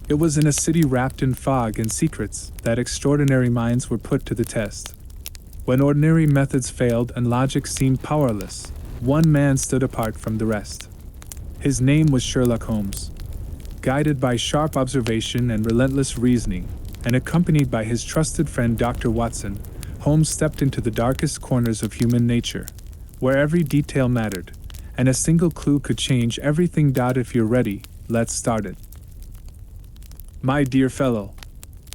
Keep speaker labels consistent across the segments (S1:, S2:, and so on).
S1: It was in a city wrapped in fog and secrets that extraordinary minds were put to the test. When ordinary methods failed and logic seemed powerless, one man stood apart from the rest. His name was Sherlock Holmes. Guided by sharp observation and relentless reasoning, and accompanied by his trusted friend Dr. Watson, Holmes stepped into the darkest corners of human nature, where every detail mattered, and a single clue could change everything. If you're ready, let's start it. My dear fellow,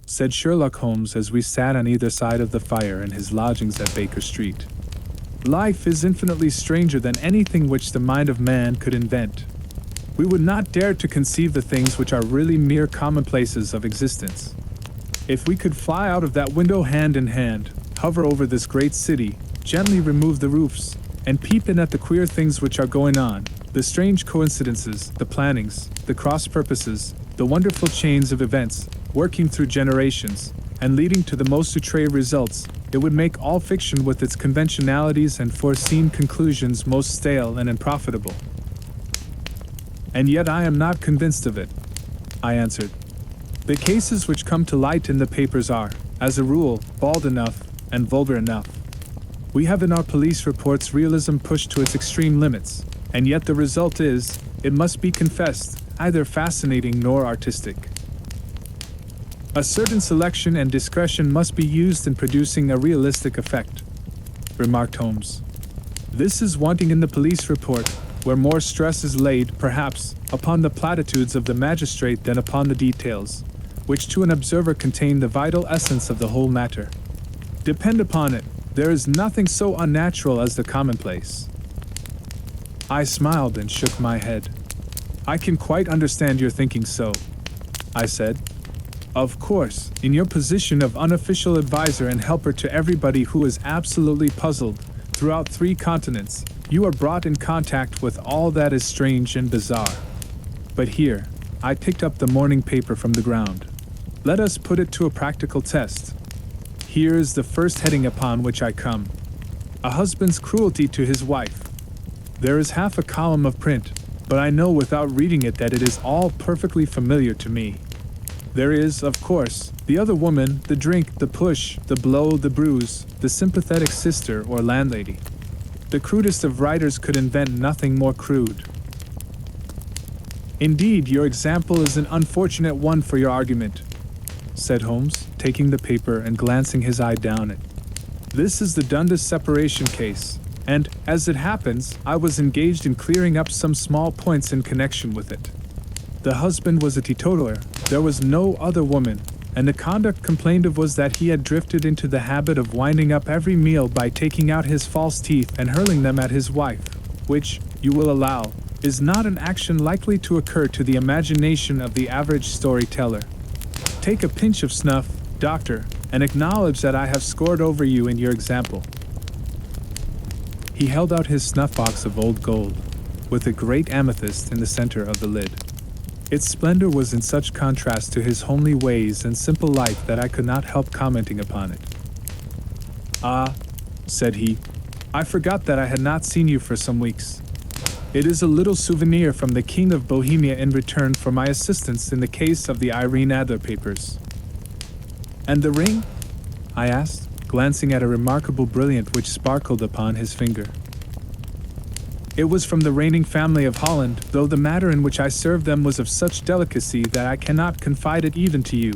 S1: said Sherlock Holmes as we sat on either side of the fire in his lodgings at Baker Street. Life is infinitely stranger than anything which the mind of man could invent. We would not dare to conceive the things which are really mere commonplaces of existence. If we could fly out of that window hand in hand, hover over this great city, gently remove the roofs, and peep in at the queer things which are going on, the strange coincidences, the plannings, the cross purposes, the wonderful chains of events, working through generations, and leading to the most outré results, it would make all fiction with its conventionalities and foreseen conclusions most stale and unprofitable. And yet I am not convinced of it, I answered. The cases which come to light in the papers are, as a rule, bald enough and vulgar enough. We have in our police reports realism pushed to its extreme limits, and yet the result is, it must be confessed, neither fascinating nor artistic. A certain selection and discretion must be used in producing a realistic effect, remarked Holmes. This is wanting in the police report, where more stress is laid, perhaps, upon the platitudes of the magistrate than upon the details, which to an observer contain the vital essence of the whole matter. Depend upon it, there is nothing so unnatural as the commonplace. I smiled and shook my head. I can quite understand your thinking so, I said. Of course, in your position of unofficial advisor and helper to everybody who is absolutely puzzled, throughout 3 continents, you are brought in contact with all that is strange and bizarre. But here, I picked up the morning paper from the ground. Let us put it to a practical test. Here is the first heading upon which I come. A husband's cruelty to his wife. There is half a column of print, but I know without reading it that it is all perfectly familiar to me. There is, of course, the other woman, the drink, the push, the blow, the bruise, the sympathetic sister or landlady. The crudest of writers could invent nothing more crude. Indeed, your example is an unfortunate one for your argument, said Holmes, taking the paper and glancing his eye down it. This is the Dundas separation case, and, as it happens, I was engaged in clearing up some small points in connection with it. The husband was a teetotaler, there was no other woman, and the conduct complained of was that he had drifted into the habit of winding up every meal by taking out his false teeth and hurling them at his wife, which, you will allow, is not an action likely to occur to the imagination of the average storyteller. Take a pinch of snuff, doctor, and acknowledge that I have scored over you in your example. He held out his snuff box of old gold, with a great amethyst in the center of the lid. Its splendor was in such contrast to his homely ways and simple life that I could not help commenting upon it. Ah, said he, I forgot that I had not seen you for some weeks. It is a little souvenir from the King of Bohemia in return for my assistance in the case of the Irene Adler papers. And the ring? I asked, glancing at a remarkable brilliant which sparkled upon his finger. It was from the reigning family of Holland, though the matter in which I served them was of such delicacy that I cannot confide it even to you,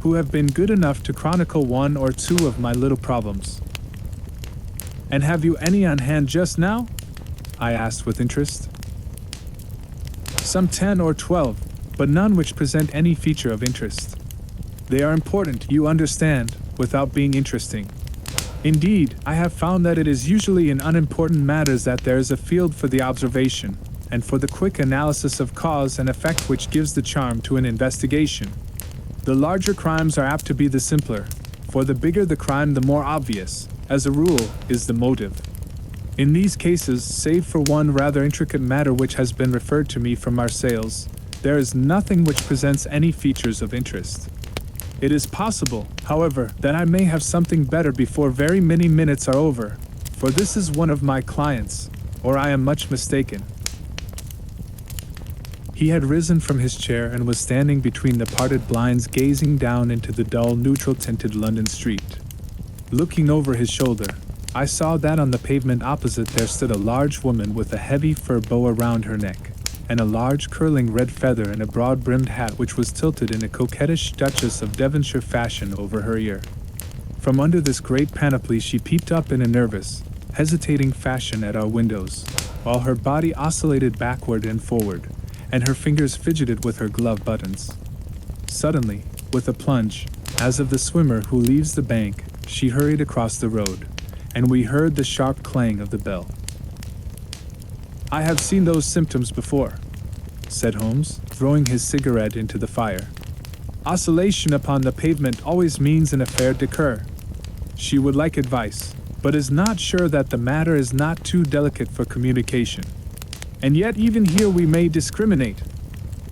S1: who have been good enough to chronicle 1 or 2 of my little problems. And have you any on hand just now? I asked with interest. Some 10 or 12, but none which present any feature of interest. They are important, you understand, without being interesting. Indeed, I have found that it is usually in unimportant matters that there is a field for the observation, and for the quick analysis of cause and effect which gives the charm to an investigation. The larger crimes are apt to be the simpler, for the bigger the crime the more obvious, as a rule, is the motive. In these cases, save for one rather intricate matter which has been referred to me from Marseilles, there is nothing which presents any features of interest. It is possible, however, that I may have something better before very many minutes are over, for this is one of my clients, or I am much mistaken. He had risen from his chair and was standing between the parted blinds gazing down into the dull neutral-tinted London street. Looking over his shoulder, I saw that on the pavement opposite there stood a large woman with a heavy fur bow around her neck, and a large curling red feather in a broad-brimmed hat which was tilted in a coquettish Duchess of Devonshire fashion over her ear. From under this great panoply she peeped up in a nervous, hesitating fashion at our windows, while her body oscillated backward and forward, and her fingers fidgeted with her glove buttons. Suddenly, with a plunge, as of the swimmer who leaves the bank, she hurried across the road, and we heard the sharp clang of the bell. "I have seen those symptoms before," said Holmes, throwing his cigarette into the fire. "Oscillation upon the pavement always means an affaire de cœur. She would like advice, but is not sure that the matter is not too delicate for communication. And yet even here we may discriminate.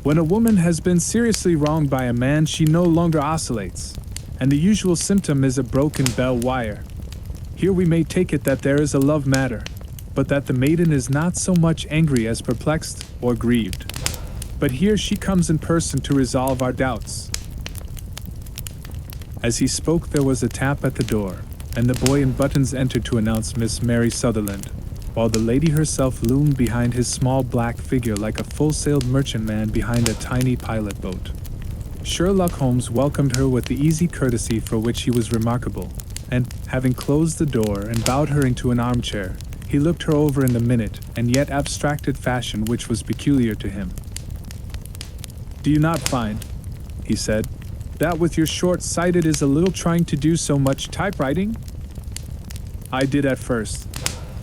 S1: When a woman has been seriously wronged by a man she no longer oscillates, and the usual symptom is a broken bell wire. Here we may take it that there is a love matter, but that the maiden is not so much angry as perplexed or grieved. But here she comes in person to resolve our doubts." As he spoke there was a tap at the door, and the boy in buttons entered to announce Miss Mary Sutherland, while the lady herself loomed behind his small black figure like a full-sailed merchantman behind a tiny pilot boat. Sherlock Holmes welcomed her with the easy courtesy for which he was remarkable, and, having closed the door and bowed her into an armchair, he looked her over in the minute and yet abstracted fashion which was peculiar to him. "Do you not find," he said, "that with your short-sighted is a little trying to do so much typewriting?" "I did at first,"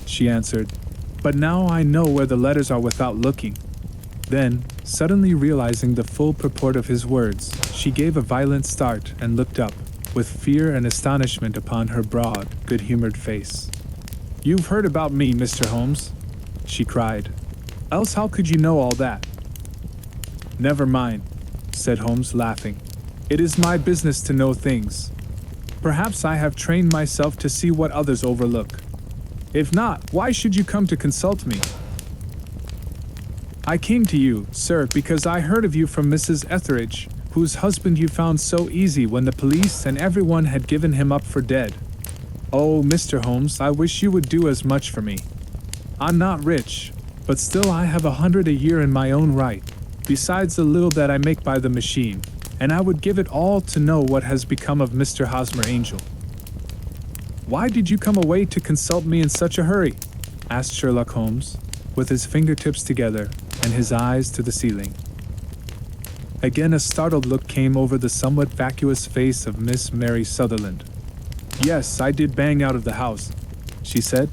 S1: she answered, "but now I know where the letters are without looking." Then, suddenly realizing the full purport of his words, she gave a violent start and looked up, with fear and astonishment upon her broad, good-humored face. "You've heard about me, Mr. Holmes," she cried. "Else how could you know all that?" "Never mind," said Holmes, laughing. "It is my business to know things. Perhaps I have trained myself to see what others overlook. If not, why should you come to consult me?" "I came to you, sir, because I heard of you from Mrs. Etheridge, whose husband you found so easy when the police and everyone had given him up for dead. Oh, Mr. Holmes, I wish you would do as much for me. I'm not rich, but still I have 100 a year in my own right, besides the little that I make by the machine, and I would give it all to know what has become of Mr. Hosmer Angel." "Why did you come away to consult me in such a hurry?" asked Sherlock Holmes, with his fingertips together and his eyes to the ceiling. Again a startled look came over the somewhat vacuous face of Miss Mary Sutherland. "Yes, I did bang out of the house," she said,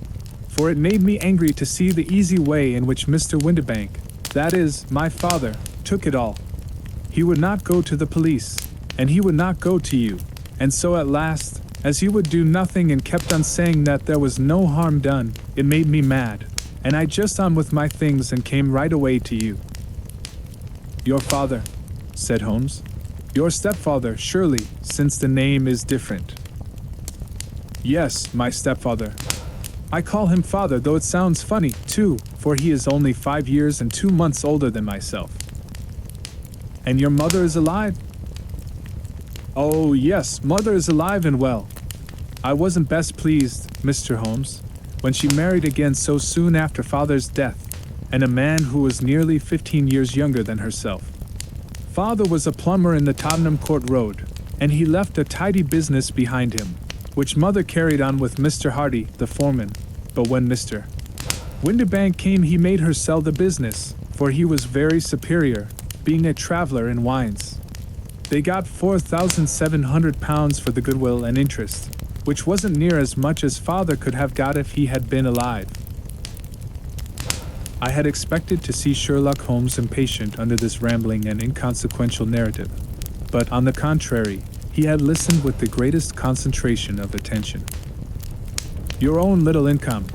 S1: "for it made me angry to see the easy way in which Mr. Windibank, that is, my father, took it all. He would not go to the police, and he would not go to you, and so at last, as he would do nothing and kept on saying that there was no harm done, it made me mad, and I just on with my things and came right away to you." "Your father," said Holmes. "Your stepfather, surely, since the name is different." "Yes, my stepfather. I call him father, though it sounds funny, too, for he is only 5 years and 2 months older than myself." "And your mother is alive?" "Oh, yes, mother is alive and well. I wasn't best pleased, Mr. Holmes, when she married again so soon after father's death, and a man who was nearly 15 years younger than herself. Father was a plumber in the Tottenham Court Road, and he left a tidy business behind him, which mother carried on with Mr. Hardy, the foreman, but when Mr. Windibank came he made her sell the business, for he was very superior, being a traveller in wines. They got £4,700 for the goodwill and interest, which wasn't near as much as father could have got if he had been alive." I had expected to see Sherlock Holmes impatient under this rambling and inconsequential narrative, but on the contrary, he had listened with the greatest concentration of attention. "Your own little income,"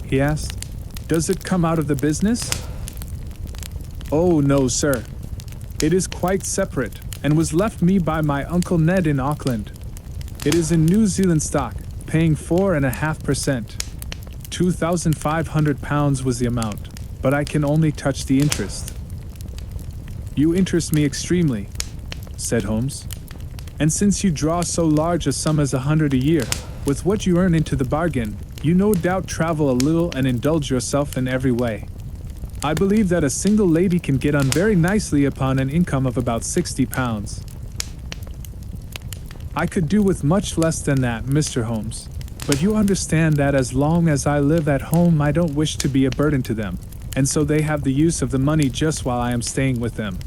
S1: he asked, "does it come out of the business?" "Oh, no, sir. It is quite separate, and was left me by my Uncle Ned in Auckland. It is in New Zealand stock, paying 4.5%. £2,500 was the amount, but I can only touch the interest." You interest me extremely, said Holmes. And since you draw so large a sum as 100 a year, with what you earn into the bargain, you no doubt travel a little and indulge yourself in every way. I believe that a single lady can get on very nicely upon an income of about £60. I could do with much less than that, Mr. Holmes, but you understand that as long as I live at home I don't wish to be a burden to them, and so they have the use of the money just while I am staying with them.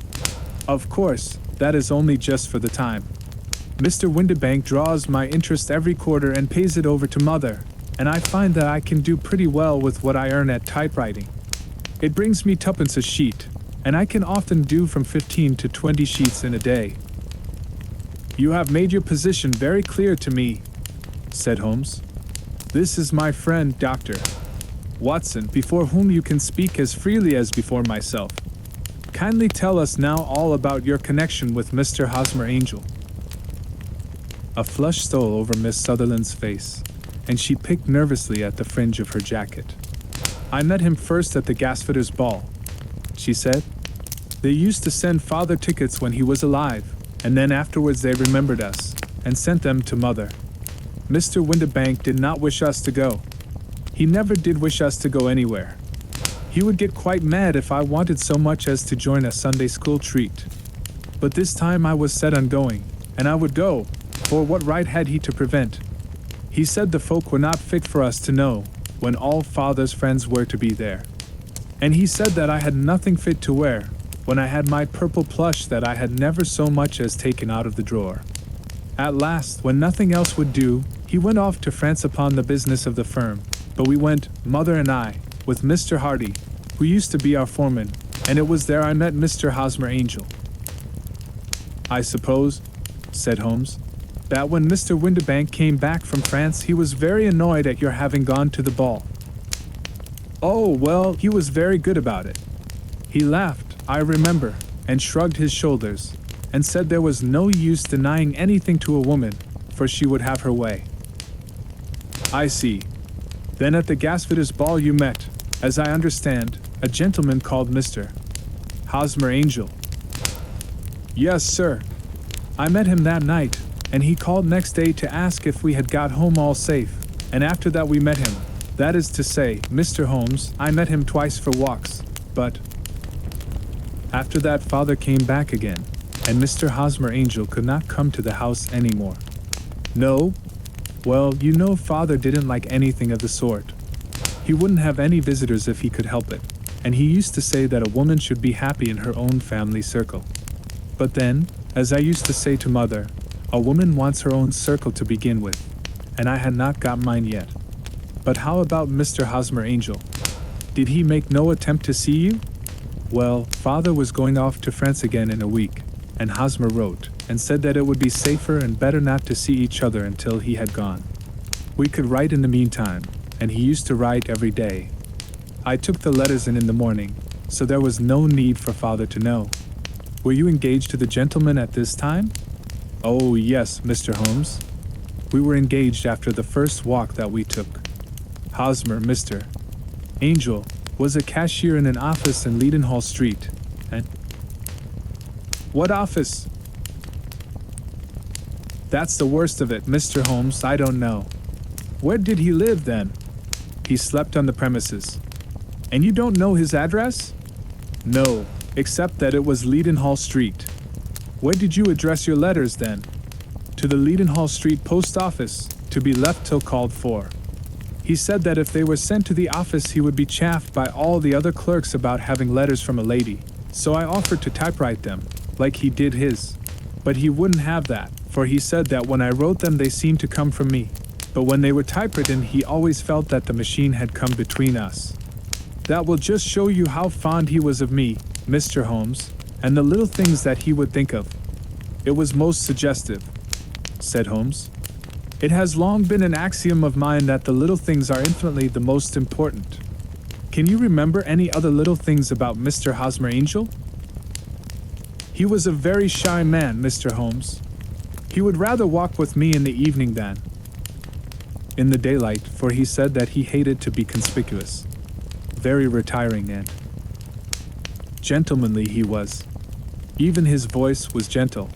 S1: Of course, that is only just for the time. Mr. Windibank draws my interest every quarter and pays it over to Mother, and I find that I can do pretty well with what I earn at typewriting. It brings me twopence a sheet, and I can often do from 15 to 20 sheets in a day. You have made your position very clear to me, said Holmes. This is my friend, Dr. Watson, before whom you can speak as freely as before myself. Kindly tell us now all about your connection with Mr. Hosmer Angel. A flush stole over Miss Sutherland's face, and she picked nervously at the fringe of her jacket. I met him first at the gasfitter's ball, she said. They used to send Father tickets when he was alive, and then afterwards they remembered us, and sent them to Mother. Mr. Windibank did not wish us to go. He never did wish us to go anywhere. He would get quite mad if I wanted so much as to join a Sunday school treat. But this time I was set on going, and I would go, for what right had he to prevent? He said the folk were not fit for us to know, when all Father's friends were to be there. And he said that I had nothing fit to wear, when I had my purple plush that I had never so much as taken out of the drawer. At last, when nothing else would do, he went off to France upon the business of the firm, but we went, Mother and I, with Mr. Hardy, who used to be our foreman, and it was there I met Mr. Hosmer Angel. I suppose, said Holmes, that when Mr. Windibank came back from France he was very annoyed at your having gone to the ball. Oh, well, he was very good about it. He laughed, I remember, and shrugged his shoulders, and said there was no use denying anything to a woman, for she would have her way. I see. Then at the gasfitter's ball you met, as I understand, a gentleman called Mr. Hosmer Angel. Yes, sir. I met him that night, and he called next day to ask if we had got home all safe, and after that we met him. That is to say, Mr. Holmes, I met him twice for walks, but after that Father came back again, and Mr. Hosmer Angel could not come to the house any more. No? Well, you know Father didn't like anything of the sort. He wouldn't have any visitors if he could help it, and he used to say that a woman should be happy in her own family circle. But then, as I used to say to Mother, a woman wants her own circle to begin with, and I had not got mine yet. But how about Mr. Hosmer Angel? Did he make no attempt to see you? Well, Father was going off to France again in a week, and Hosmer wrote, and said that it would be safer and better not to see each other until he had gone. We could write in the meantime, and he used to write every day. I took the letters in the morning, so there was no need for Father to know. Were you engaged to the gentleman at this time? Oh, yes, Mr. Holmes. We were engaged after the first walk that we took. Hosmer, Mr. Angel, was a cashier in an office in Leadenhall Street, and... What office? That's the worst of it, Mr. Holmes, I don't know. Where did he live, then? He slept on the premises. And you don't know his address? No, except that it was Leadenhall Street. Where did you address your letters, then? To the Leadenhall Street post office, to be left till called for. He said that if they were sent to the office he would be chaffed by all the other clerks about having letters from a lady, so I offered to typewrite them, like he did his. But he wouldn't have that, for he said that when I wrote them they seemed to come from me, but when they were typewritten he always felt that the machine had come between us. That will just show you how fond he was of me, Mr. Holmes, and the little things that he would think of. It was most suggestive, said Holmes. It has long been an axiom of mine that the little things are infinitely the most important. Can you remember any other little things about Mr. Hosmer Angel? He was a very shy man, Mr. Holmes. He would rather walk with me in the evening than in the daylight, for he said that he hated to be conspicuous. Very retiring and gentlemanly he was. Even his voice was gentle.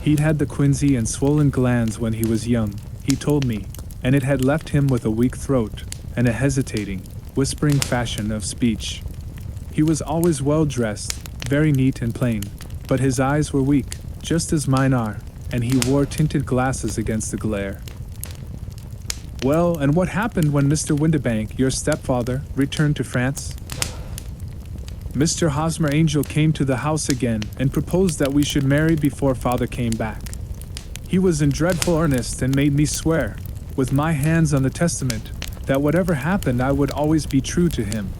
S1: He'd had the quinsy and swollen glands when he was young, he told me, and it had left him with a weak throat and a hesitating, whispering fashion of speech. He was always well dressed, very neat and plain, but his eyes were weak, just as mine are, and he wore tinted glasses against the glare. Well, and what happened when Mr. Windibank, your stepfather, returned to France? Mr. Hosmer Angel came to the house again and proposed that we should marry before father came back. He was in dreadful earnest and made me swear, with my hands on the testament, that whatever happened I would always be true to him.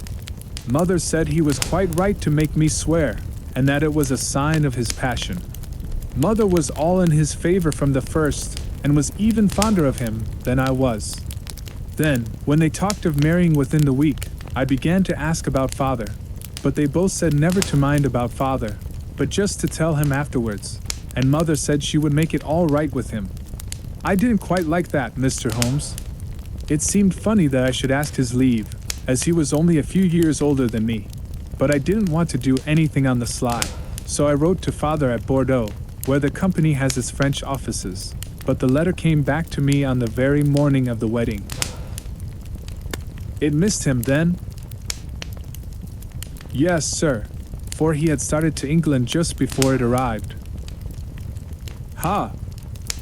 S1: Mother said he was quite right to make me swear, and that it was a sign of his passion. Mother was all in his favor from the first, and was even fonder of him than I was. Then, when they talked of marrying within the week, I began to ask about father, but they both said never to mind about father, but just to tell him afterwards, and mother said she would make it all right with him. I didn't quite like that, Mr. Holmes. It seemed funny that I should ask his leave, as he was only a few years older than me, but I didn't want to do anything on the sly, so I wrote to father at Bordeaux, where the company has its French offices, but the letter came back to me on the very morning of the wedding. It missed him then? Yes, sir, for he had started to England just before it arrived. Ha!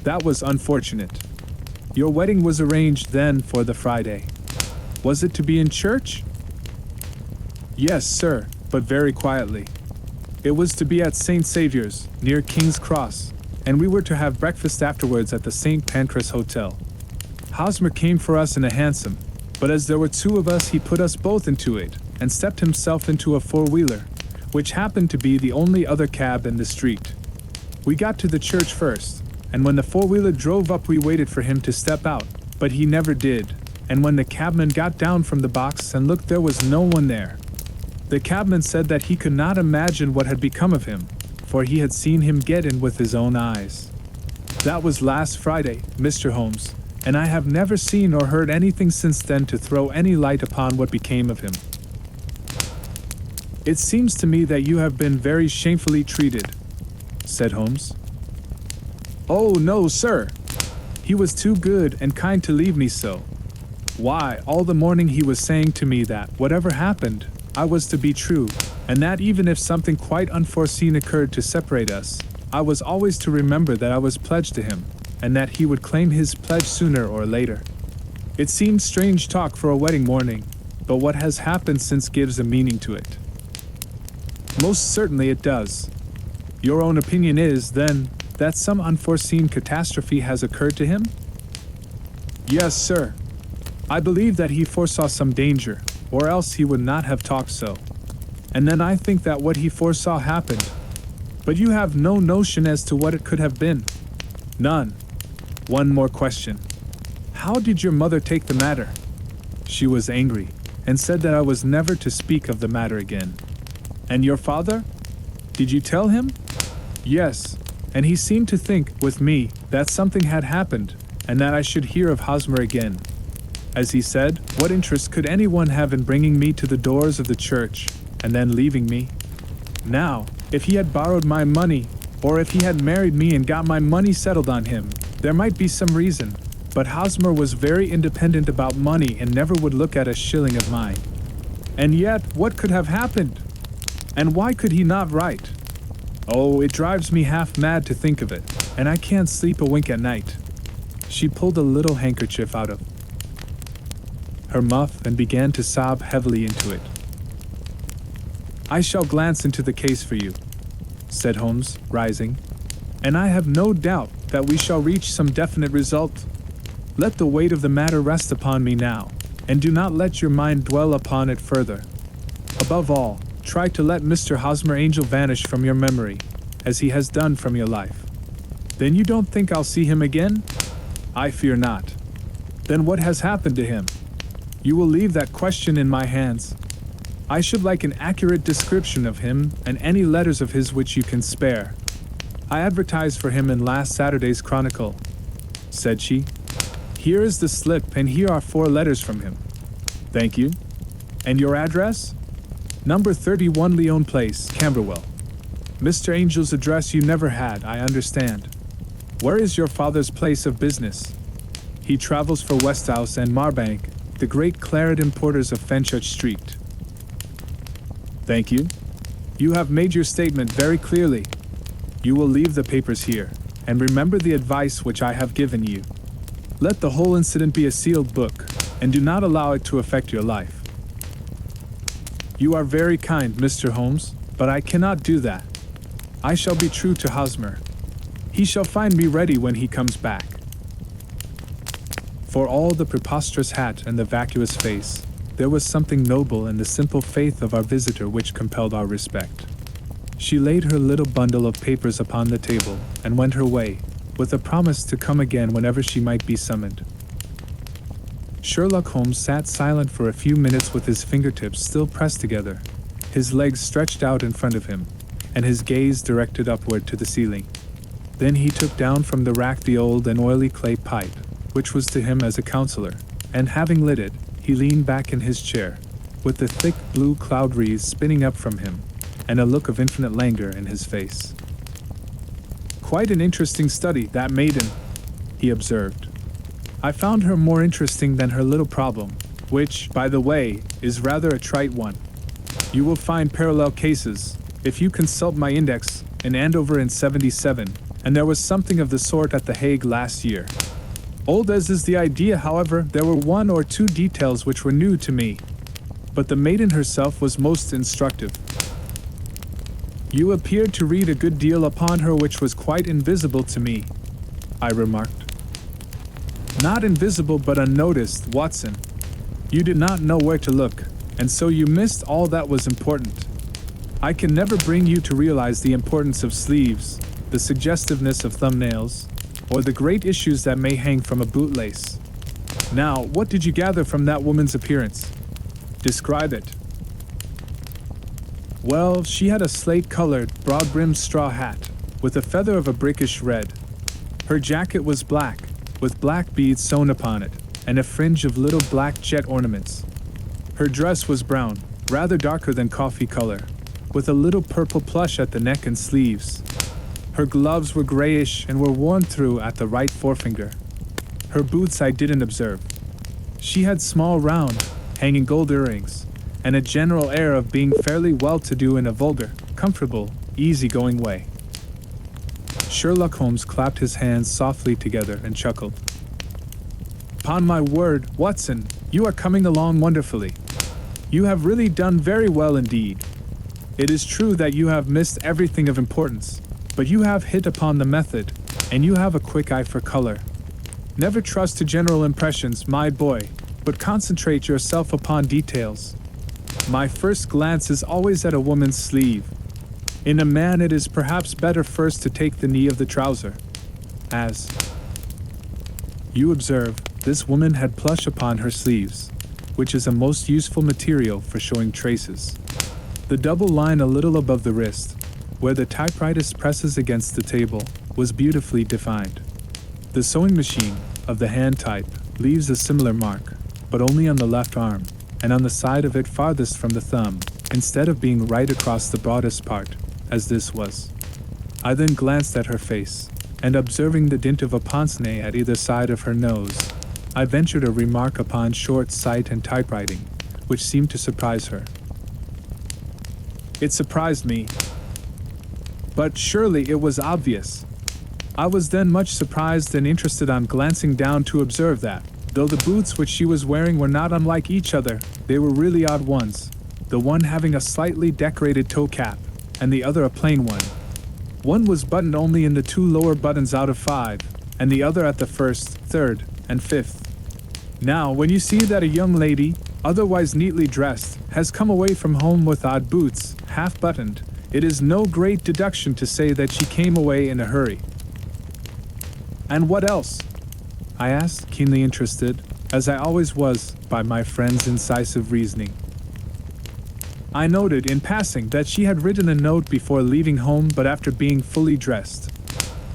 S1: That was unfortunate. Your wedding was arranged then for the Friday. Was it to be in church? Yes, sir, but very quietly. It was to be at St. Saviour's, near King's Cross, and we were to have breakfast afterwards at the St. Pancras Hotel. Hosmer came for us in a hansom, but as there were two of us he put us both into it, and stepped himself into a four-wheeler, which happened to be the only other cab in the street. We got to the church first, and when the four-wheeler drove up we waited for him to step out, but he never did, and when the cabman got down from the box and looked there was no one there. The cabman said that he could not imagine what had become of him, for he had seen him get in with his own eyes. That was last Friday, Mr. Holmes, and I have never seen or heard anything since then to throw any light upon what became of him. It seems to me that you have been very shamefully treated, said Holmes. Oh, no, sir. He was too good and kind to leave me so. Why, all the morning he was saying to me that, whatever happened, I was to be true, and that even if something quite unforeseen occurred to separate us, I was always to remember that I was pledged to him, and that he would claim his pledge sooner or later. It seems strange talk for a wedding morning, but what has happened since gives a meaning to it. Most certainly it does. Your own opinion is, then, that some unforeseen catastrophe has occurred to him? Yes, sir. I believe that he foresaw some danger, or else he would not have talked so. And then I think that what he foresaw happened. But you have no notion as to what it could have been. None. One more question. How did your mother take the matter? She was angry, and said that I was never to speak of the matter again. And your father? Did you tell him? Yes, and he seemed to think, with me, that something had happened, and that I should hear of Hosmer again. As he said, what interest could anyone have in bringing me to the doors of the church, and then leaving me? Now, if he had borrowed my money, or if he had married me and got my money settled on him, there might be some reason, but Hosmer was very independent about money and never would look at a shilling of mine. And yet, what could have happened? And why could he not write? Oh, it drives me half mad to think of it, and I can't sleep a wink at night. She pulled a little handkerchief out of her muff and began to sob heavily into it. I shall glance into the case for you, said Holmes, rising, and I have no doubt that we shall reach some definite result. Let the weight of the matter rest upon me now, and do not let your mind dwell upon it further. Above all, try to let Mr. Hosmer Angel vanish from your memory, as he has done from your life. Then you don't think I'll see him again? I fear not. Then what has happened to him? You will leave that question in my hands. I should like an accurate description of him and any letters of his which you can spare. I advertised for him in last Saturday's Chronicle, said she. Here is the slip, and here are 4 letters from him. Thank you. And your address? Number 31 Lyon Place, Camberwell. Mr. Angel's address you never had, I understand. Where is your father's place of business? He travels for Westhouse and Marbank, the great claret importers of Fenchurch Street. Thank you. You have made your statement very clearly. You will leave the papers here, and remember the advice which I have given you. Let the whole incident be a sealed book, and do not allow it to affect your life. You are very kind, Mr. Holmes, but I cannot do that. I shall be true to Hosmer. He shall find me ready when he comes back. For all the preposterous hat and the vacuous face, there was something noble in the simple faith of our visitor which compelled our respect. She laid her little bundle of papers upon the table and went her way, with a promise to come again whenever she might be summoned. Sherlock Holmes sat silent for a few minutes with his fingertips still pressed together, his legs stretched out in front of him, and his gaze directed upward to the ceiling. Then he took down from the rack the old and oily clay pipe, which was to him as a counselor, and having lit it, he leaned back in his chair, with the thick blue cloud wreaths spinning up from him, and a look of infinite languor in his face. Quite an interesting study, that maiden, he observed. I found her more interesting than her little problem, which, by the way, is rather a trite one. You will find parallel cases, if you consult my index, in Andover in '77, and there was something of the sort at The Hague last year. Old as is the idea, however, there were one or two details which were new to me, but the maiden herself was most instructive. You appeared to read a good deal upon her which was quite invisible to me, I remarked. Not invisible but unnoticed, Watson. You did not know where to look, and so you missed all that was important. I can never bring you to realize the importance of sleeves, the suggestiveness of thumbnails, or the great issues that may hang from a bootlace. Now, what did you gather from that woman's appearance? Describe it. Well, she had a slate-colored, broad-brimmed straw hat, with a feather of a brickish red. Her jacket was black, with black beads sewn upon it, and a fringe of little black jet ornaments. Her dress was brown, rather darker than coffee color, with a little purple plush at the neck and sleeves. Her gloves were grayish and were worn through at the right forefinger. Her boots I didn't observe. She had small round, hanging gold earrings, and a general air of being fairly well-to-do in a vulgar, comfortable, easy-going way. Sherlock Holmes clapped his hands softly together and chuckled. "'Pon my word, Watson, you are coming along wonderfully. You have really done very well indeed. It is true that you have missed everything of importance, but you have hit upon the method, and you have a quick eye for color. Never trust to general impressions, my boy, but concentrate yourself upon details. My first glance is always at a woman's sleeve. In a man it is perhaps better first to take the knee of the trouser. As you observe, this woman had plush upon her sleeves, which is a most useful material for showing traces. The double line a little above the wrist, where the typewriter presses against the table, was beautifully defined. The sewing machine, of the hand type, leaves a similar mark, but only on the left arm, and on the side of it farthest from the thumb, instead of being right across the broadest part, as this was. I then glanced at her face, and observing the dint of a pince-nez at either side of her nose, I ventured a remark upon short sight and typewriting, which seemed to surprise her. It surprised me, but surely it was obvious. I was then much surprised and interested on glancing down to observe that, though the boots which she was wearing were not unlike each other, they were really odd ones, the one having a slightly decorated toe cap, and the other a plain one. One was buttoned only in the 2 lower buttons out of 5, and the other at the 1st, 3rd, and 5th. Now, when you see that a young lady, otherwise neatly dressed, has come away from home with odd boots, half buttoned, it is no great deduction to say that she came away in a hurry. And what else? I asked, keenly interested, as I always was, by my friend's incisive reasoning. I noted, in passing, that she had written a note before leaving home but after being fully dressed.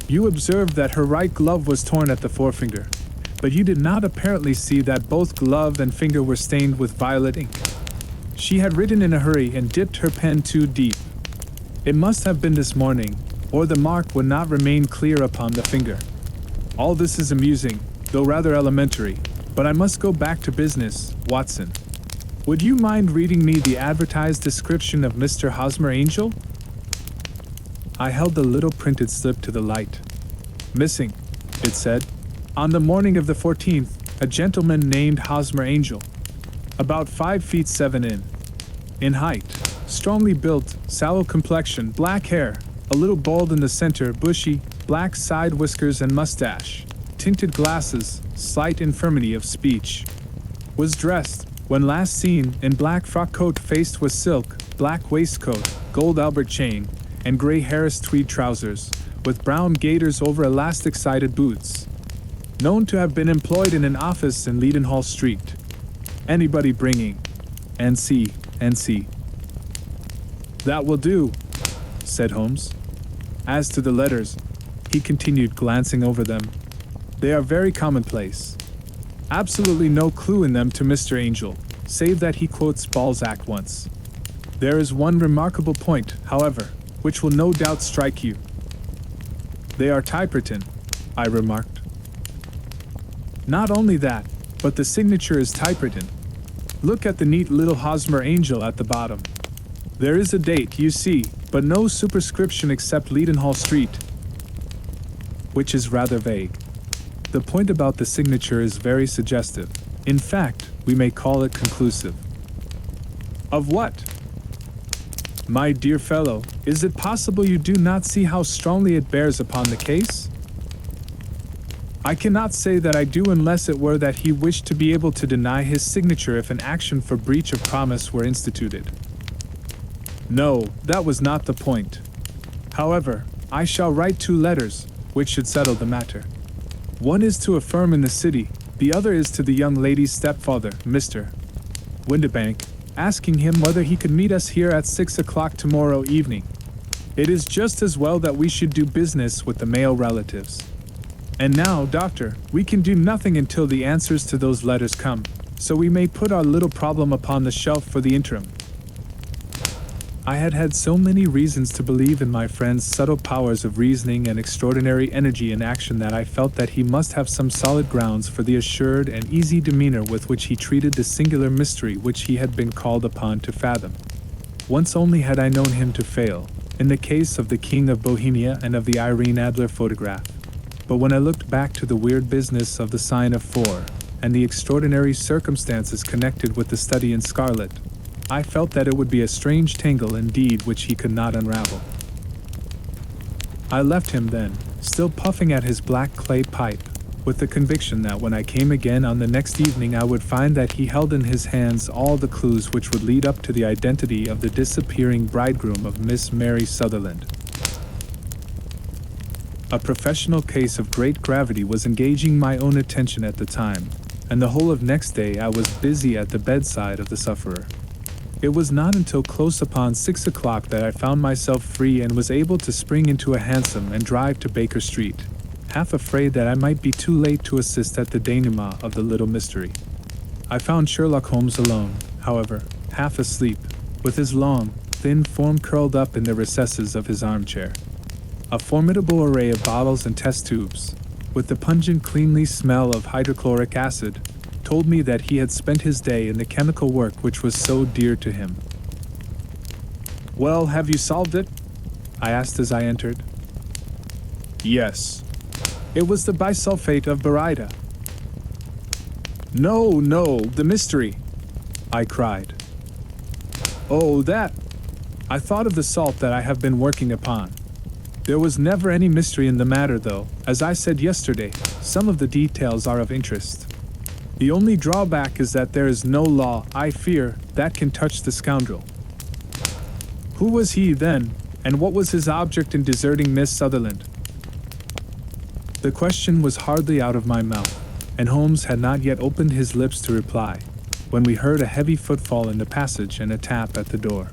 S1: You observed that her right glove was torn at the forefinger, but you did not apparently see that both glove and finger were stained with violet ink. She had written in a hurry and dipped her pen too deep. It must have been this morning, or the mark would not remain clear upon the finger. All this is amusing, though rather elementary, but I must go back to business, Watson. Would you mind reading me the advertised description of Mr. Hosmer Angel? I held the little printed slip to the light. Missing, it said. On the morning of the 14th, a gentleman named Hosmer Angel. About 5 feet 7 in height, strongly built, sallow complexion, black hair, a little bald in the center, bushy, black side whiskers and mustache, tinted glasses, slight infirmity of speech. Was dressed, when last seen, in black frock coat faced with silk, black waistcoat, gold Albert chain, and gray Harris tweed trousers, with brown gaiters over elastic-sided boots. Known to have been employed in an office in Leadenhall Street. Anybody bringing N.C. That will do, said Holmes. As to the letters, he continued, glancing over them, they are very commonplace. Absolutely no clue in them to Mr. Angel, save that he quotes Balzac once. There is one remarkable point, however, which will no doubt strike you. They are typewritten, I remarked. Not only that, but the signature is typewritten. Look at the neat little Hosmer Angel at the bottom. There is a date, you see, but no superscription except Leadenhall Street, which is rather vague. The point about the signature is very suggestive. In fact, we may call it conclusive. Of what? My dear fellow, is it possible you do not see how strongly it bears upon the case? I cannot say that I do, unless it were that he wished to be able to deny his signature if an action for breach of promise were instituted. No, that was not the point. However, I shall write 2 letters, which should settle the matter. One is to a firm in the city, the other is to the young lady's stepfather, Mr. Windibank, asking him whether he could meet us here at 6 o'clock tomorrow evening. It is just as well that we should do business with the male relatives. And now, Doctor, we can do nothing until the answers to those letters come, so we may put our little problem upon the shelf for the interim. I had had so many reasons to believe in my friend's subtle powers of reasoning and extraordinary energy in action that I felt that he must have some solid grounds for the assured and easy demeanor with which he treated the singular mystery which he had been called upon to fathom. Once only had I known him to fail, in the case of the King of Bohemia and of the Irene Adler photograph. But when I looked back to the weird business of the sign of 4, and the extraordinary circumstances connected with the study in scarlet, I felt that it would be a strange tangle indeed which he could not unravel. I left him then, still puffing at his black clay pipe, with the conviction that when I came again on the next evening I would find that he held in his hands all the clues which would lead up to the identity of the disappearing bridegroom of Miss Mary Sutherland. A professional case of great gravity was engaging my own attention at the time, and the whole of next day I was busy at the bedside of the sufferer. It was not until close upon 6 o'clock that I found myself free and was able to spring into a hansom and drive to Baker Street, half afraid that I might be too late to assist at the denouement of the little mystery. I found Sherlock Holmes alone, however, half asleep, with his long, thin form curled up in the recesses of his armchair. A formidable array of bottles and test tubes, with the pungent cleanly smell of hydrochloric acid, told me that he had spent his day in the chemical work which was so dear to him. "Well, have you solved it?" I asked as I entered. "Yes. It was the bisulfate of baryta." No, the mystery," I cried. "Oh, that! I thought of the salt that I have been working upon. There was never any mystery in the matter, though, as I said yesterday, some of the details are of interest. The only drawback is that there is no law, I fear, that can touch the scoundrel. Who was he, then, and what was his object in deserting Miss Sutherland?" The question was hardly out of my mouth, and Holmes had not yet opened his lips to reply, when we heard a heavy footfall in the passage and a tap at the door.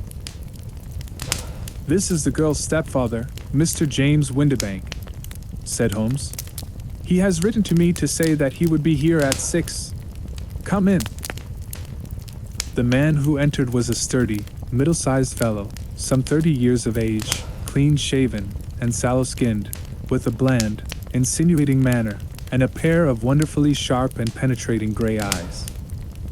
S1: "This is the girl's stepfather, Mr. James Windibank," said Holmes. "He has written to me to say that he would be here at 6. Come in." The man who entered was a sturdy, middle-sized fellow, some 30 years of age, clean-shaven and sallow-skinned, with a bland, insinuating manner, and a pair of wonderfully sharp and penetrating gray eyes.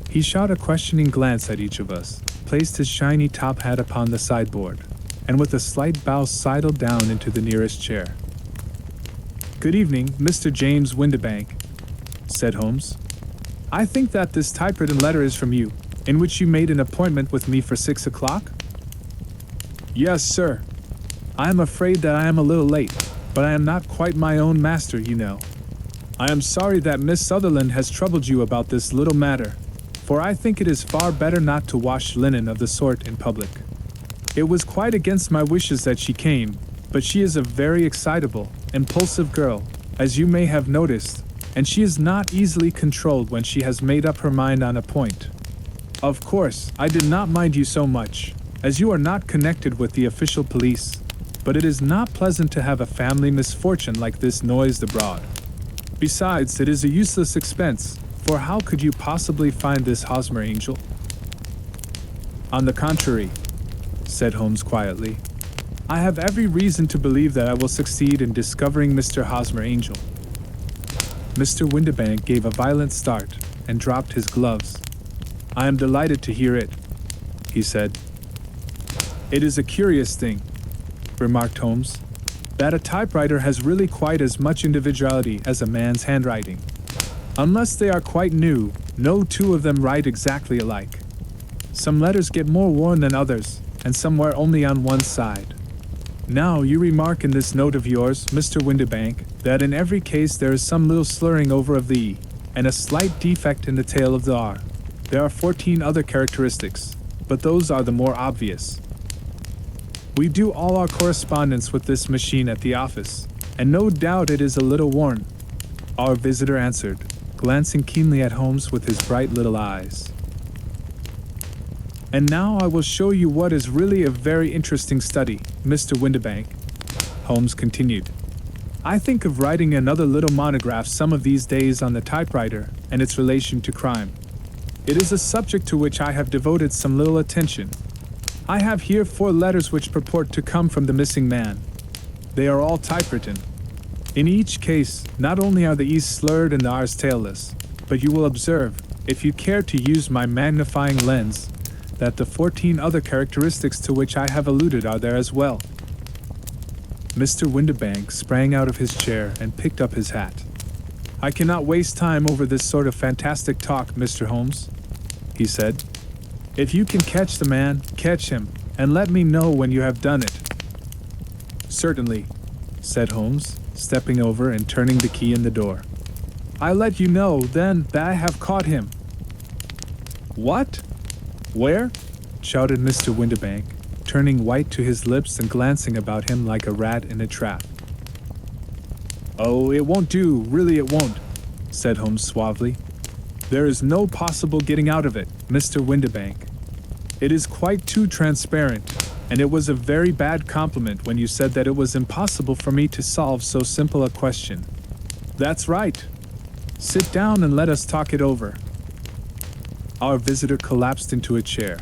S1: He shot a questioning glance at each of us, placed his shiny top hat upon the sideboard, and with a slight bow sidled down into the nearest chair. "Good evening, Mr. James Windibank," said Holmes. "I think that this typewritten letter is from you, in which you made an appointment with me for 6 o'clock?" "Yes, sir. I am afraid that I am a little late, but I am not quite my own master, you know. I am sorry that Miss Sutherland has troubled you about this little matter, for I think it is far better not to wash linen of the sort in public. It was quite against my wishes that she came, but she is a very excitable, impulsive girl, as you may have noticed, and she is not easily controlled when she has made up her mind on a point. Of course, I did not mind you so much, as you are not connected with the official police, but it is not pleasant to have a family misfortune like this noised abroad. Besides, it is a useless expense, for how could you possibly find this Hosmer angel?" "On the contrary," said Holmes quietly, "I have every reason to believe that I will succeed in discovering Mr. Hosmer Angel." Mr. Windibank gave a violent start and dropped his gloves. "I am delighted to hear it," he said. "It is a curious thing," remarked Holmes, "that a typewriter has really quite as much individuality as a man's handwriting. Unless they are quite new, no two of them write exactly alike. Some letters get more worn than others, and some wear only on one side. Now, you remark in this note of yours, Mr. Windibank, that in every case there is some little slurring over of the E, and a slight defect in the tail of the R. There are 14 other characteristics, but those are the more obvious. We do all our correspondence with this machine at the office, and no doubt it is a little worn," our visitor answered, glancing keenly at Holmes with his bright little eyes. "And now I will show you what is really a very interesting study, Mr. Windibank," Holmes continued. "I think of writing another little monograph some of these days on the typewriter and its relation to crime. It is a subject to which I have devoted some little attention. I have here 4 letters which purport to come from the missing man. They are all typewritten. In each case, not only are the E's slurred and the R's tailless, but you will observe, if you care to use my magnifying lens, that the 14 other characteristics to which I have alluded are there as well." Mr. Windibank sprang out of his chair and picked up his hat. "I cannot waste time over this sort of fantastic talk, Mr. Holmes," he said. "If you can catch the man, catch him, and let me know when you have done it." "Certainly," said Holmes, stepping over and turning the key in the door. "I let you know, then, that I have caught him." "What? Where?" shouted Mr. Windibank, turning white to his lips and glancing about him like a rat in a trap. "Oh, it won't do, really it won't," said Holmes suavely. "There is no possible getting out of it, Mr. Windibank. It is quite too transparent, and it was a very bad compliment when you said that it was impossible for me to solve so simple a question. That's right. Sit down and let us talk it over." Our visitor collapsed into a chair,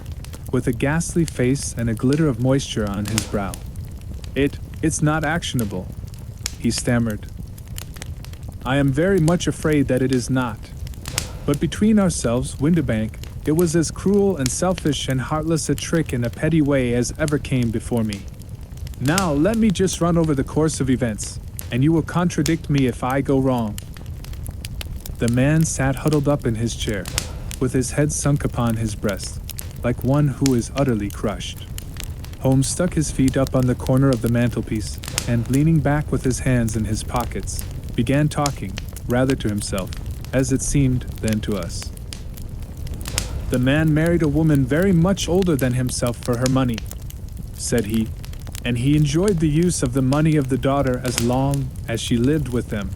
S1: with a ghastly face and a glitter of moisture on his brow. It's not actionable," he stammered. "I am very much afraid that it is not. But between ourselves, Windibank, it was as cruel and selfish and heartless a trick in a petty way as ever came before me. Now let me just run over the course of events, and you will contradict me if I go wrong." The man sat huddled up in his chair, with his head sunk upon his breast, like one who is utterly crushed. Holmes stuck his feet up on the corner of the mantelpiece, and leaning back with his hands in his pockets, began talking, rather to himself, as it seemed, than to us. "The man married a woman very much older than himself for her money," said he, "and he enjoyed the use of the money of the daughter as long as she lived with them.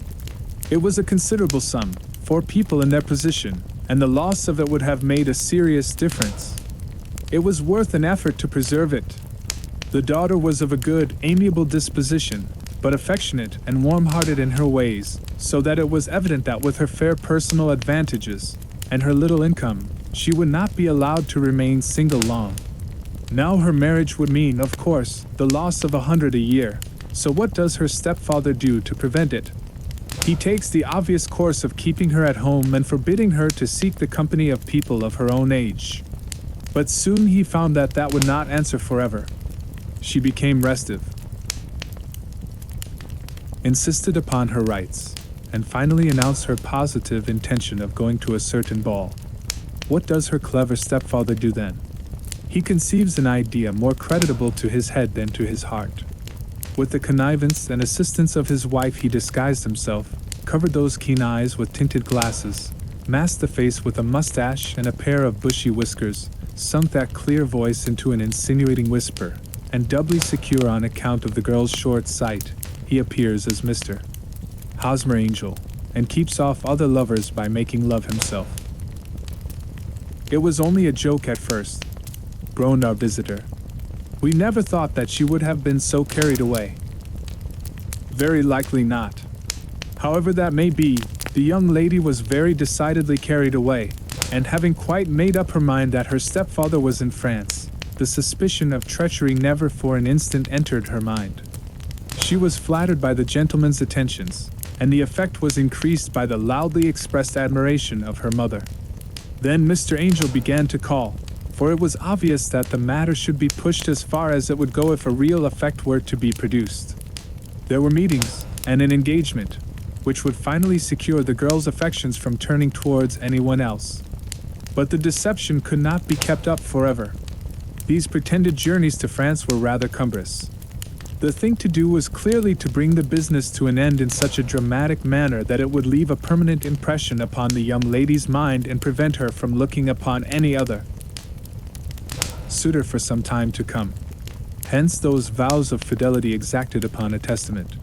S1: It was a considerable sum, for people in their position, and the loss of it would have made a serious difference. It was worth an effort to preserve it. The daughter was of a good, amiable disposition, but affectionate and warm-hearted in her ways, so that it was evident that with her fair personal advantages, and her little income, she would not be allowed to remain single long. Now her marriage would mean, of course, the loss of 100 a year. So what does her stepfather do to prevent it? He takes the obvious course of keeping her at home and forbidding her to seek the company of people of her own age. But soon he found that that would not answer forever. She became restive, insisted upon her rights, and finally announced her positive intention of going to a certain ball. What does her clever stepfather do then? He conceives an idea more creditable to his head than to his heart. With the connivance and assistance of his wife, he disguised himself, covered those keen eyes with tinted glasses, masked the face with a mustache and a pair of bushy whiskers, sunk that clear voice into an insinuating whisper, and doubly secure on account of the girl's short sight, he appears as Mr. Hosmer Angel, and keeps off other lovers by making love himself. It was only a joke at first, groaned our visitor. We never thought that she would have been so carried away. Very likely not. However that may be, the young lady was very decidedly carried away, and having quite made up her mind that her stepfather was in France, the suspicion of treachery never for an instant entered her mind. She was flattered by the gentleman's attentions, and the effect was increased by the loudly expressed admiration of her mother. Then Mr. Angel began to call, for it was obvious that the matter should be pushed as far as it would go if a real effect were to be produced. There were meetings, and an engagement, which would finally secure the girl's affections from turning towards anyone else. But the deception could not be kept up forever. These pretended journeys to France were rather cumbrous. The thing to do was clearly to bring the business to an end in such a dramatic manner that it would leave a permanent impression upon the young lady's mind and prevent her from looking upon any other suitor for some time to come. Hence those vows of fidelity exacted upon a testament.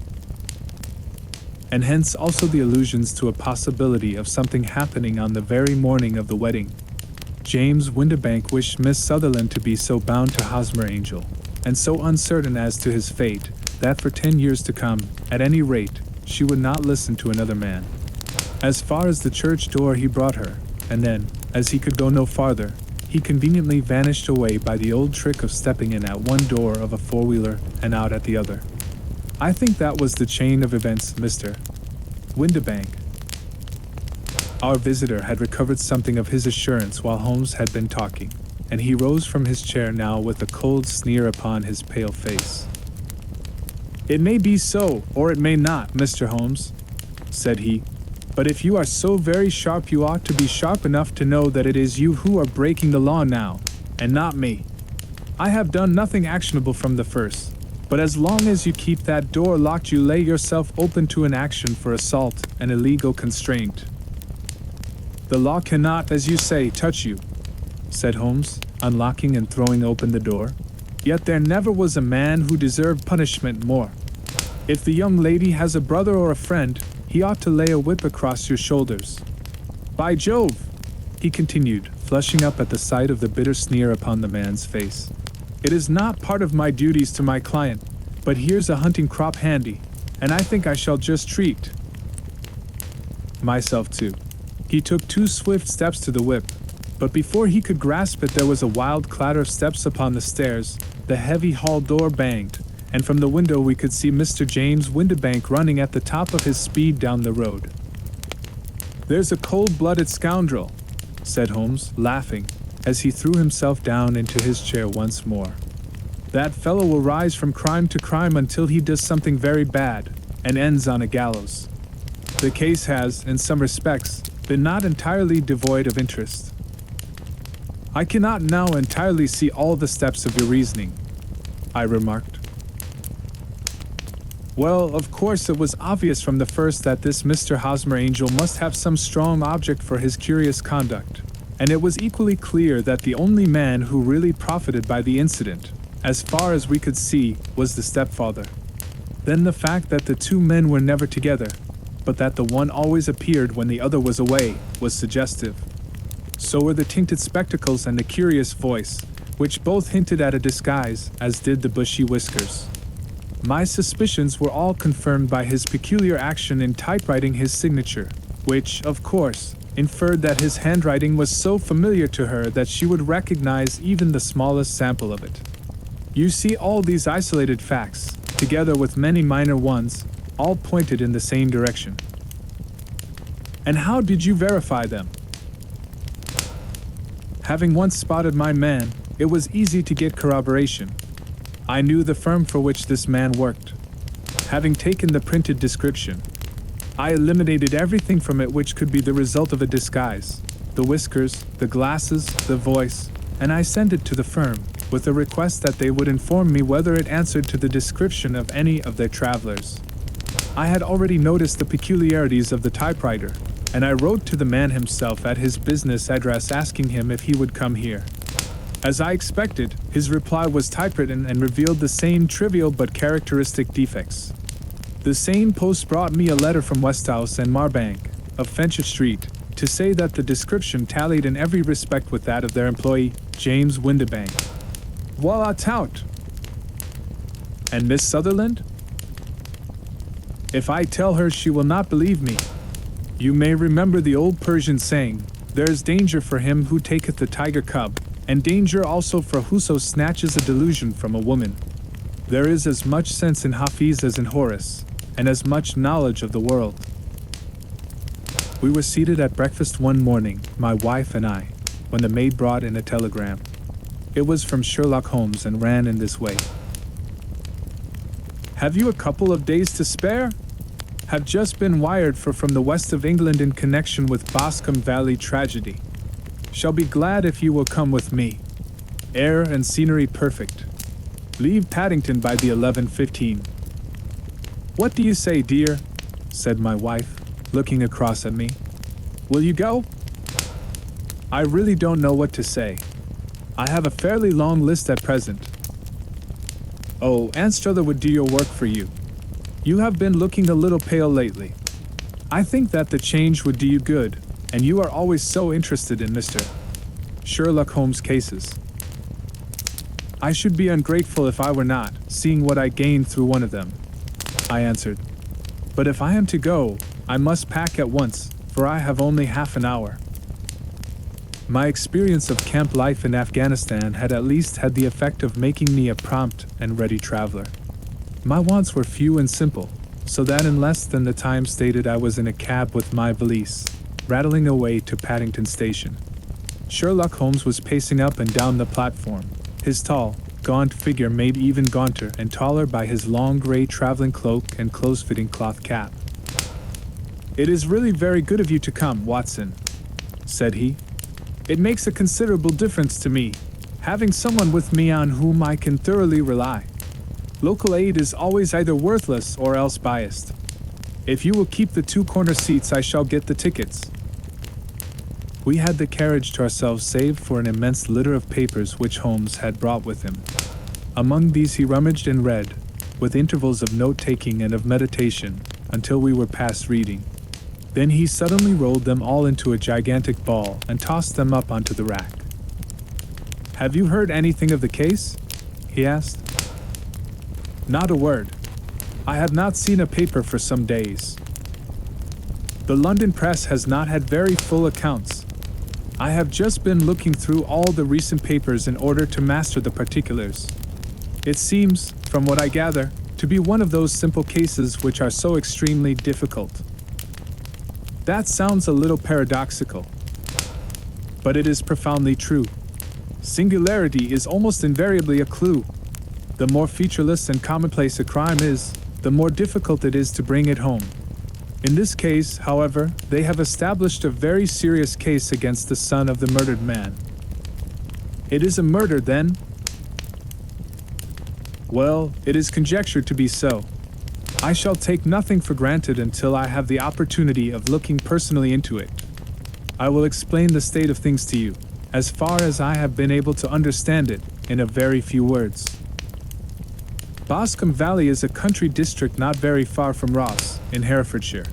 S1: And hence also the allusions to a possibility of something happening on the very morning of the wedding. James Windibank wished Miss Sutherland to be so bound to Hosmer Angel, and so uncertain as to his fate, that for 10 years to come, at any rate, she would not listen to another man. As far as the church door he brought her, and then, as he could go no farther, he conveniently vanished away by the old trick of stepping in at one door of a four-wheeler and out at the other. I think that was the chain of events, Mr. Windibank. Our visitor had recovered something of his assurance while Holmes had been talking, and he rose from his chair now with a cold sneer upon his pale face. "It may be so, or it may not, Mr. Holmes," said he. "But if you are so very sharp, you ought to be sharp enough to know that it is you who are breaking the law now, and not me. I have done nothing actionable from the first, but as long as you keep that door locked, you lay yourself open to an action for assault and illegal constraint. The law cannot, as you say, touch you," said Holmes, unlocking and throwing open the door. "Yet there never was a man who deserved punishment more. If the young lady has a brother or a friend, he ought to lay a whip across your shoulders. By Jove!" he continued, flushing up at the sight of the bitter sneer upon the man's face. "It is not part of my duties to my client, but here's a hunting crop handy, and I think I shall just treat myself too." He took 2 swift steps to the whip, but before he could grasp it there was a wild clatter of steps upon the stairs, the heavy hall door banged, and from the window we could see Mr. James Windibank running at the top of his speed down the road. "There's a cold-blooded scoundrel," said Holmes, laughing, as he threw himself down into his chair once more. "That fellow will rise from crime to crime until he does something very bad, and ends on a gallows. The case has, in some respects, been not entirely devoid of interest." "I cannot now entirely see all the steps of your reasoning," I remarked. "Well, of course it was obvious from the first that this Mr. Hosmer Angel must have some strong object for his curious conduct, and it was equally clear that the only man who really profited by the incident, as far as we could see, was the stepfather. Then the fact that the 2 men were never together, but that the one always appeared when the other was away, was suggestive. So were the tinted spectacles and the curious voice, which both hinted at a disguise, as did the bushy whiskers. My suspicions were all confirmed by his peculiar action in typewriting his signature, which, of course, inferred that his handwriting was so familiar to her that she would recognize even the smallest sample of it. You see, all these isolated facts, together with many minor ones, all pointed in the same direction. And how did you verify them? Having once spotted my man, it was easy to get corroboration. I knew the firm for which this man worked. Having taken the printed description, I eliminated everything from it which could be the result of a disguise: the whiskers, the glasses, the voice, and I sent it to the firm, with a request that they would inform me whether it answered to the description of any of their travelers. I had already noticed the peculiarities of the typewriter, and I wrote to the man himself at his business address asking him if he would come here. As I expected, his reply was typewritten and revealed the same trivial but characteristic defects. The same post brought me a letter from Westhouse and Marbank, of Fenchurch Street, to say that the description tallied in every respect with that of their employee, James Windibank. Voila tout! And Miss Sutherland? If I tell her, she will not believe me. You may remember the old Persian saying, "There is danger for him who taketh the tiger cub, and danger also for whoso snatches a delusion from a woman." There is as much sense in Hafiz as in Horace, and as much knowledge of the world. We were seated at breakfast one morning, my wife and I, when the maid brought in a telegram. It was from Sherlock Holmes and ran in this way. "Have you a couple of days to spare? Have just been wired for from the west of England in connection with Boscombe Valley tragedy. Shall be glad if you will come with me. Air and scenery perfect. Leave Paddington by the 11:15. What do you say, dear?" said my wife, looking across at me. "Will you go?" I really don't know what to say. I have a fairly long list at present. Oh, Anstruther would do your work for you. You have been looking a little pale lately. I think that the change would do you good, and you are always so interested in Mr. Sherlock Holmes cases. I should be ungrateful if I were not, seeing what I gained through one of them, I answered. But if I am to go, I must pack at once, for I have only half an hour. My experience of camp life in Afghanistan had at least had the effect of making me a prompt and ready traveler. My wants were few and simple, so that in less than the time stated I was in a cab with my valise, rattling away to Paddington Station. Sherlock Holmes was pacing up and down the platform, his tall, gaunt figure made even gaunter and taller by his long gray traveling cloak and close-fitting cloth cap. "It is really very good of you to come, Watson," said he. "It makes a considerable difference to me, having someone with me on whom I can thoroughly rely. Local aid is always either worthless or else biased. If you will keep the two corner seats, I shall get the tickets." We had the carriage to ourselves save for an immense litter of papers which Holmes had brought with him. Among these he rummaged and read, with intervals of note-taking and of meditation, until we were past reading. Then he suddenly rolled them all into a gigantic ball and tossed them up onto the rack. "Have you heard anything of the case?" he asked. "Not a word. I have not seen a paper for some days. The London press has not had very full accounts. I have just been looking through all the recent papers in order to master the particulars. It seems, from what I gather, to be one of those simple cases which are so extremely difficult." That sounds a little paradoxical, but it is profoundly true. Singularity is almost invariably a clue. The more featureless and commonplace a crime is, the more difficult it is to bring it home. In this case, however, they have established a very serious case against the son of the murdered man. It is a murder, then? Well, it is conjectured to be so. I shall take nothing for granted until I have the opportunity of looking personally into it. I will explain the state of things to you, as far as I have been able to understand it, in a very few words. Boscombe Valley is a country district not very far from Ross, in Herefordshire.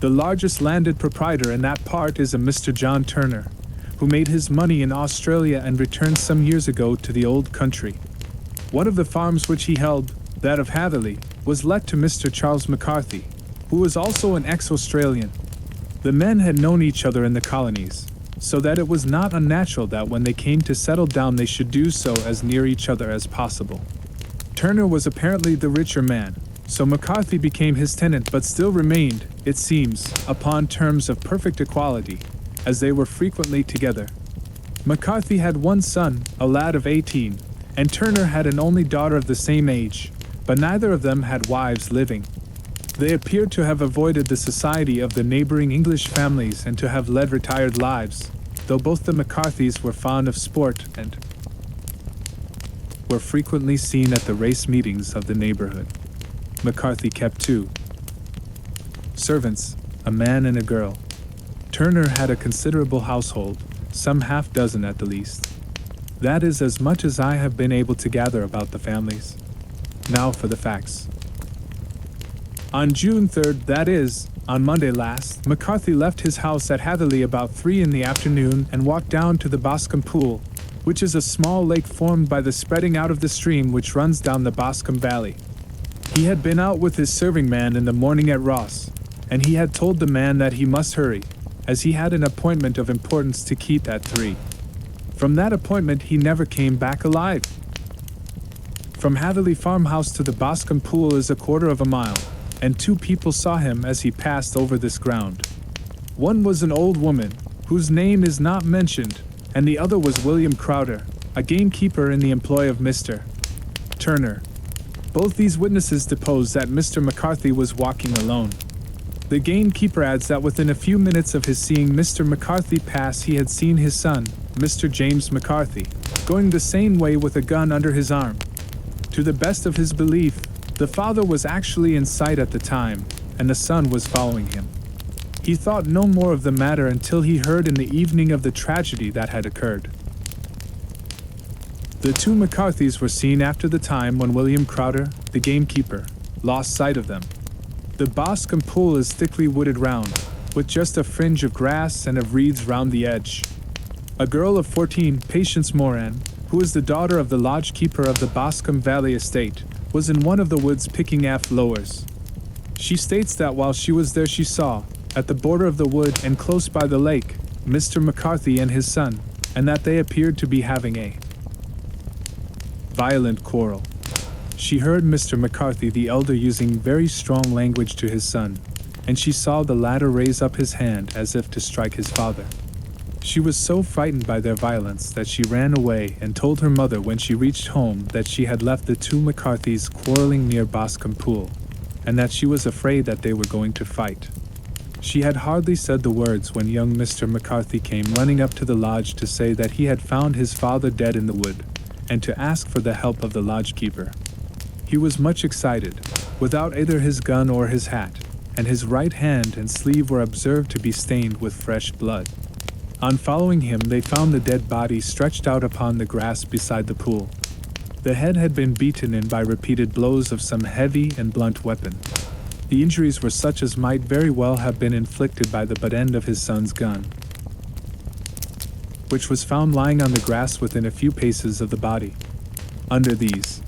S1: The largest landed proprietor in that part is a Mr. John Turner, who made his money in Australia and returned some years ago to the old country. One of the farms which he held, that of Hatherley, was let to Mr. Charles McCarthy, who was also an ex-Australian. The men had known each other in the colonies, so that it was not unnatural that when they came to settle down they should do so as near each other as possible. Turner was apparently the richer man, so McCarthy became his tenant but still remained, it seems, upon terms of perfect equality, as they were frequently together. McCarthy had one son, a lad of 18, and Turner had an only daughter of the same age, but neither of them had wives living. They appeared to have avoided the society of the neighboring English families and to have led retired lives, though both the McCarthys were fond of sport and were frequently seen at the race meetings of the neighborhood. McCarthy kept two servants, a man and a girl. Turner had a considerable household, some half dozen at the least. That is as much as I have been able to gather about the families. Now for the facts. On June 3rd, that is, on Monday last, McCarthy left his house at Hatherley about 3 in the afternoon and walked down to the Boscombe Pool, which is a small lake formed by the spreading out of the stream which runs down the Boscombe Valley. He had been out with his serving man in the morning at Ross, and he had told the man that he must hurry, as he had an appointment of importance to keep at 3. From that appointment he never came back alive. From Hatherley farmhouse to the Boscombe Pool is a quarter of a mile, and 2 people saw him as he passed over this ground. One was an old woman, whose name is not mentioned, and the other was William Crowder, a gamekeeper in the employ of Mr. Turner. Both these witnesses deposed that Mr. McCarthy was walking alone. The gamekeeper adds that within a few minutes of his seeing Mr. McCarthy pass he had seen his son, Mr. James McCarthy, going the same way with a gun under his arm. To the best of his belief, the father was actually in sight at the time, and the son was following him. He thought no more of the matter until he heard in the evening of the tragedy that had occurred. The 2 McCarthys were seen after the time when William Crowder, the gamekeeper, lost sight of them. The Boscombe Pool is thickly wooded round, with just a fringe of grass and of reeds round the edge. A girl of 14, Patience Moran, who is the daughter of the lodge-keeper of the Boscombe Valley estate, was in one of the woods picking flowers. She states that while she was there she saw, at the border of the wood and close by the lake, Mr. McCarthy and his son, and that they appeared to be having a violent quarrel. She heard Mr. McCarthy the elder using very strong language to his son, and she saw the latter raise up his hand as if to strike his father. She was so frightened by their violence that she ran away and told her mother when she reached home that she had left the 2 McCarthys quarreling near Boscombe Pool, and that she was afraid that they were going to fight. She had hardly said the words when young Mr. McCarthy came running up to the lodge to say that he had found his father dead in the wood, and to ask for the help of the lodge-keeper. He was much excited, without either his gun or his hat, and his right hand and sleeve were observed to be stained with fresh blood. On following him they found the dead body stretched out upon the grass beside the pool. The head had been beaten in by repeated blows of some heavy and blunt weapon. The injuries were such as might very well have been inflicted by the butt end of his son's gun, which was found lying on the grass within a few paces of the body. Under these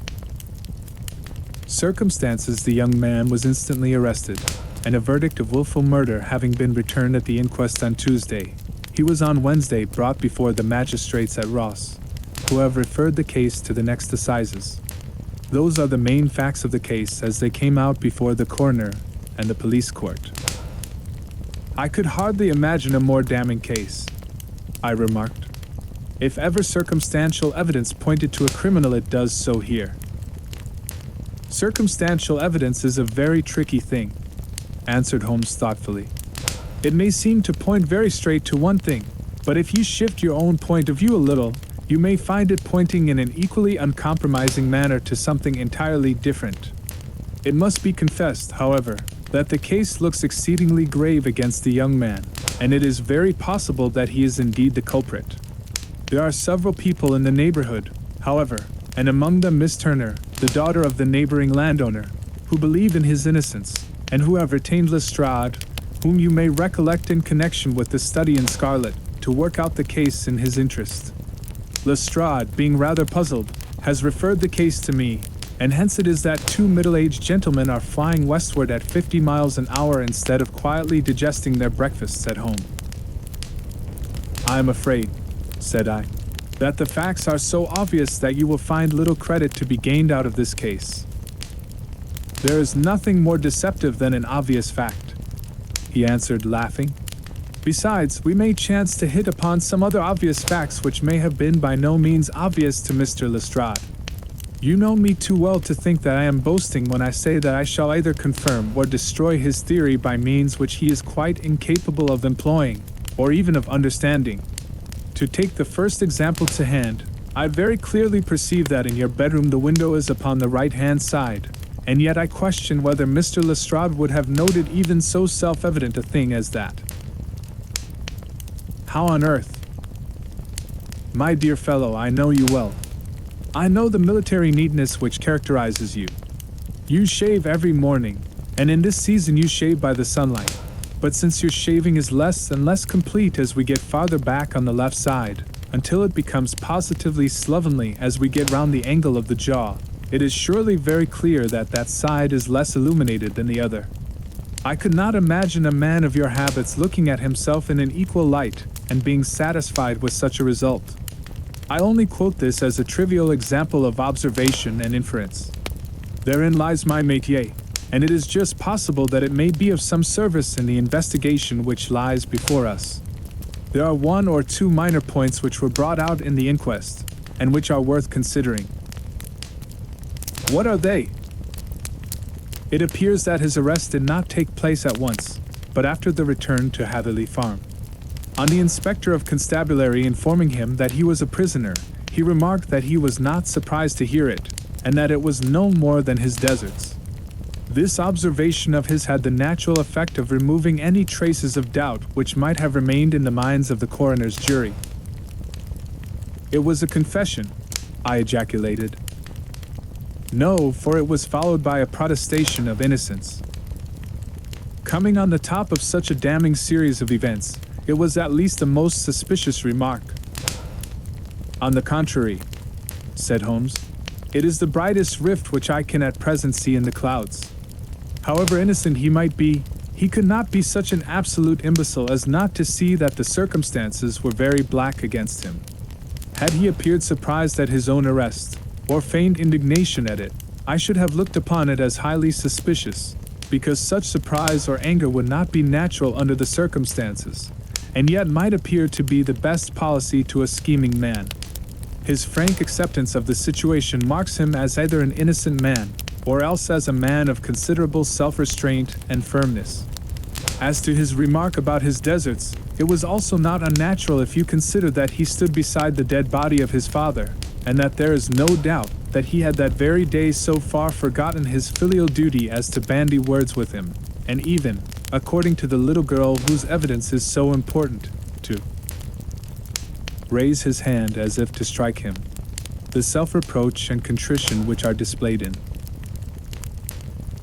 S1: circumstances the young man was instantly arrested, and a verdict of willful murder having been returned at the inquest on Tuesday, he was on Wednesday brought before the magistrates at Ross, who have referred the case to the next assizes. Those are the main facts of the case as they came out before the coroner and the police court. I could hardly imagine a more damning case, I remarked. If ever circumstantial evidence pointed to a criminal, it does so here. Circumstantial evidence is a very tricky thing, answered Holmes thoughtfully. It may seem to point very straight to one thing, but if you shift your own point of view a little, you may find it pointing in an equally uncompromising manner to something entirely different. It must be confessed, however, that the case looks exceedingly grave against the young man, and it is very possible that he is indeed the culprit. There are several people in the neighborhood, however, and among them Miss Turner, the daughter of the neighboring landowner, who believe in his innocence, and who have retained Lestrade, whom you may recollect in connection with the study in scarlet, to work out the case in his interest. Lestrade, being rather puzzled, has referred the case to me, and hence it is that two middle-aged gentlemen are flying westward at 50 miles an hour instead of quietly digesting their breakfasts at home. I am afraid, said I, that the facts are so obvious that you will find little credit to be gained out of this case. There is nothing more deceptive than an obvious fact, he answered, laughing. Besides, we may chance to hit upon some other obvious facts which may have been by no means obvious to Mr. Lestrade. You know me too well to think that I am boasting when I say that I shall either confirm or destroy his theory by means which he is quite incapable of employing, or even of understanding. To take the first example to hand, I very clearly perceive that in your bedroom the window is upon the right-hand side, and yet I question whether Mr. Lestrade would have noted even so self-evident a thing as that. How on earth? My dear fellow, I know you well. I know the military neatness which characterizes you. You shave every morning, and in this season you shave by the sunlight. But since your shaving is less and less complete as we get farther back on the left side, until it becomes positively slovenly as we get round the angle of the jaw, it is surely very clear that that side is less illuminated than the other. I could not imagine a man of your habits looking at himself in an equal light and being satisfied with such a result. I only quote this as a trivial example of observation and inference. Therein lies my métier, and it is just possible that it may be of some service in the investigation which lies before us. There are one or two minor points which were brought out in the inquest, and which are worth considering. What are they? It appears that his arrest did not take place at once, but after the return to Hatherley Farm. On the inspector of constabulary informing him that he was a prisoner, he remarked that he was not surprised to hear it, and that it was no more than his deserts. This observation of his had the natural effect of removing any traces of doubt which might have remained in the minds of the coroner's jury. It was a confession, I ejaculated. No, for it was followed by a protestation of innocence. Coming on the top of such a damning series of events, it was at least a most suspicious remark. On the contrary, said Holmes, it is the brightest rift which I can at present see in the clouds. However innocent he might be, he could not be such an absolute imbecile as not to see that the circumstances were very black against him. Had he appeared surprised at his own arrest, or feigned indignation at it, I should have looked upon it as highly suspicious, because such surprise or anger would not be natural under the circumstances, and yet might appear to be the best policy to a scheming man. His frank acceptance of the situation marks him as either an innocent man, or else as a man of considerable self-restraint and firmness. As to his remark about his deserts, it was also not unnatural if you consider that he stood beside the dead body of his father, and that there is no doubt that he had that very day so far forgotten his filial duty as to bandy words with him, and even, according to the little girl whose evidence is so important, to raise his hand as if to strike him, the self-reproach and contrition which are displayed in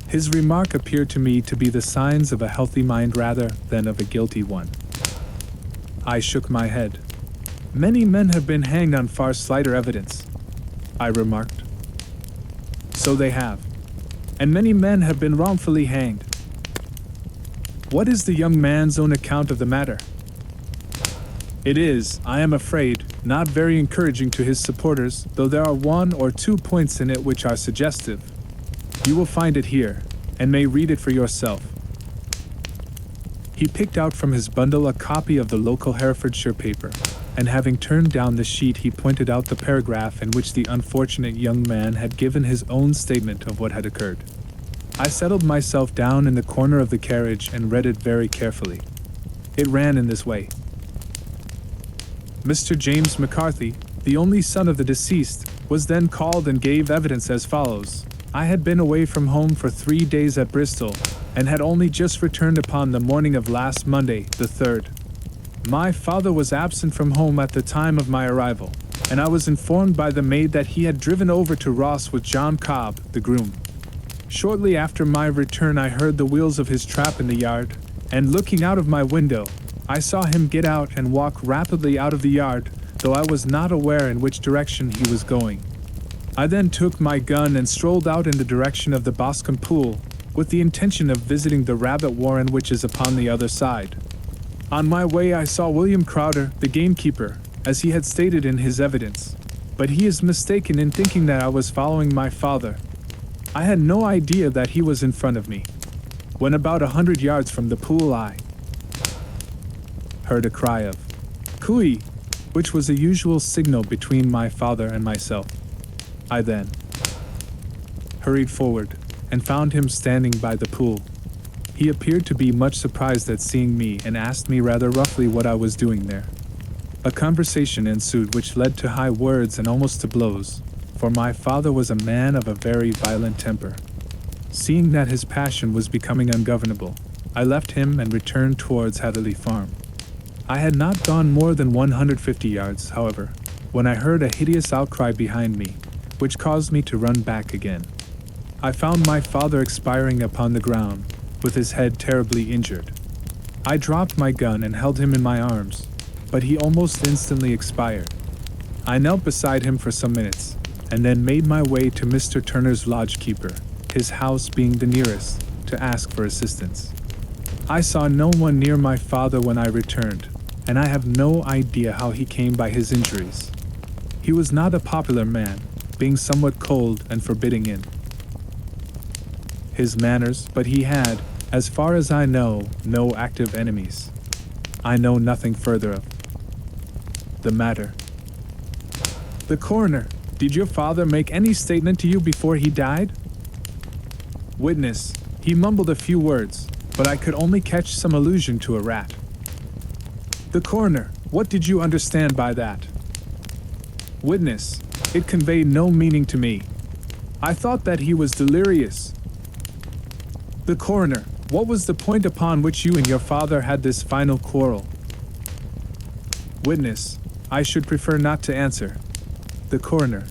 S1: his remark appeared to me to be the signs of a healthy mind rather than of a guilty one. I shook my head. Many men have been hanged on far slighter evidence, I remarked. So they have, and many men have been wrongfully hanged. What is the young man's own account of the matter? It is, I am afraid, not very encouraging to his supporters, though there are one or two points in it which are suggestive. You will find it here, and may read it for yourself. He picked out from his bundle a copy of the local Herefordshire paper, and having turned down the sheet he pointed out the paragraph in which the unfortunate young man had given his own statement of what had occurred. I settled myself down in the corner of the carriage and read it very carefully. It ran in this way. Mr. James McCarthy, the only son of the deceased, was then called and gave evidence as follows. I had been away from home for 3 days at Bristol, and had only just returned upon the morning of last Monday, the 3rd. My father was absent from home at the time of my arrival, and I was informed by the maid that he had driven over to Ross with John Cobb, the groom. Shortly after my return I heard the wheels of his trap in the yard, and looking out of my window, I saw him get out and walk rapidly out of the yard, though I was not aware in which direction he was going. I then took my gun and strolled out in the direction of the Boscombe Pool, with the intention of visiting the rabbit warren which is upon the other side. On my way I saw William Crowder, the gamekeeper, as he had stated in his evidence, but he is mistaken in thinking that I was following my father. I had no idea that he was in front of me. When about 100 yards from the pool I heard a cry of "Cooey," which was a usual signal between my father and myself. I then hurried forward and found him standing by the pool. He appeared to be much surprised at seeing me and asked me rather roughly what I was doing there. A conversation ensued which led to high words and almost to blows, for my father was a man of a very violent temper. Seeing that his passion was becoming ungovernable, I left him and returned towards Hatherley Farm. I had not gone more than 150 yards, however, when I heard a hideous outcry behind me, which caused me to run back again. I found my father expiring upon the ground, with his head terribly injured. I dropped my gun and held him in my arms, but he almost instantly expired. I knelt beside him for some minutes, and then made my way to Mr. Turner's lodgekeeper, his house being the nearest, to ask for assistance. I saw no one near my father when I returned, and I have no idea how he came by his injuries. He was not a popular man, being somewhat cold and forbidding in his manners, but he had, as far as I know, no active enemies. I know nothing further of the matter. The coroner, did your father make any statement to you before he died? Witness, he mumbled a few words, but I could only catch some allusion to a rat. The coroner, what did you understand by that? Witness, it conveyed no meaning to me. I thought that he was delirious. The coroner, what was the point upon which you and your father had this final quarrel? Witness, I should prefer not to answer. The coroner,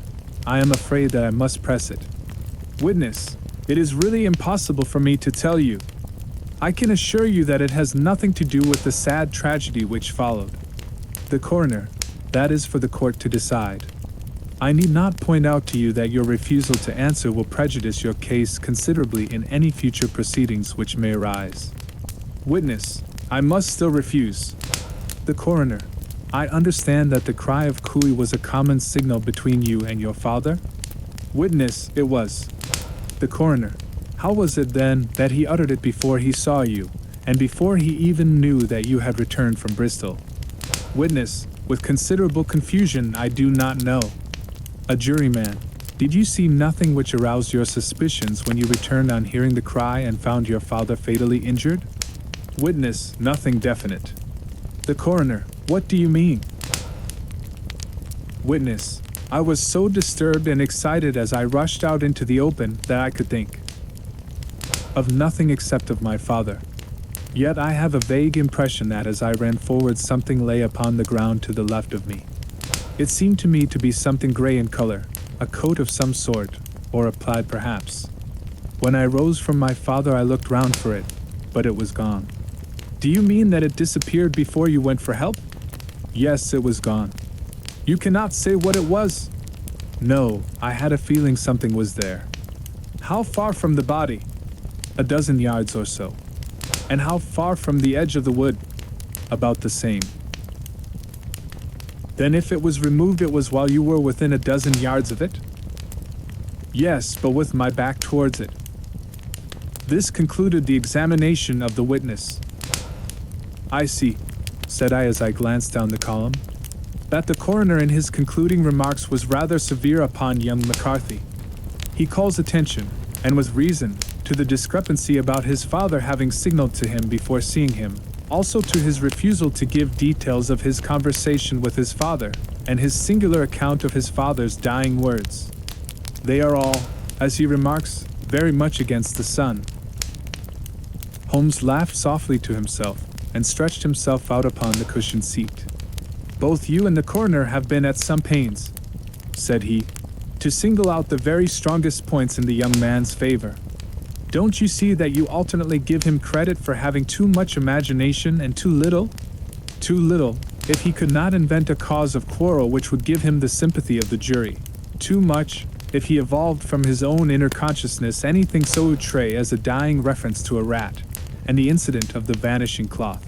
S1: I am afraid that I must press it. Witness, it is really impossible for me to tell you. I can assure you that it has nothing to do with the sad tragedy which followed. The coroner, that is for the court to decide. I need not point out to you that your refusal to answer will prejudice your case considerably in any future proceedings which may arise. Witness, I must still refuse. The coroner, I understand that the cry of "Cooey" was a common signal between you and your father? Witness, it was. The coroner, how was it then that he uttered it before he saw you, and before he even knew that you had returned from Bristol? Witness, with considerable confusion, I do not know. A juryman, did you see nothing which aroused your suspicions when you returned on hearing the cry and found your father fatally injured? Witness, nothing definite. The coroner, what do you mean? Witness, I was so disturbed and excited as I rushed out into the open that I could think of nothing except of my father. Yet I have a vague impression that as I ran forward something lay upon the ground to the left of me. It seemed to me to be something gray in color, a coat of some sort, or a plaid perhaps. When I rose from my father I looked round for it, but it was gone. Do you mean that it disappeared before you went for help? Yes, it was gone. You cannot say what it was? No, I had a feeling something was there. How far from the body? A dozen yards or so. And how far from the edge of the wood? About the same. Then if it was removed it was while you were within a dozen yards of it? Yes, but with my back towards it. This concluded the examination of the witness. I see, said I as I glanced down the column, that the coroner in his concluding remarks was rather severe upon young McCarthy. He calls attention, and with reason, to the discrepancy about his father having signaled to him before seeing him, also to his refusal to give details of his conversation with his father, and his singular account of his father's dying words. They are all, as he remarks, very much against the son. Holmes laughed softly to himself, and stretched himself out upon the cushioned seat. Both you and the coroner have been at some pains, said he, to single out the very strongest points in the young man's favor. Don't you see that you alternately give him credit for having too much imagination and too little? Too little, if he could not invent a cause of quarrel which would give him the sympathy of the jury. Too much, if he evolved from his own inner consciousness anything so outre as a dying reference to a rat, and the incident of the vanishing cloth.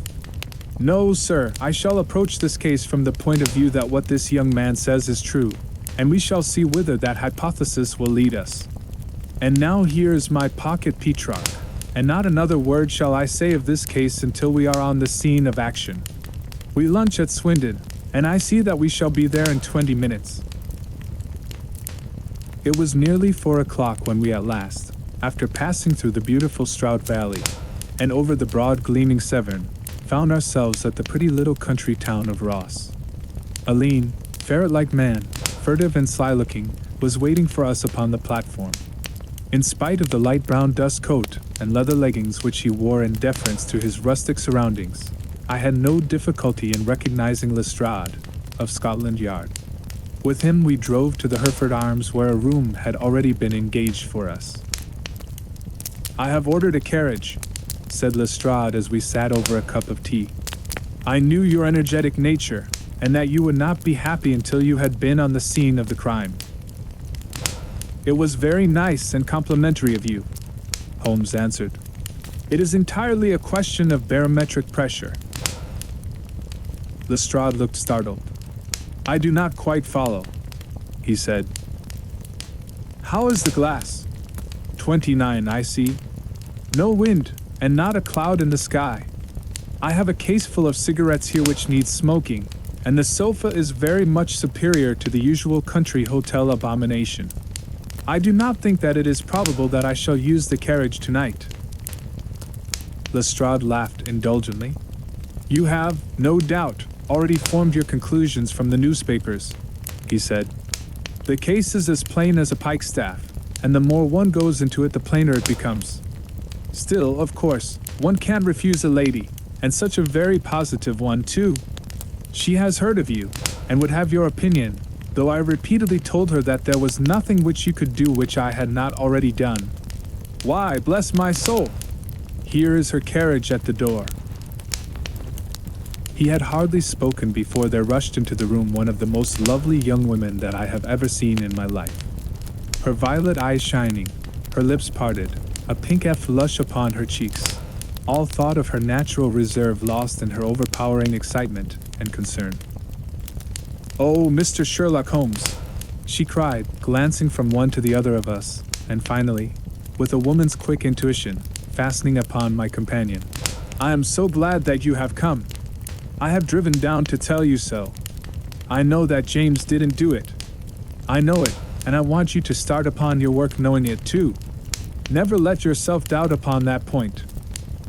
S1: No, sir, I shall approach this case from the point of view that what this young man says is true, and we shall see whither that hypothesis will lead us. And now here is my pocket Petrarch, and not another word shall I say of this case until we are on the scene of action. We lunch at Swindon, and I see that we shall be there in 20 minutes. It was nearly 4 o'clock when we at last, after passing through the beautiful Stroud Valley, and over the broad gleaming Severn, found ourselves at the pretty little country town of Ross. A lean, ferret-like man, furtive and sly-looking, was waiting for us upon the platform. In spite of the light brown dust coat and leather leggings which he wore in deference to his rustic surroundings, I had no difficulty in recognizing Lestrade, of Scotland Yard. With him we drove to the Hereford Arms, where a room had already been engaged for us. "I have ordered a carriage," said Lestrade as we sat over a cup of tea. "I knew your energetic nature, and that you would not be happy until you had been on the scene of the crime." "It was very nice and complimentary of you," Holmes answered. "It is entirely a question of barometric pressure." Lestrade looked startled. "I do not quite follow," he said. "How is the glass?" 29, I see. No wind, and not a cloud in the sky. I have a case full of cigarettes here which needs smoking, and the sofa is very much superior to the usual country hotel abomination. I do not think that it is probable that I shall use the carriage tonight." Lestrade laughed indulgently. "You have, no doubt, already formed your conclusions from the newspapers," he said. "The case is as plain as a pikestaff, and the more one goes into it the plainer it becomes. Still, of course, one can't refuse a lady, and such a very positive one, too. She has heard of you, and would have your opinion, though I repeatedly told her that there was nothing which you could do which I had not already done. Why, bless my soul! Here is her carriage at the door." He had hardly spoken before there rushed into the room one of the most lovely young women that I have ever seen in my life. Her violet eyes shining, her lips parted, a pink flush upon her cheeks, all thought of her natural reserve lost in her overpowering excitement and concern. "Oh, Mr. Sherlock Holmes," she cried, glancing from one to the other of us, and finally, with a woman's quick intuition, fastening upon my companion. "I am so glad that you have come. I have driven down to tell you so. I know that James didn't do it. I know it, and I want you to start upon your work knowing it too. Never let yourself doubt upon that point.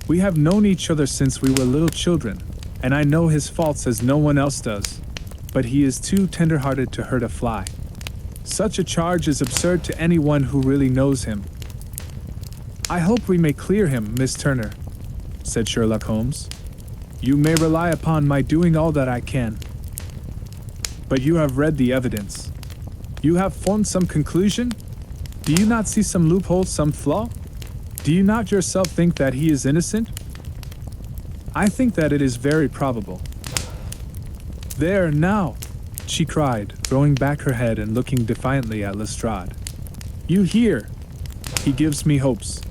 S1: We have known each other since we were little children, and I know his faults as no one else does, but he is too tender-hearted to hurt a fly. Such a charge is absurd to anyone who really knows him." "I hope we may clear him, Miss Turner," said Sherlock Holmes. "You may rely upon my doing all that I can." "But you have read the evidence. You have formed some conclusion? Do you not see some loophole, some flaw? Do you not yourself think that he is innocent?" "I think that it is very probable." "There, now!" she cried, throwing back her head and looking defiantly at Lestrade. "You hear? He gives me hopes."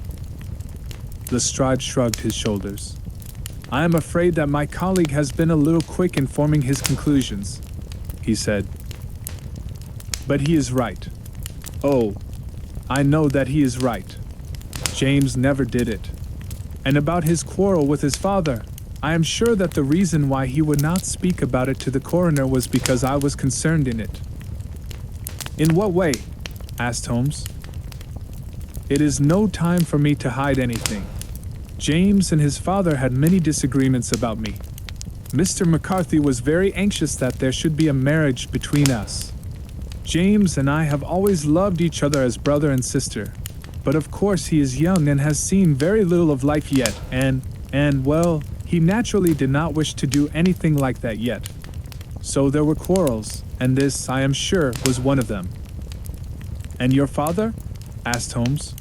S1: Lestrade shrugged his shoulders. "I am afraid that my colleague has been a little quick in forming his conclusions," he said. "But he is right. Oh, I know that he is right. James never did it. And about his quarrel with his father, I am sure that the reason why he would not speak about it to the coroner was because I was concerned in it." "In what way?" asked Holmes. "It is no time for me to hide anything. James and his father had many disagreements about me. Mr. McCarthy was very anxious that there should be a marriage between us. James and I have always loved each other as brother and sister, but of course he is young and has seen very little of life yet, and well, he naturally did not wish to do anything like that yet. So there were quarrels, and this, I am sure, was one of them." "And your father?" asked Holmes.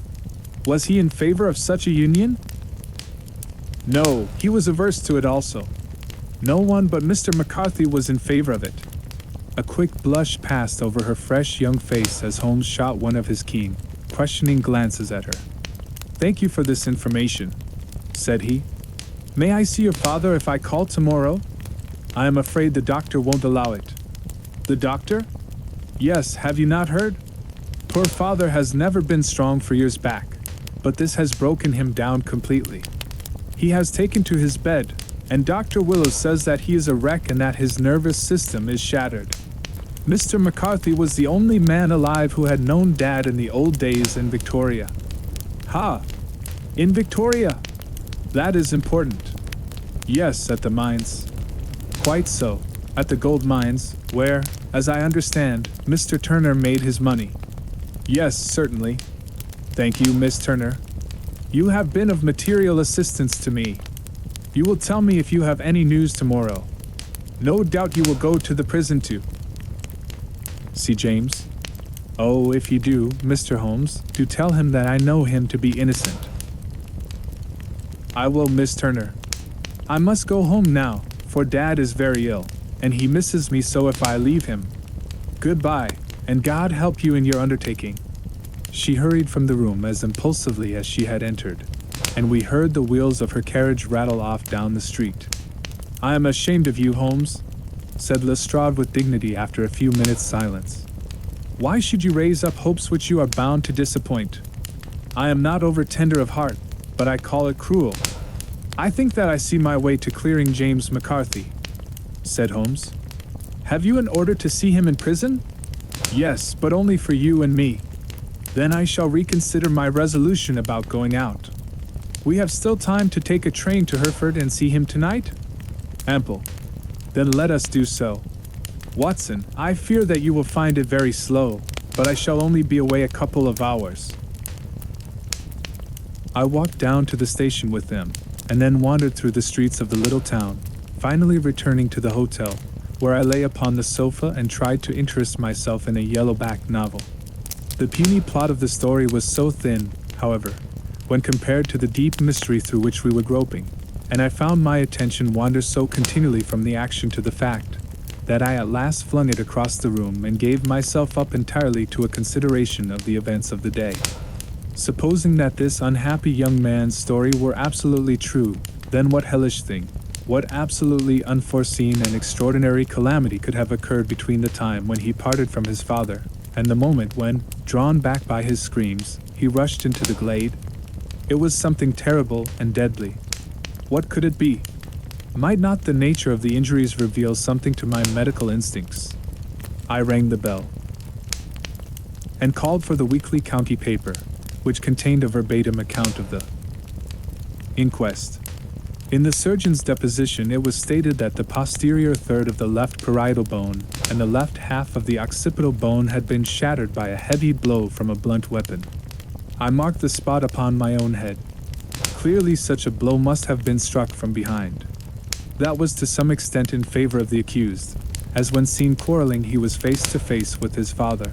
S1: "Was he in favor of such a union?" "No, he was averse to it also. No one but Mr. McCarthy was in favor of it. A quick blush passed over her fresh young face as Holmes shot one of his keen, questioning glances at her. "Thank you for this information," said he. "May I see your father if I call tomorrow?" "I am afraid the doctor won't allow it." "The doctor?" "Yes, have you not heard? Poor father has never been strong for years back, but this has broken him down completely. He has taken to his bed, and Dr. Willows says that he is a wreck and that his nervous system is shattered. Mr. McCarthy was the only man alive who had known Dad in the old days in Victoria." "Ha! In Victoria? That is important." "Yes, at the mines." "Quite so, at the gold mines, where, as I understand, Mr. Turner made his money." "Yes, certainly. Thank you, Miss Turner. You have been of material assistance to me. You will tell me if you have any news tomorrow. No doubt you will go to the prison too." "See James? Oh, if you do, Mr. Holmes, do tell him that I know him to be innocent." "I will, Miss Turner. I must go home now, for Dad is very ill, and he misses me so if I leave him. Goodbye, and God help you in your undertaking." She hurried from the room as impulsively as she had entered, and we heard the wheels of her carriage rattle off down the street. "I am ashamed of you, Holmes," said Lestrade with dignity after a few minutes' silence. "Why should you raise up hopes which you are bound to disappoint? I am not over-tender of heart, but I call it cruel. I think that I see my way to clearing James McCarthy," said Holmes. "Have you an order to see him in prison?" "Yes, but only for you and me. Then I shall reconsider my resolution about going out. We have still time to take a train to Hereford and see him tonight?" "Ample. Then let us do so. Watson, I fear that you will find it very slow, but I shall only be away a couple of hours." I walked down to the station with them, and then wandered through the streets of the little town, finally returning to the hotel, where I lay upon the sofa and tried to interest myself in a yellow-backed novel. The puny plot of the story was so thin, however, when compared to the deep mystery through which we were groping, and I found my attention wander so continually from the action to the fact, that I at last flung it across the room and gave myself up entirely to a consideration of the events of the day. Supposing that this unhappy young man's story were absolutely true, then what hellish thing, what absolutely unforeseen and extraordinary calamity could have occurred between the time when he parted from his father, and the moment when, drawn back by his screams, he rushed into the glade? It was something terrible and deadly. What could it be? Might not the nature of the injuries reveal something to my medical instincts? I rang the bell and called for the weekly county paper, which contained a verbatim account of the inquest. In the surgeon's deposition it was stated that the posterior third of the left parietal bone and the left half of the occipital bone had been shattered by a heavy blow from a blunt weapon. I marked the spot upon my own head. Clearly such a blow must have been struck from behind. That was to some extent in favor of the accused, as when seen quarreling he was face to face with his father.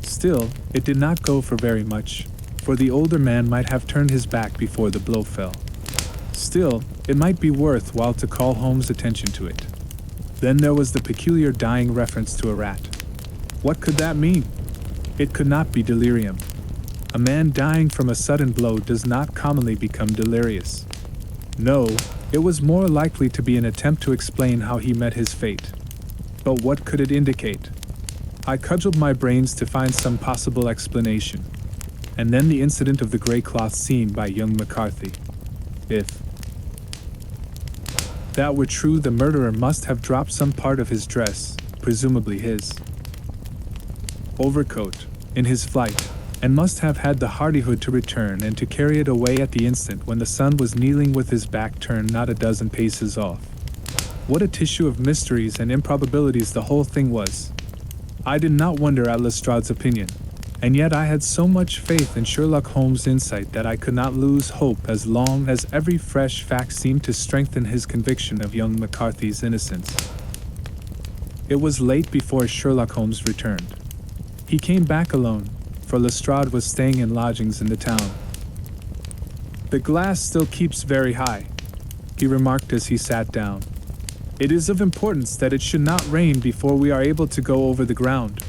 S1: Still, it did not go for very much, for the older man might have turned his back before the blow fell. Still, it might be worth while to call Holmes' attention to it. Then there was the peculiar dying reference to a rat. What could that mean? It could not be delirium. A man dying from a sudden blow does not commonly become delirious. No, it was more likely to be an attempt to explain how he met his fate. But what could it indicate? I cudgeled my brains to find some possible explanation. And then the incident of the gray cloth seen by young McCarthy. If that were true, the murderer must have dropped some part of his dress, presumably his overcoat, in his flight, and must have had the hardihood to return and to carry it away at the instant when the son was kneeling with his back turned not a dozen paces off. What a tissue of mysteries and improbabilities the whole thing was! I did not wonder at Lestrade's opinion, and yet I had so much faith in Sherlock Holmes' insight that I could not lose hope as long as every fresh fact seemed to strengthen his conviction of young McCarthy's innocence. It was late before Sherlock Holmes returned. He came back alone, for Lestrade was staying in lodgings in the town. "The glass still keeps very high," he remarked as he sat down. It is of importance that it should not rain before we are able to go over the ground.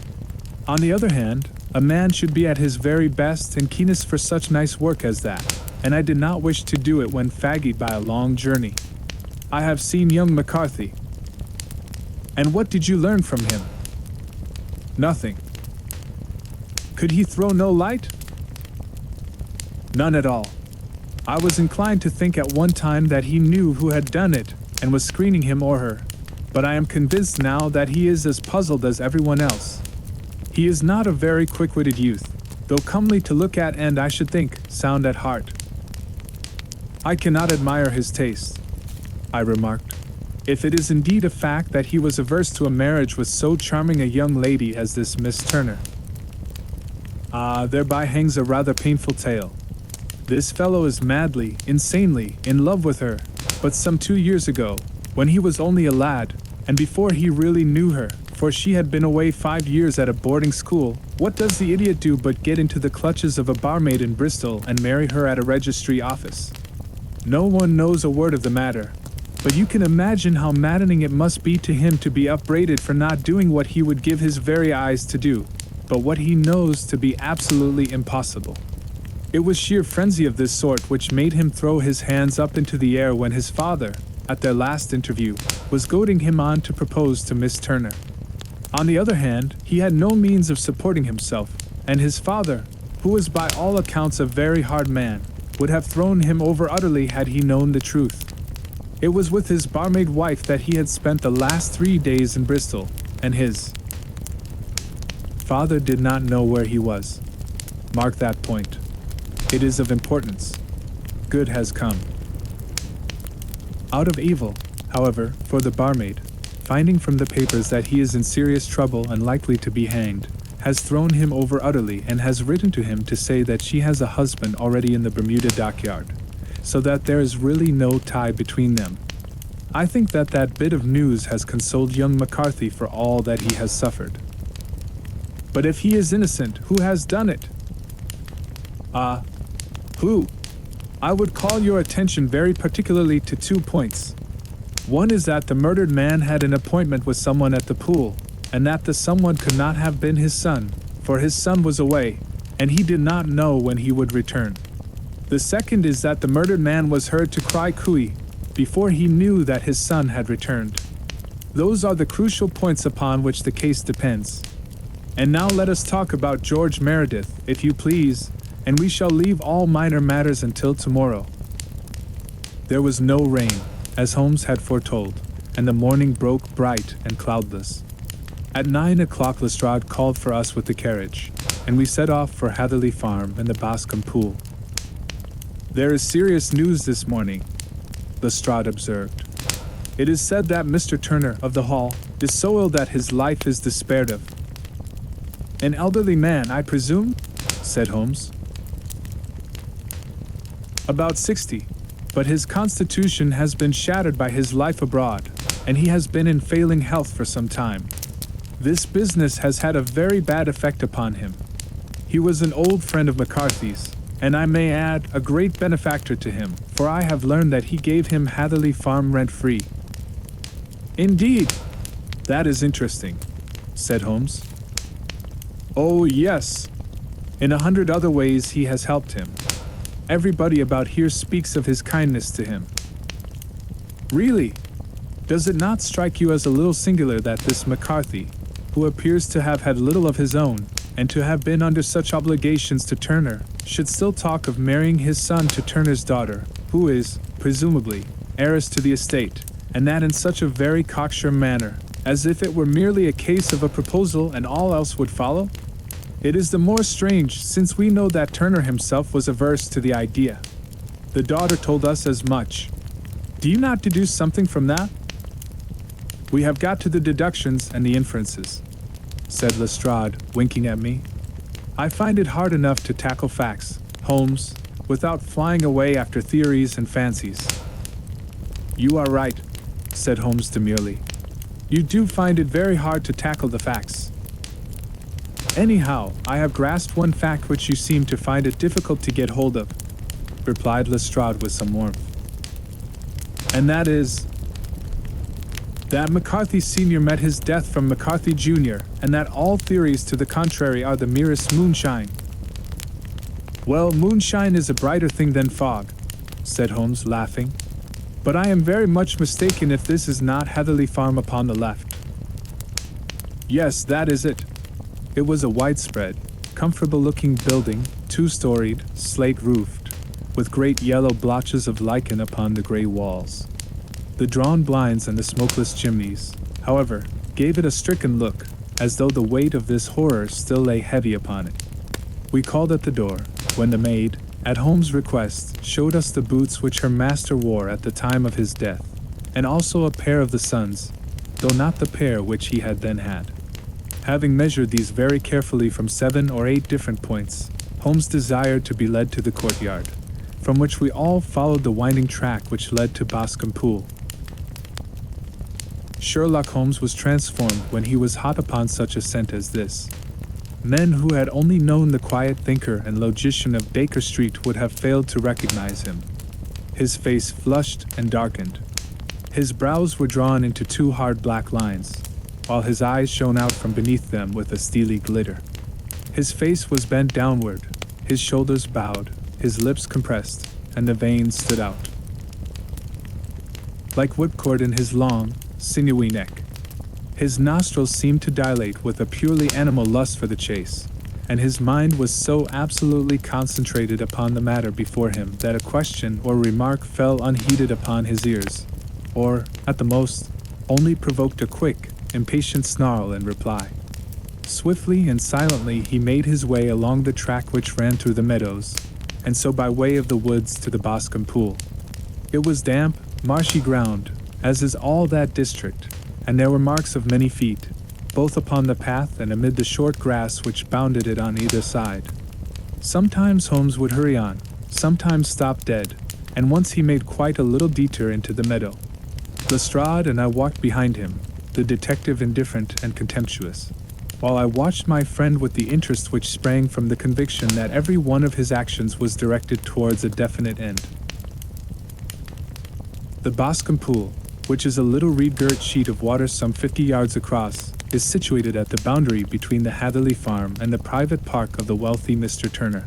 S1: On the other hand, a man should be at his very best and keenest for such nice work as that, and I did not wish to do it when fatigued by a long journey. I have seen young McCarthy. And what did you learn from him? Nothing. Could he throw no light? None at all. I was inclined to think at one time that he knew who had done it, and was screening him or her, but I am convinced now that he is as puzzled as everyone else. He is not a very quick-witted youth, though comely to look at and, I should think, sound at heart. I cannot admire his taste, I remarked, if it is indeed a fact that he was averse to a marriage with so charming a young lady as this Miss Turner. Thereby hangs a rather painful tale. This fellow is madly, insanely, in love with her, but some 2 years ago, when he was only a lad, and before he really knew her, for she had been away 5 years at a boarding school, what does the idiot do but get into the clutches of a barmaid in Bristol and marry her at a registry office? No one knows a word of the matter, but you can imagine how maddening it must be to him to be upbraided for not doing what he would give his very eyes to do, but what he knows to be absolutely impossible. It was sheer frenzy of this sort which made him throw his hands up into the air when his father, at their last interview, was goading him on to propose to Miss Turner. On the other hand, he had no means of supporting himself, and his father, who was by all accounts a very hard man, would have thrown him over utterly had he known the truth. It was with his barmaid wife that he had spent the last 3 days in Bristol, and his father did not know where he was. Mark that point. It is of importance. Good has come out of evil, however, for the barmaid, finding from the papers that he is in serious trouble and likely to be hanged, has thrown him over utterly and has written to him to say that she has a husband already in the Bermuda dockyard, so that there is really no tie between them. I think that that bit of news has consoled young McCarthy for all that he has suffered. But if he is innocent, who has done it? Who? I would call your attention very particularly to 2 points. One is that the murdered man had an appointment with someone at the pool, and that the someone could not have been his son, for his son was away, and he did not know when he would return. The second is that the murdered man was heard to cry cooey before he knew that his son had returned. Those are the crucial points upon which the case depends. And now let us talk about George Meredith, if you please, and we shall leave all minor matters until tomorrow. There was no rain, as Holmes had foretold, and the morning broke bright and cloudless. At 9 o'clock Lestrade called for us with the carriage, and we set off for Hatherley Farm and the Boscombe Pool. There is serious news this morning, Lestrade observed. It is said that Mr. Turner of the Hall is so ill that his life is despaired of. An elderly man, I presume? Said Holmes. About 60, but his constitution has been shattered by his life abroad, and he has been in failing health for some time. This business has had a very bad effect upon him. He was an old friend of McCarthy's, and I may add, a great benefactor to him, for I have learned that he gave him Hatherley Farm rent-free. Indeed, that is interesting, said Holmes. Oh, yes. In 100 other ways he has helped him. Everybody about here speaks of his kindness to him. Really? Does it not strike you as a little singular that this McCarthy, who appears to have had little of his own, and to have been under such obligations to Turner, should still talk of marrying his son to Turner's daughter, who is, presumably, heiress to the estate, and that in such a very cocksure manner, as if it were merely a case of a proposal and all else would follow? It is the more strange since we know that Turner himself was averse to the idea. The daughter told us as much. Do you not deduce something from that? We have got to the deductions and the inferences, said Lestrade, winking at me. I find it hard enough to tackle facts, Holmes, without flying away after theories and fancies. You are right, said Holmes demurely. You do find it very hard to tackle the facts. Anyhow, I have grasped one fact which you seem to find it difficult to get hold of, replied Lestrade with some warmth. And that is... That McCarthy Sr. met his death from McCarthy Jr., and that all theories to the contrary are the merest moonshine." "Well, moonshine is a brighter thing than fog," said Holmes, laughing. "But I am very much mistaken if this is not Heatherley Farm upon the left." "Yes, that is it." It was a widespread, comfortable-looking building, two-storied, slate-roofed, with great yellow blotches of lichen upon the gray walls. The drawn blinds and the smokeless chimneys, however, gave it a stricken look, as though the weight of this horror still lay heavy upon it. We called at the door, when the maid, at Holmes' request, showed us the boots which her master wore at the time of his death, and also a pair of the son's, though not the pair which he had then had. Having measured these very carefully from 7 or 8 different points, Holmes desired to be led to the courtyard, from which we all followed the winding track which led to Boscombe Pool. Sherlock Holmes was transformed when he was hot upon such a scent as this. Men who had only known the quiet thinker and logician of Baker Street would have failed to recognize him. His face flushed and darkened. His brows were drawn into 2 hard black lines, while his eyes shone out from beneath them with a steely glitter. His face was bent downward, his shoulders bowed, his lips compressed, and the veins stood out like whipcord in his long, sinewy neck. His nostrils seemed to dilate with a purely animal lust for the chase, and his mind was so absolutely concentrated upon the matter before him that a question or remark fell unheeded upon his ears, or, at the most, only provoked a quick, impatient snarl in reply. Swiftly and silently he made his way along the track which ran through the meadows, and so by way of the woods to the Boscombe Pool. It was damp, marshy ground, as is all that district, and there were marks of many feet, both upon the path and amid the short grass which bounded it on either side. Sometimes Holmes would hurry on, sometimes stop dead, and once he made quite a little detour into the meadow. Lestrade and I walked behind him, the detective indifferent and contemptuous, while I watched my friend with the interest which sprang from the conviction that every one of his actions was directed towards a definite end. The Boscombe Pool, which is a little reed-girt sheet of water some 50 yards across, is situated at the boundary between the Heatherley Farm and the private park of the wealthy Mr. Turner.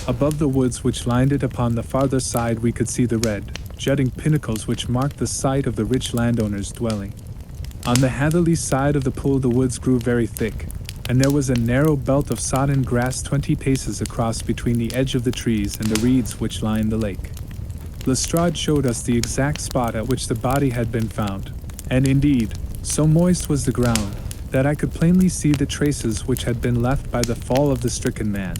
S1: Above the woods which lined it upon the farther side we could see the red, jutting pinnacles which marked the site of the rich landowner's dwelling. On the Heatherley side of the pool the woods grew very thick, and there was a narrow belt of sodden grass 20 paces across between the edge of the trees and the reeds which lined the lake. Lestrade showed us the exact spot at which the body had been found, and indeed, so moist was the ground, that I could plainly see the traces which had been left by the fall of the stricken man.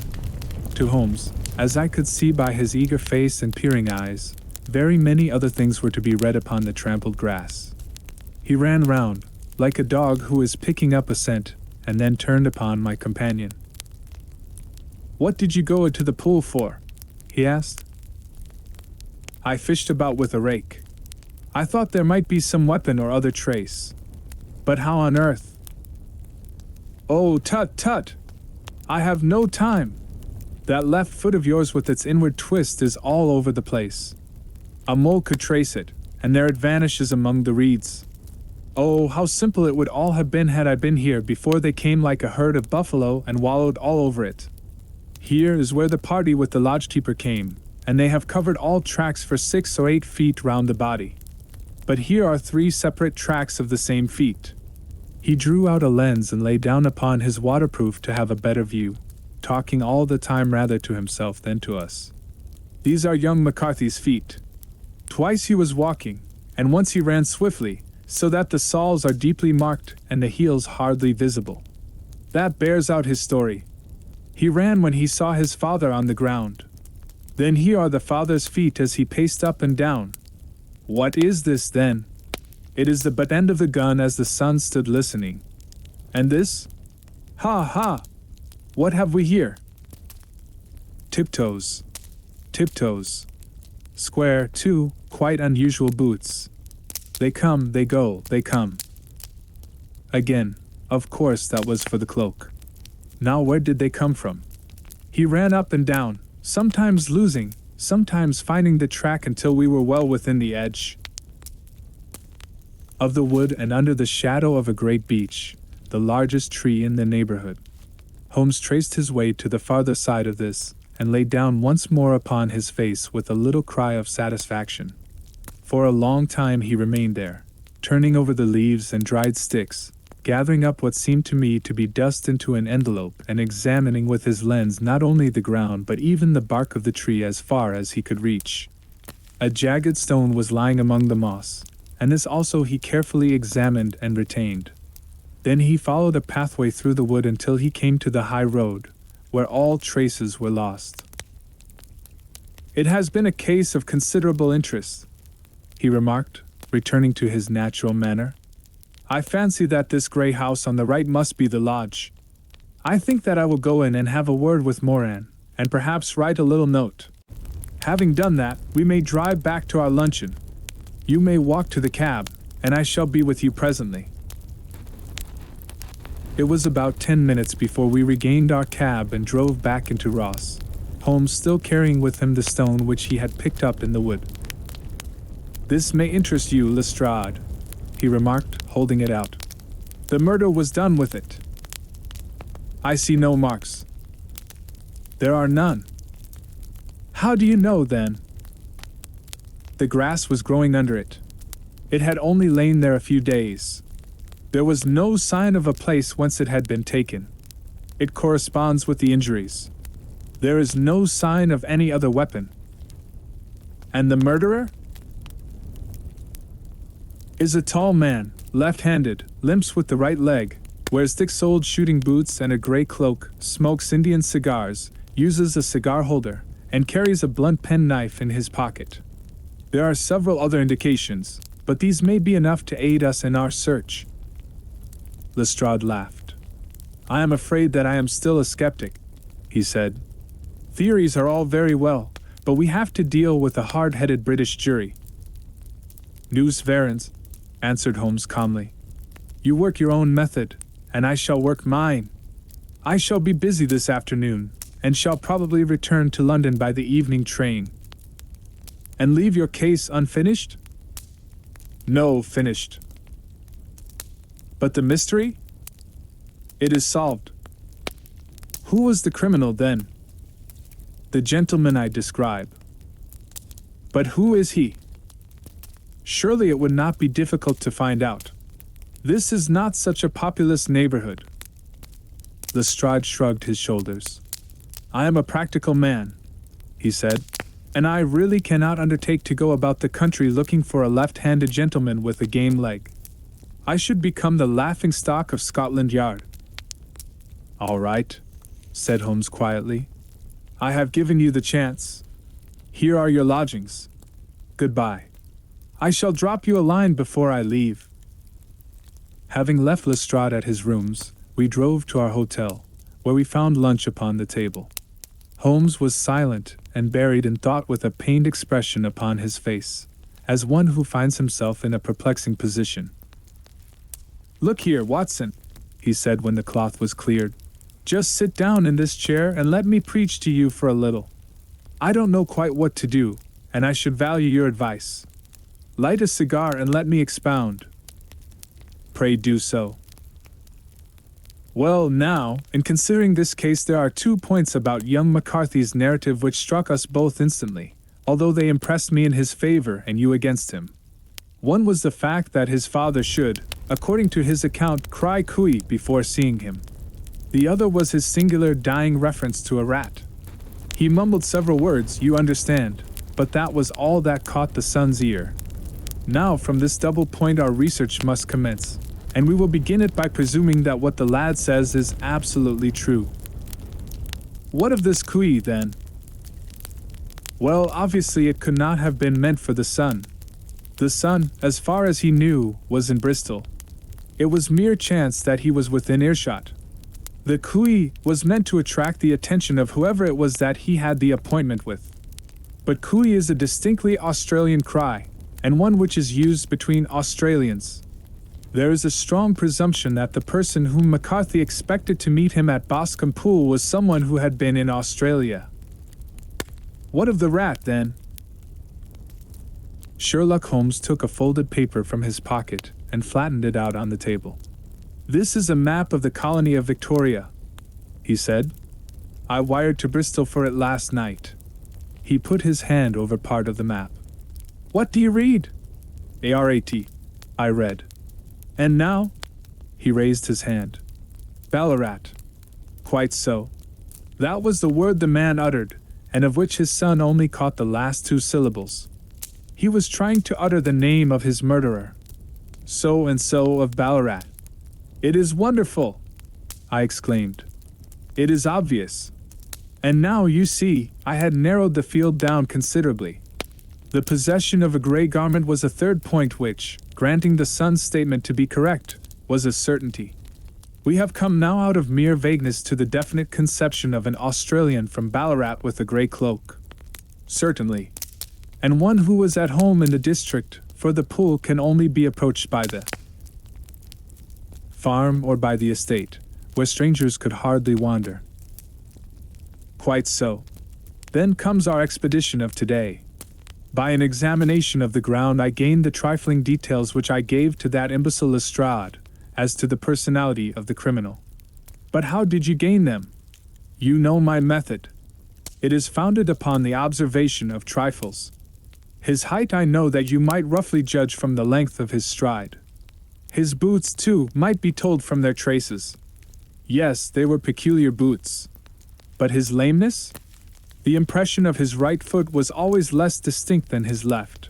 S1: To Holmes, as I could see by his eager face and peering eyes, very many other things were to be read upon the trampled grass. He ran round, like a dog who is picking up a scent, and then turned upon my companion. "What did you go into the pool for?" he asked. "I fished about with a rake. I thought there might be some weapon or other trace. But how on earth—" "Oh, tut, tut! I have no time. That left foot of yours with its inward twist is all over the place. A mole could trace it, and there it vanishes among the reeds. Oh, how simple it would all have been had I been here before they came like a herd of buffalo and wallowed all over it. Here is where the party with the lodgekeeper came, and they have covered all tracks for 6 or 8 feet round the body. But here are 3 separate tracks of the same feet." He drew out a lens and lay down upon his waterproof to have a better view, talking all the time rather to himself than to us. "These are young McCarthy's feet. Twice he was walking, and once he ran swiftly, so that the soles are deeply marked and the heels hardly visible. That bears out his story. He ran when he saw his father on the ground. Then here are the father's feet as he paced up and down. What is this, then? It is the butt end of the gun as the son stood listening. And this? Ha ha! What have we here? Tiptoes. Tiptoes. Square, too, quite unusual boots. They come, they go, they come. Again, of course that was for the cloak. Now where did they come from? He ran up and down, sometimes losing, sometimes finding the track until we were well within the edge. of the wood and under the shadow of a great beech, the largest tree in the neighborhood. Holmes traced his way to the farther side of this, and lay down once more upon his face with a little cry of satisfaction. For a long time he remained there, turning over the leaves and dried sticks, gathering up what seemed to me to be dust into an envelope and examining with his lens not only the ground but even the bark of the tree as far as he could reach. A jagged stone was lying among the moss, and this also he carefully examined and retained. Then he followed a pathway through the wood until he came to the high road, where all traces were lost. "It has been a case of considerable interest," he remarked, returning to his natural manner. "I fancy that this grey house on the right must be the lodge. I think that I will go in and have a word with Moran, and perhaps write a little note. Having done that, we may drive back to our luncheon. You may walk to the cab, and I shall be with you presently." It was about 10 minutes before we regained our cab and drove back into Ross, Holmes still carrying with him the stone which he had picked up in the wood. "This may interest you, Lestrade," he remarked, holding it out. "The murder was done with it. I see no marks." "There are none." "How do you know, then?" "The grass was growing under it. It had only lain there a few days. There was no sign of a place whence it had been taken. It corresponds with the injuries. There is no sign of any other weapon." "And the murderer?" "Is a tall man, left-handed, limps with the right leg, wears thick-soled shooting boots and a grey cloak, smokes Indian cigars, uses a cigar holder, and carries a blunt penknife in his pocket. There are several other indications, but these may be enough to aid us in our search." Lestrade laughed. "I am afraid that I am still a skeptic," he said. "Theories are all very well, but we have to deal with a hard-headed British jury." "Nous verrons," answered Holmes calmly. "You work your own method, and I shall work mine. I shall be busy this afternoon, and shall probably return to London by the evening train." "And leave your case unfinished?" "No, finished." "But the mystery?" "It is solved." "Who was the criminal, then?" "The gentleman I describe." "But who is he?" "Surely it would not be difficult to find out. This is not such a populous neighborhood." Lestrade shrugged his shoulders. "I am a practical man," he said, "and I really cannot undertake to go about the country looking for a left-handed gentleman with a game leg. I should become the laughing-stock of Scotland Yard." "All right," said Holmes quietly. "I have given you the chance. Here are your lodgings. Goodbye. I shall drop you a line before I leave." Having left Lestrade at his rooms, we drove to our hotel, where we found lunch upon the table. Holmes was silent and buried in thought with a pained expression upon his face, as one who finds himself in a perplexing position. "Look here, Watson," he said when the cloth was cleared. "Just sit down in this chair and let me preach to you for a little. I don't know quite what to do, and I should value your advice. Light a cigar and let me expound." "Pray do so." "Well, now, in considering this case, there are 2 points about young McCarthy's narrative which struck us both instantly, although they impressed me in his favor and you against him. One was the fact that his father should, according to his account, cry cooey before seeing him. The other was his singular dying reference to a rat. He mumbled several words, you understand, but that was all that caught the son's ear. Now from this double point our research must commence, and we will begin it by presuming that what the lad says is absolutely true." "What of this cooey, then?" "Well, obviously it could not have been meant for the son. The son, as far as he knew, was in Bristol. It was mere chance that he was within earshot. The cooey was meant to attract the attention of whoever it was that he had the appointment with. But cooey is a distinctly Australian cry, and one which is used between Australians. There is a strong presumption that the person whom McCarthy expected to meet him at Boscombe Pool was someone who had been in Australia." "What of the rat, then?" Sherlock Holmes took a folded paper from his pocket and flattened it out on the table. "This is a map of the colony of Victoria," he said. "I wired to Bristol for it last night." He put his hand over part of the map. "What do you read?" "ARAT," I read. "And now?" He raised his hand. "Ballarat." "Quite so." That was the word the man uttered, and of which his son only caught the last two syllables. He was trying to utter the name of his murderer. "So and so of Ballarat." "It is wonderful!" I exclaimed. "It is obvious. And now, you see, I had narrowed the field down considerably. The possession of a grey garment was a third point which, granting the son's statement to be correct, was a certainty. We have come now out of mere vagueness to the definite conception of an Australian from Ballarat with a grey cloak. Certainly. And one who was at home in the district, for the pool can only be approached by the farm or by the estate, where strangers could hardly wander." "Quite so. Then comes our expedition of today. By an examination of the ground I gained the trifling details which I gave to that imbecile Lestrade, as to the personality of the criminal." "But how did you gain them?" "You know my method. It is founded upon the observation of trifles. His height I know that you might roughly judge from the length of his stride. His boots, too, might be told from their traces. Yes, they were peculiar boots. But his lameness? The impression of his right foot was always less distinct than his left.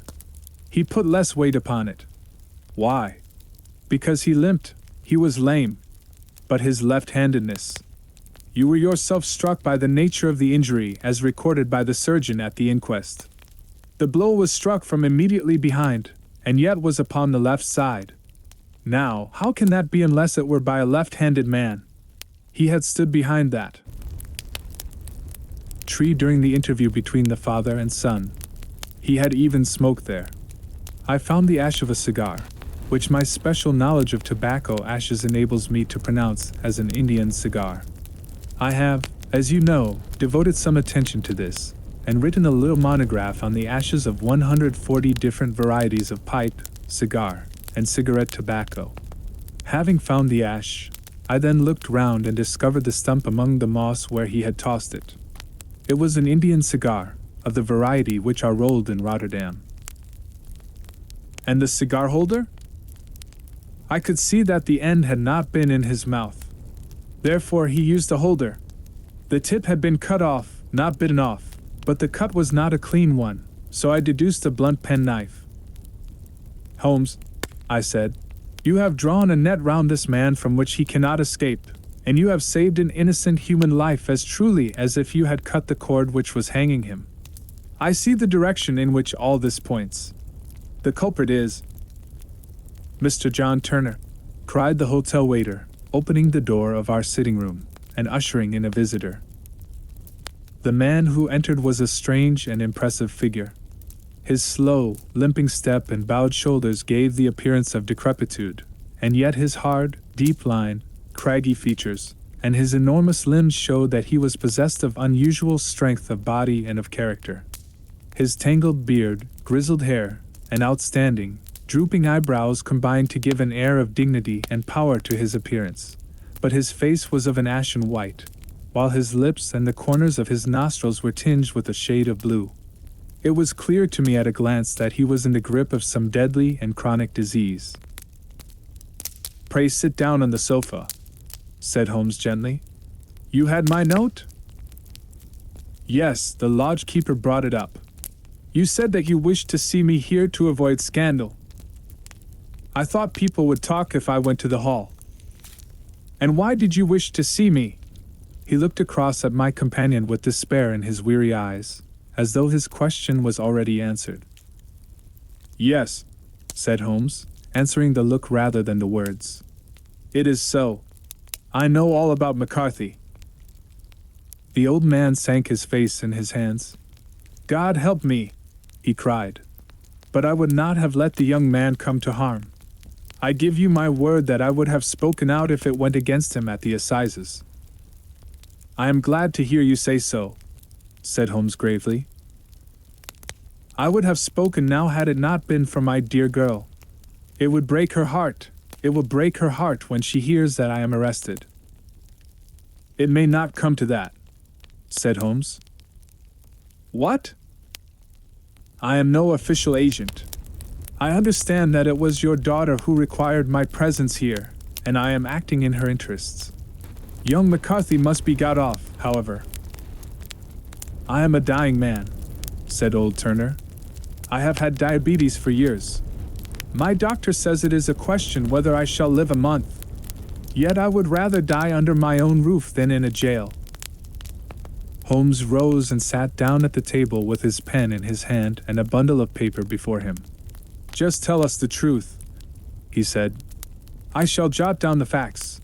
S1: He put less weight upon it. Why? Because he limped. He was lame. But his left-handedness. You were yourself struck by the nature of the injury as recorded by the surgeon at the inquest. The blow was struck from immediately behind, and yet was upon the left side. Now, how can that be unless it were by a left-handed man? He had stood behind that tree during the interview between the father and son. He had even smoked there. I found the ash of a cigar, which my special knowledge of tobacco ashes enables me to pronounce as an Indian cigar. I have, as you know, devoted some attention to this, and written a little monograph on the ashes of 140 different varieties of pipe, cigar, and cigarette tobacco. Having found the ash, I then looked round and discovered the stump among the moss where he had tossed it. It was an Indian cigar, of the variety which are rolled in Rotterdam. And the cigar holder? I could see that the end had not been in his mouth. Therefore he used a holder. The tip had been cut off, not bitten off, but the cut was not a clean one, so I deduced a blunt penknife. "Holmes," I said, "you have drawn a net round this man from which he cannot escape, and you have saved an innocent human life as truly as if you had cut the cord which was hanging him. I see the direction in which all this points. The culprit is—" "Mr. John Turner," cried the hotel waiter, opening the door of our sitting room, and ushering in a visitor. The man who entered was a strange and impressive figure. His slow, limping step and bowed shoulders gave the appearance of decrepitude, and yet his hard, deep-lined, craggy features, and his enormous limbs showed that he was possessed of unusual strength of body and of character. His tangled beard, grizzled hair, and outstanding, drooping eyebrows combined to give an air of dignity and power to his appearance, but his face was of an ashen white, while his lips and the corners of his nostrils were tinged with a shade of blue. It was clear to me at a glance that he was in the grip of some deadly and chronic disease. "Pray sit down on the sofa," said Holmes gently. "You had my note?" "Yes, the lodge-keeper brought it up. You said that you wished to see me here to avoid scandal. I thought people would talk if I went to the hall." "And why did you wish to see me?" He looked across at my companion with despair in his weary eyes, as though his question was already answered. "Yes," said Holmes, answering the look rather than the words. "It is so. I know all about McCarthy." The old man sank his face in his hands. "God help me," he cried. "But I would not have let the young man come to harm. I give you my word that I would have spoken out if it went against him at the assizes." "I am glad to hear you say so," said Holmes gravely. "I would have spoken now had it not been for my dear girl. It would break her heart. It will break her heart when she hears that I am arrested." "It may not come to that," said Holmes. "What?" "I am no official agent. I understand that it was your daughter who required my presence here, and I am acting in her interests. Young McCarthy must be got off, however." "I am a dying man," said old Turner. "I have had diabetes for years. My doctor says it is a question whether I shall live a month. Yet I would rather die under my own roof than in a jail." Holmes rose and sat down at the table with his pen in his hand and a bundle of paper before him. "Just tell us the truth," he said. "I shall jot down the facts.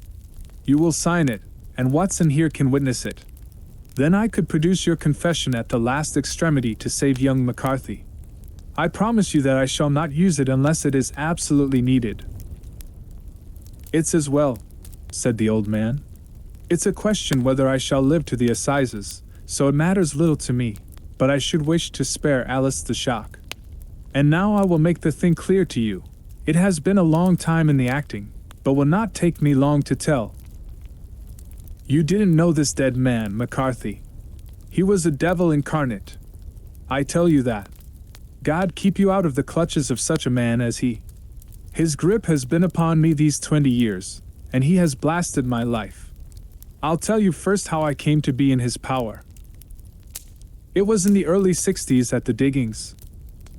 S1: You will sign it, and Watson here can witness it. Then I could produce your confession at the last extremity to save young McCarthy. I promise you that I shall not use it unless it is absolutely needed." "It's as well," said the old man. "It's a question whether I shall live to the assizes, so it matters little to me, but I should wish to spare Alice the shock. And now I will make the thing clear to you. It has been a long time in the acting, but will not take me long to tell. You didn't know this dead man, McCarthy. He was a devil incarnate. I tell you that. God keep you out of the clutches of such a man as he. His grip has been upon me these 20 years, and he has blasted my life. I'll tell you first how I came to be in his power. It was in the early 60s at the diggings.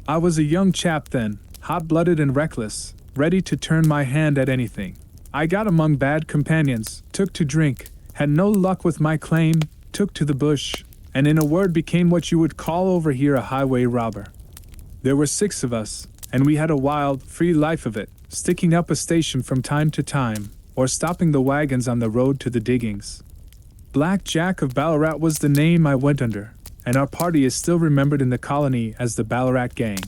S1: I was a young chap then, hot-blooded and reckless, ready to turn my hand at anything. I got among bad companions, took to drink, had no luck with my claim, took to the bush, and in a word became what you would call over here a highway robber. There were 6 of us, and we had a wild, free life of it, sticking up a station from time to time, or stopping the wagons on the road to the diggings. Black Jack of Ballarat was the name I went under, and our party is still remembered in the colony as the Ballarat Gang.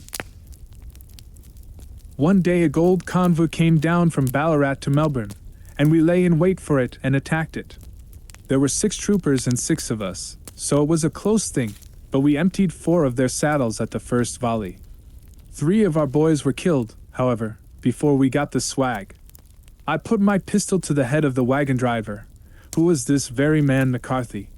S1: One day a gold convoy came down from Ballarat to Melbourne, and we lay in wait for it and attacked it. There were 6 troopers and 6 of us, so it was a close thing, but we emptied 4 of their saddles at the first volley. 3 of our boys were killed, however, before we got the swag. I put my pistol to the head of the wagon driver, who was this very man McCarthy.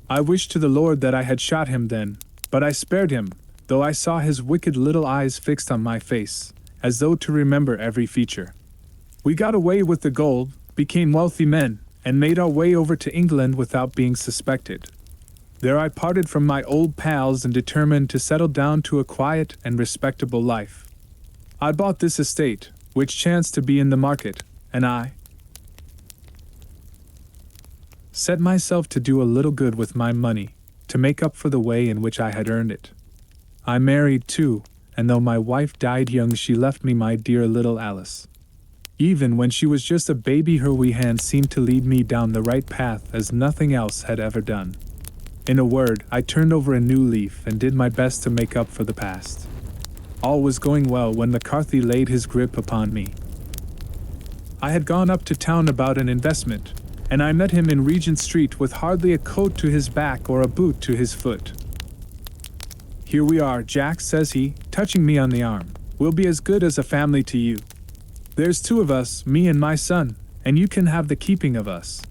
S1: I wished to the Lord that I had shot him then, but I spared him, though I saw his wicked little eyes fixed on my face, as though to remember every feature. We got away with the gold, became wealthy men, and made our way over to England without being suspected. There I parted from my old pals and determined to settle down to a quiet and respectable life. I bought this estate, which chanced to be in the market, and I set myself to do a little good with my money, to make up for the way in which I had earned it. I married too, and though my wife died young, she left me my dear little Alice. Even when she was just a baby, her wee hand seemed to lead me down the right path as nothing else had ever done. In a word, I turned over a new leaf and did my best to make up for the past. All was going well when McCarthy laid his grip upon me. I had gone up to town about an investment, and I met him in Regent Street with hardly a coat to his back or a boot to his foot. "Here we are, Jack," says he, touching me on the arm. "We'll be as good as a family to you. There's 2 of us, me and my son, and you can have the keeping of us.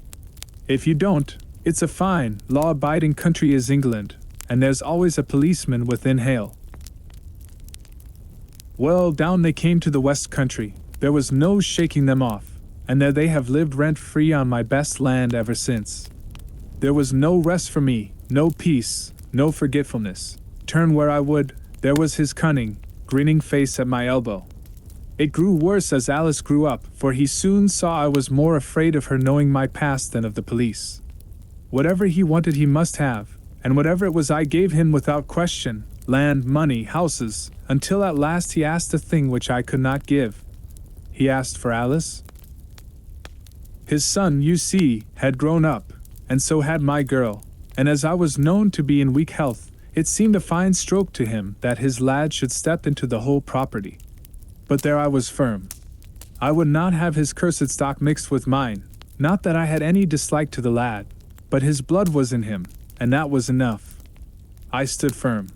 S1: If you don't, it's a fine, law-abiding country is England, and there's always a policeman within hail." Well, down they came to the West Country. There was no shaking them off, and there they have lived rent-free on my best land ever since. There was no rest for me, no peace, no forgetfulness. Turn where I would, there was his cunning, grinning face at my elbow. It grew worse as Alice grew up, for he soon saw I was more afraid of her knowing my past than of the police. Whatever he wanted he must have, and whatever it was I gave him without question, land, money, houses, until at last he asked a thing which I could not give. He asked for Alice. His son, you see, had grown up, and so had my girl, and as I was known to be in weak health, it seemed a fine stroke to him that his lad should step into the whole property. But there I was firm. I would not have his cursed stock mixed with mine, not that I had any dislike to the lad, but his blood was in him, and that was enough. I stood firm.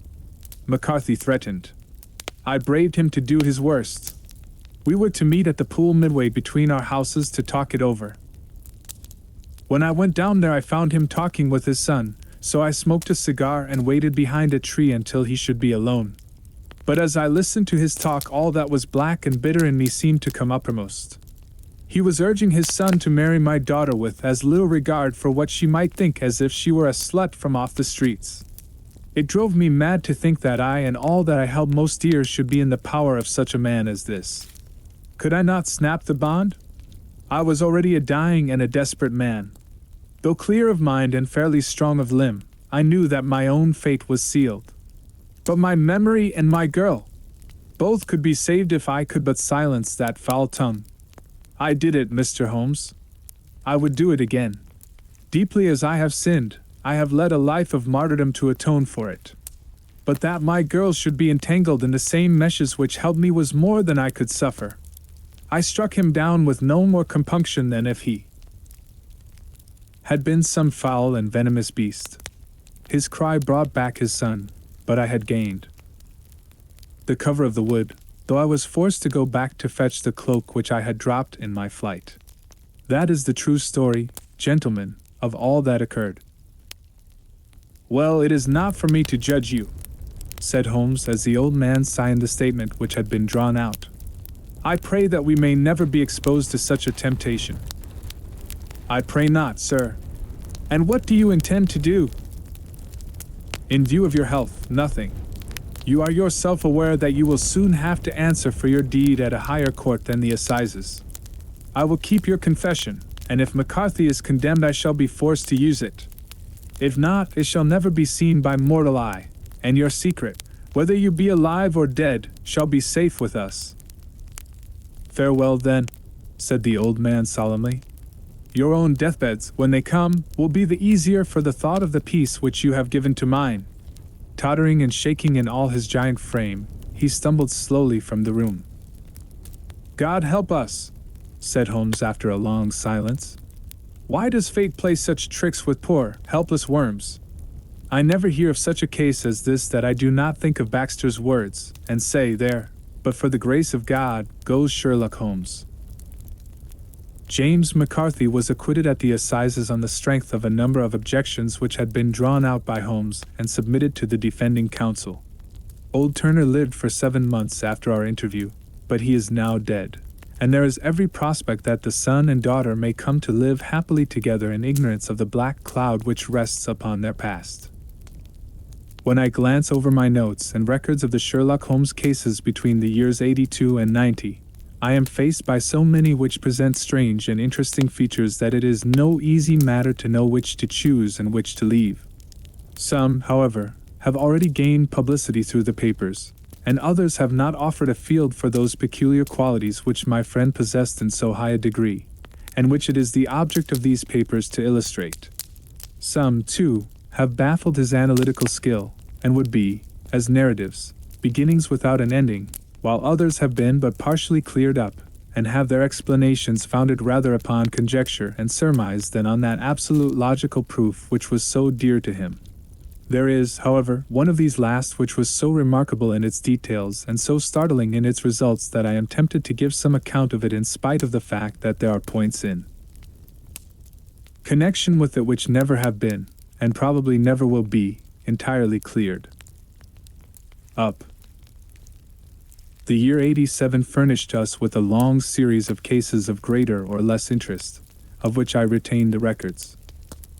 S1: McCarthy threatened. I braved him to do his worst. We were to meet at the pool midway between our houses to talk it over. When I went down there I found him talking with his son, so I smoked a cigar and waited behind a tree until he should be alone. But as I listened to his talk all that was black and bitter in me seemed to come uppermost. He was urging his son to marry my daughter with as little regard for what she might think as if she were a slut from off the streets. It drove me mad to think that I and all that I held most dear should be in the power of such a man as this. Could I not snap the bond? I was already a dying and a desperate man. Though clear of mind and fairly strong of limb, I knew that my own fate was sealed. But my memory and my girl, both could be saved if I could but silence that foul tongue. I did it, Mr. Holmes. I would do it again. Deeply as I have sinned, I have led a life of martyrdom to atone for it. But that my girl should be entangled in the same meshes which held me was more than I could suffer. I struck him down with no more compunction than if he had been some foul and venomous beast. His cry brought back his son, but I had gained the cover of the wood, though I was forced to go back to fetch the cloak which I had dropped in my flight. That is the true story, gentlemen, of all that occurred. Well, it is not for me to judge you, said Holmes as the old man signed the statement which had been drawn out. I pray that we may never be exposed to such a temptation. I pray not, sir. And what do you intend to do? In view of your health, nothing. You are yourself aware that you will soon have to answer for your deed at a higher court than the assizes. I will keep your confession, and if McCarthy is condemned I shall be forced to use it. If not, it shall never be seen by mortal eye, and your secret, whether you be alive or dead, shall be safe with us. Farewell then, said the old man solemnly. Your own deathbeds, when they come, will be the easier for the thought of the peace which you have given to mine. Tottering and shaking in all his giant frame, he stumbled slowly from the room. God help us, said Holmes after a long silence. Why does fate play such tricks with poor, helpless worms? I never hear of such a case as this that I do not think of Baxter's words, and say, there, but for the grace of God, goes Sherlock Holmes. James McCarthy was acquitted at the assizes on the strength of a number of objections which had been drawn out by Holmes and submitted to the defending counsel. Old Turner lived for 7 months after our interview, but he is now dead, and there is every prospect that the son and daughter may come to live happily together in ignorance of the black cloud which rests upon their past. When I glance over my notes and records of the Sherlock Holmes cases between the years 82 and 90, I am faced by so many which present strange and interesting features that it is no easy matter to know which to choose and which to leave. Some, however, have already gained publicity through the papers, and others have not offered a field for those peculiar qualities which my friend possessed in so high a degree, and which it is the object of these papers to illustrate. Some, too, have baffled his analytical skill, and would be, as narratives, beginnings without an ending, while others have been but partially cleared up, and have their explanations founded rather upon conjecture and surmise than on that absolute logical proof which was so dear to him. There is, however, one of these last which was so remarkable in its details and so startling in its results that I am tempted to give some account of it in spite of the fact that there are points in connection with it which never have been, and probably never will be, entirely cleared up. The year 87 furnished us with a long series of cases of greater or less interest, of which I retain the records.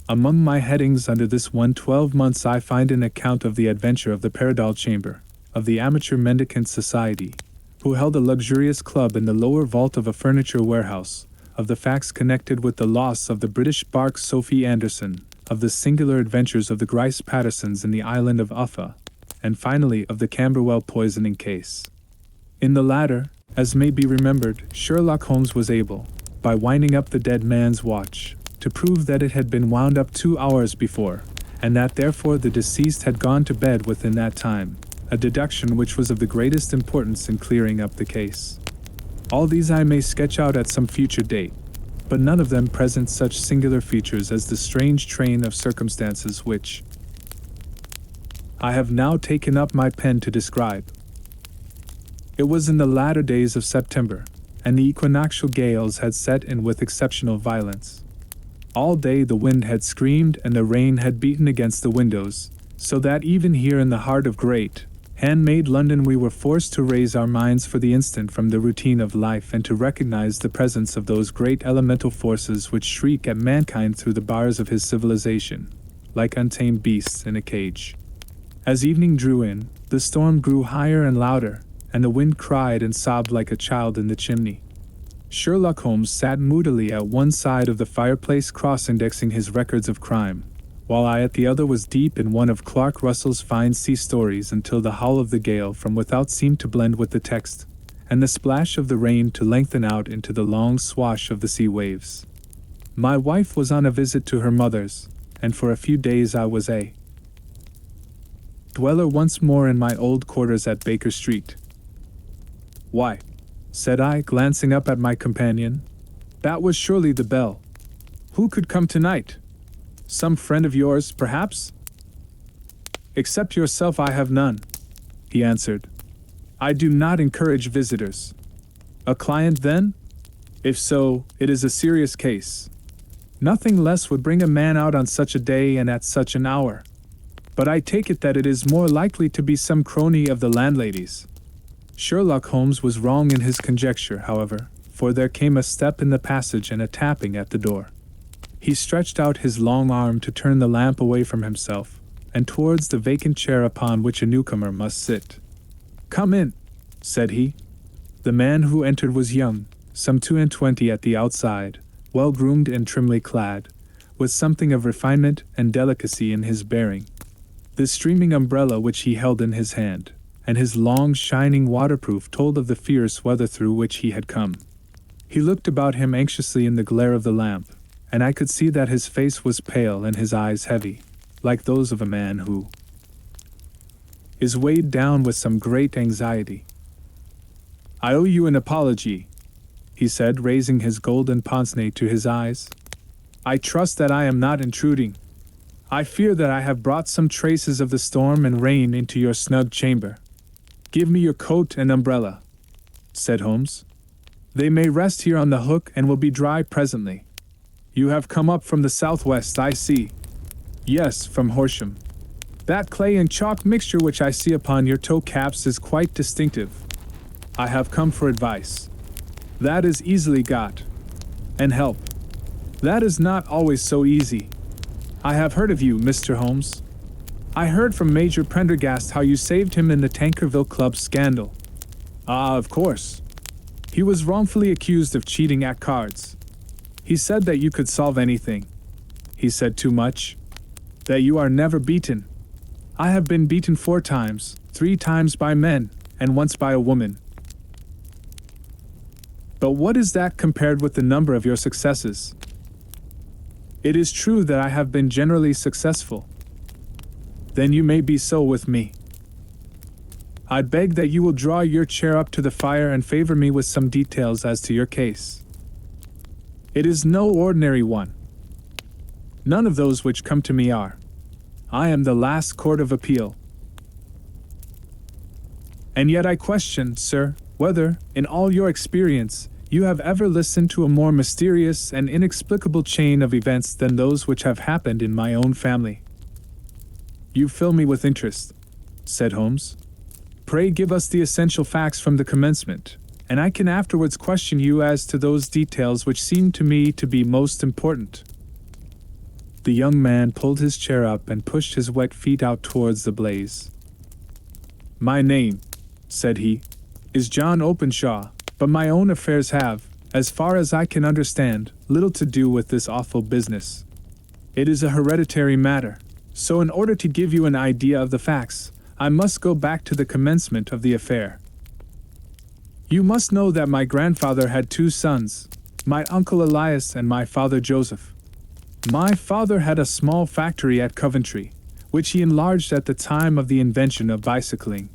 S1: Among my headings under this one 12 months I find an account of the adventure of the Paradol Chamber, of the Amateur Mendicant Society, who held a luxurious club in the lower vault of a furniture warehouse, of the facts connected with the loss of the British bark Sophie Anderson, of the singular adventures of the Grice Pattersons in the island of Uffa, and finally of the Camberwell poisoning case. In the latter, as may be remembered, Sherlock Holmes was able, by winding up the dead man's watch, to prove that it had been wound up 2 hours before, and that therefore the deceased had gone to bed within that time, a deduction which was of the greatest importance in clearing up the case. All these I may sketch out at some future date, but none of them present such singular features as the strange train of circumstances which I have now taken up my pen to describe. It was in the latter days of September, and the equinoctial gales had set in with exceptional violence. All day the wind had screamed and the rain had beaten against the windows, so that even here in the heart of great, handmade London we were forced to raise our minds for the instant from the routine of life and to recognize the presence of those great elemental forces which shriek at mankind through the bars of his civilization, like untamed beasts in a cage. As evening drew in, the storm grew higher and louder, and the wind cried and sobbed like a child in the chimney. Sherlock Holmes sat moodily at one side of the fireplace cross-indexing his records of crime, while I at the other was deep in one of Clark Russell's fine sea stories until the howl of the gale from without seemed to blend with the text, and the splash of the rain to lengthen out into the long swash of the sea waves. My wife was on a visit to her mother's, and for a few days I was a dweller once more in my old quarters at Baker Street. "Why," said I, glancing up at my companion, "that was surely the bell. Who could come tonight? Some friend of yours, perhaps?" "Except yourself I have none," he answered. "I do not encourage visitors." "A client, then? If so, it is a serious case. Nothing less would bring a man out on such a day and at such an hour. But I take it that it is more likely to be some crony of the landlady's." Sherlock Holmes was wrong in his conjecture, however, for there came a step in the passage and a tapping at the door. He stretched out his long arm to turn the lamp away from himself, and towards the vacant chair upon which a newcomer must sit. "Come in," said he. The man who entered was young, some 22 at the outside, well-groomed and trimly clad, with something of refinement and delicacy in his bearing. The streaming umbrella which he held in his hand, and his long shining waterproof told of the fierce weather through which he had come. He looked about him anxiously in the glare of the lamp, and I could see that his face was pale and his eyes heavy, like those of a man who is weighed down with some great anxiety. "I owe you an apology," he said, raising his golden pince-nez to his eyes. "I trust that I am not intruding. I fear that I have brought some traces of the storm and rain into your snug chamber." "Give me your coat and umbrella," said Holmes. "They may rest here on the hook and will be dry presently. You have come up from the southwest, I see." "Yes, from Horsham. That clay and chalk mixture which I see upon your toe caps is quite distinctive. I have come for advice. That is easily got. And help. That is not always so easy. I have heard of you, Mr. Holmes. I heard from Major Prendergast how you saved him in the Tankerville Club scandal." "Ah, of course. He was wrongfully accused of cheating at cards. He said that you could solve anything. He said too much. That you are never beaten. I have been beaten 4 times, 3 times by men, and once by a woman. But what is that compared with the number of your successes? It is true that I have been generally successful. Then you may be so with me. I beg that you will draw your chair up to the fire and favor me with some details as to your case. It is no ordinary one. None of those which come to me are. I am the last court of appeal. And yet I question, sir, whether, in all your experience, you have ever listened to a more mysterious and inexplicable chain of events than those which have happened in my own family." "You fill me with interest," said Holmes. "Pray give us the essential facts from the commencement, and I can afterwards question you as to those details which seem to me to be most important." The young man pulled his chair up and pushed his wet feet out towards the blaze. "My name," said he, "is John Openshaw, but my own affairs have, as far as I can understand, little to do with this awful business. It is a hereditary matter, so in order to give you an idea of the facts, I must go back to the commencement of the affair. You must know that my grandfather had 2 sons, my uncle Elias and my father Joseph. My father had a small factory at Coventry, which he enlarged at the time of the invention of bicycling.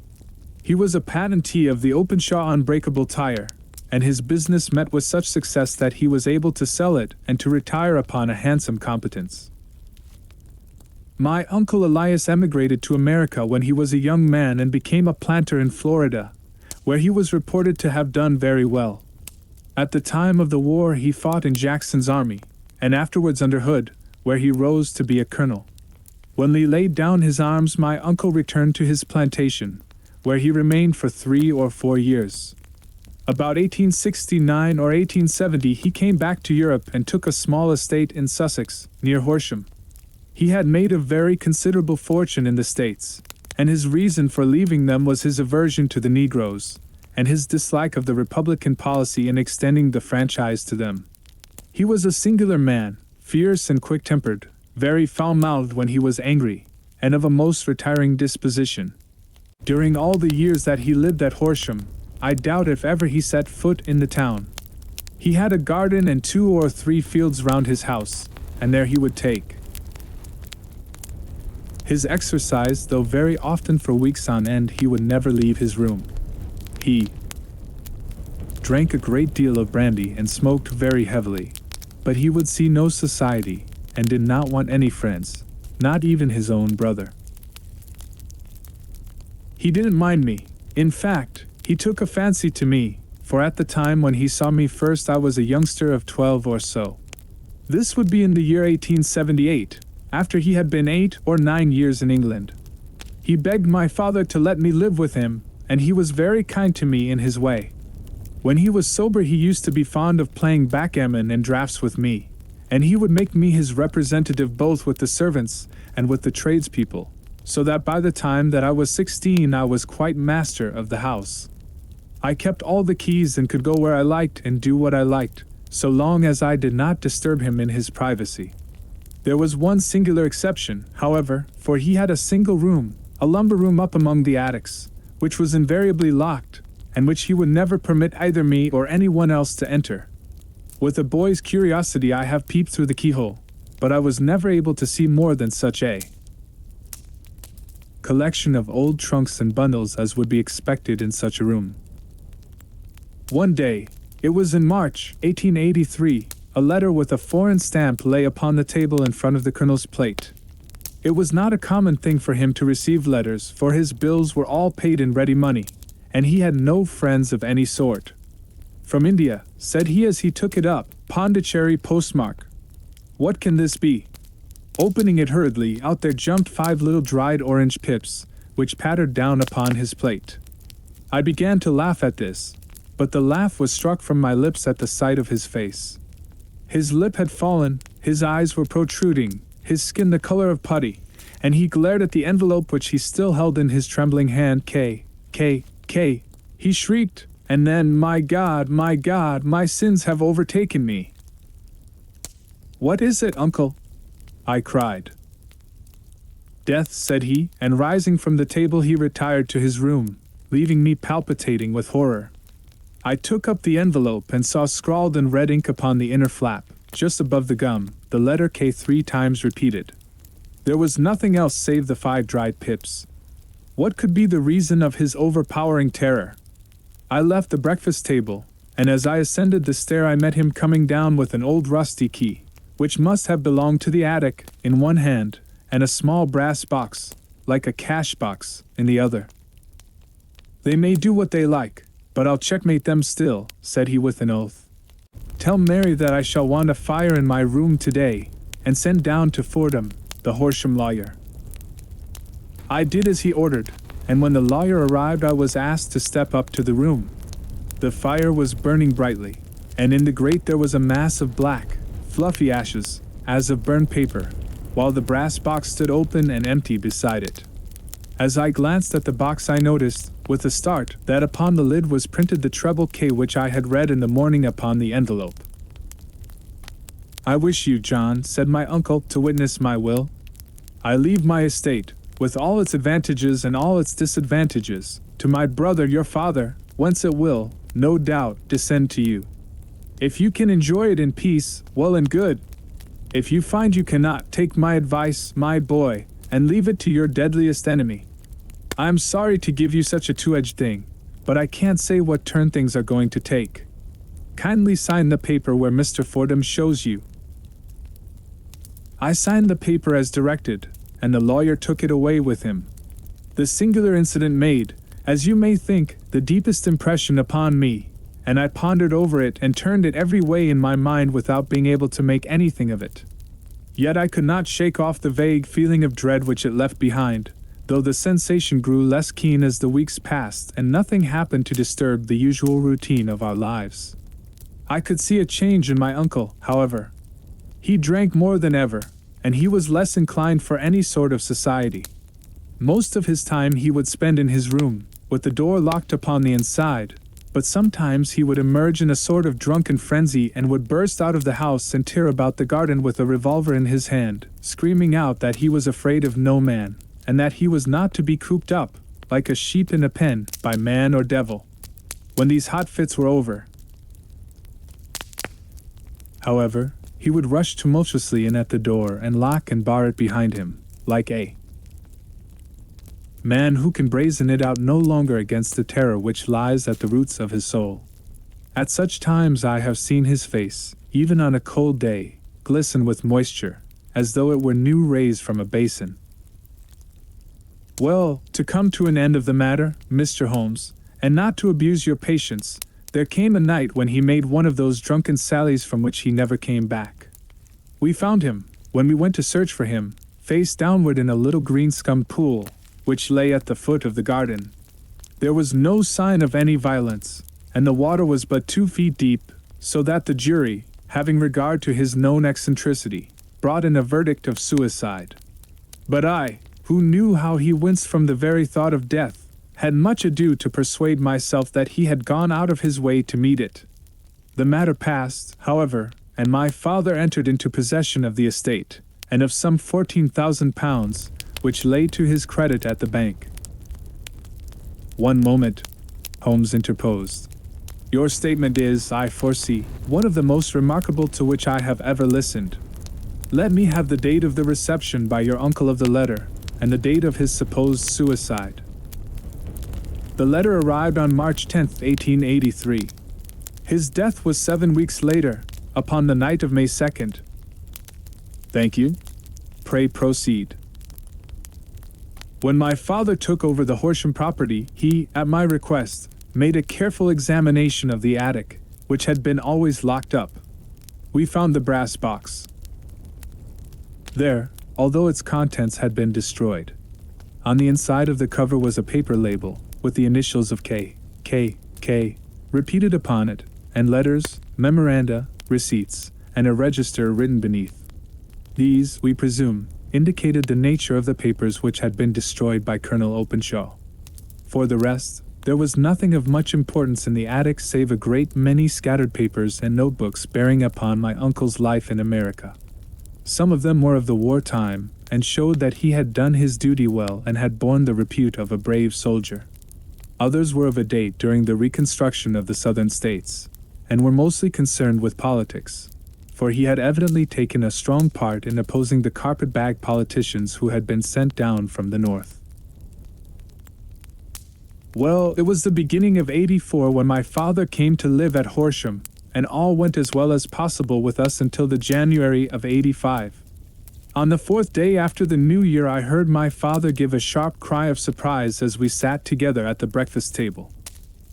S1: He was a patentee of the Openshaw unbreakable tire, and his business met with such success that he was able to sell it and to retire upon a handsome competence. My uncle Elias emigrated to America when he was a young man and became a planter in Florida, where he was reported to have done very well. At the time of the war he fought in Jackson's army, and afterwards under Hood, where he rose to be a colonel. When he laid down his arms, my uncle returned to his plantation, where he remained for 3 or 4 years. About 1869 or 1870 he came back to Europe and took a small estate in Sussex, near Horsham. He had made a very considerable fortune in the States, and his reason for leaving them was his aversion to the Negroes, and his dislike of the Republican policy in extending the franchise to them. He was a singular man, fierce and quick-tempered, very foul-mouthed when he was angry, and of a most retiring disposition. During all the years that he lived at Horsham, I doubt if ever he set foot in the town. He had a garden and 2 or 3 fields round his house, and there he would take his exercise, though very often for weeks on end he would never leave his room. He drank a great deal of brandy and smoked very heavily, but he would see no society, and did not want any friends, not even his own brother. He didn't mind me. In fact, he took a fancy to me, for at the time when he saw me first I was a youngster of 12 or so. This would be in the year 1878, after he had been 8 or 9 years in England. He begged my father to let me live with him, and he was very kind to me in his way. When he was sober he used to be fond of playing backgammon and draughts with me, and he would make me his representative both with the servants and with the tradespeople, so that by the time that I was 16 I was quite master of the house. I kept all the keys and could go where I liked and do what I liked, so long as I did not disturb him in his privacy. There was one singular exception, however, for he had a single room, a lumber room up among the attics, which was invariably locked, and which he would never permit either me or anyone else to enter. With a boy's curiosity I have peeped through the keyhole, but I was never able to see more than such a collection of old trunks and bundles as would be expected in such a room. One day, it was in March, 1883, a letter with a foreign stamp lay upon the table in front of the colonel's plate. It was not a common thing for him to receive letters, for his bills were all paid in ready money, and he had no friends of any sort. From India, said he as he took it up, Pondicherry postmark. What can this be? Opening it hurriedly, out there jumped 5 little dried orange pips, which pattered down upon his plate. I began to laugh at this, but the laugh was struck from my lips at the sight of his face. His lip had fallen, his eyes were protruding, his skin the color of putty, and he glared at the envelope which he still held in his trembling hand. K, he shrieked, and then, my God, my sins have overtaken me. What is it, uncle? I cried. Death, said he, and rising from the table he retired to his room, leaving me palpitating with horror. I took up the envelope and saw scrawled in red ink upon the inner flap, just above the gum, the letter K 3 times repeated. There was nothing else save the 5 dried pips. What could be the reason of his overpowering terror? I left the breakfast table, and as I ascended the stair I met him coming down with an old rusty key, which must have belonged to the attic, in one hand, and a small brass box, like a cash box, in the other. They may do what they like, but I'll checkmate them still, said he with an oath. Tell Mary that I shall want a fire in my room today, and send down to Fordham, the Horsham lawyer. I did as he ordered, and when the lawyer arrived I was asked to step up to the room. The fire was burning brightly, and in the grate there was a mass of black, fluffy ashes, as of burned paper, while the brass box stood open and empty beside it. As I glanced at the box I noticed, with a start, that upon the lid was printed the treble K which I had read in the morning upon the envelope. I wish you, John, said my uncle, to witness my will. I leave my estate, with all its advantages and all its disadvantages, to my brother your father, whence it will, no doubt, descend to you. If you can enjoy it in peace, well and good. If you find you cannot, take my advice, my boy, and leave it to your deadliest enemy. I am sorry to give you such a two-edged thing, but I can't say what turn things are going to take. Kindly sign the paper where Mr. Fordham shows you. I signed the paper as directed, and the lawyer took it away with him. The singular incident made, as you may think, the deepest impression upon me, and I pondered over it and turned it every way in my mind without being able to make anything of it. Yet I could not shake off the vague feeling of dread which it left behind, though the sensation grew less keen as the weeks passed and nothing happened to disturb the usual routine of our lives. I could see a change in my uncle, however. He drank more than ever, and he was less inclined for any sort of society. Most of his time he would spend in his room, with the door locked upon the inside, but sometimes he would emerge in a sort of drunken frenzy and would burst out of the house and tear about the garden with a revolver in his hand, screaming out that he was afraid of no man, and that he was not to be cooped up, like a sheep in a pen, by man or devil. When these hot fits were over, however, he would rush tumultuously in at the door and lock and bar it behind him, like a man who can brazen it out no longer against the terror which lies at the roots of his soul. At such times I have seen his face, even on a cold day, glisten with moisture, as though it were new raised from a basin. Well, to come to an end of the matter, Mr. Holmes, and not to abuse your patience, there came a night when he made one of those drunken sallies from which he never came back. We found him, when we went to search for him, face downward in a little green-scummed pool, which lay at the foot of the garden. There was no sign of any violence, and the water was but 2 feet deep, so that the jury, having regard to his known eccentricity, brought in a verdict of suicide. But I, who knew how he winced from the very thought of death, had much ado to persuade myself that he had gone out of his way to meet it. The matter passed, however, and my father entered into possession of the estate, and of some £14,000, which lay to his credit at the bank. "One moment," Holmes interposed. "Your statement is, I foresee, one of the most remarkable to which I have ever listened. Let me have the date of the reception by your uncle of the letter, and the date of his supposed suicide." "The letter arrived on March 10th, 1883. His death was 7 weeks later, upon the night of May 2nd. "Thank you. Pray proceed." "When my father took over the Horsham property, he, at my request, made a careful examination of the attic, which had been always locked up. We found the brass box there, although its contents had been destroyed. On the inside of the cover was a paper label, with the initials of K, repeated upon it, and letters, memoranda, receipts, and a register written beneath. These, we presume, indicated the nature of the papers which had been destroyed by Colonel Openshaw. For the rest, there was nothing of much importance in the attic save a great many scattered papers and notebooks bearing upon my uncle's life in America. Some of them were of the war time, and showed that he had done his duty well and had borne the repute of a brave soldier. Others were of a date during the reconstruction of the Southern States, and were mostly concerned with politics, for he had evidently taken a strong part in opposing the carpet-bag politicians who had been sent down from the north. Well, it was the beginning of '84 when my father came to live at Horsham, and all went as well as possible with us until the January of '85. On the 4th day after the New Year I heard my father give a sharp cry of surprise as we sat together at the breakfast table.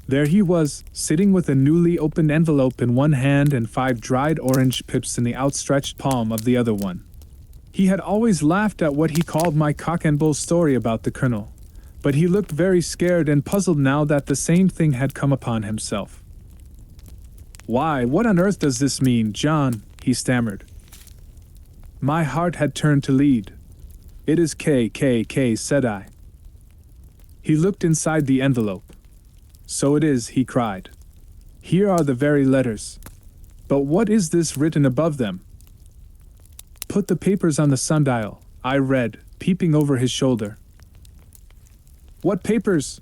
S1: There he was, sitting with a newly opened envelope in one hand and 5 dried orange pips in the outstretched palm of the other one. He had always laughed at what he called my cock-and-bull story about the colonel, but he looked very scared and puzzled now that the same thing had come upon himself. "Why, what on earth does this mean, John?" he stammered. My heart had turned to lead. "It is K, said I. He looked inside the envelope. "So it is," he cried. "Here are the very letters. But what is this written above them?" "Put the papers on the sundial," I read, peeping over his shoulder. "What papers?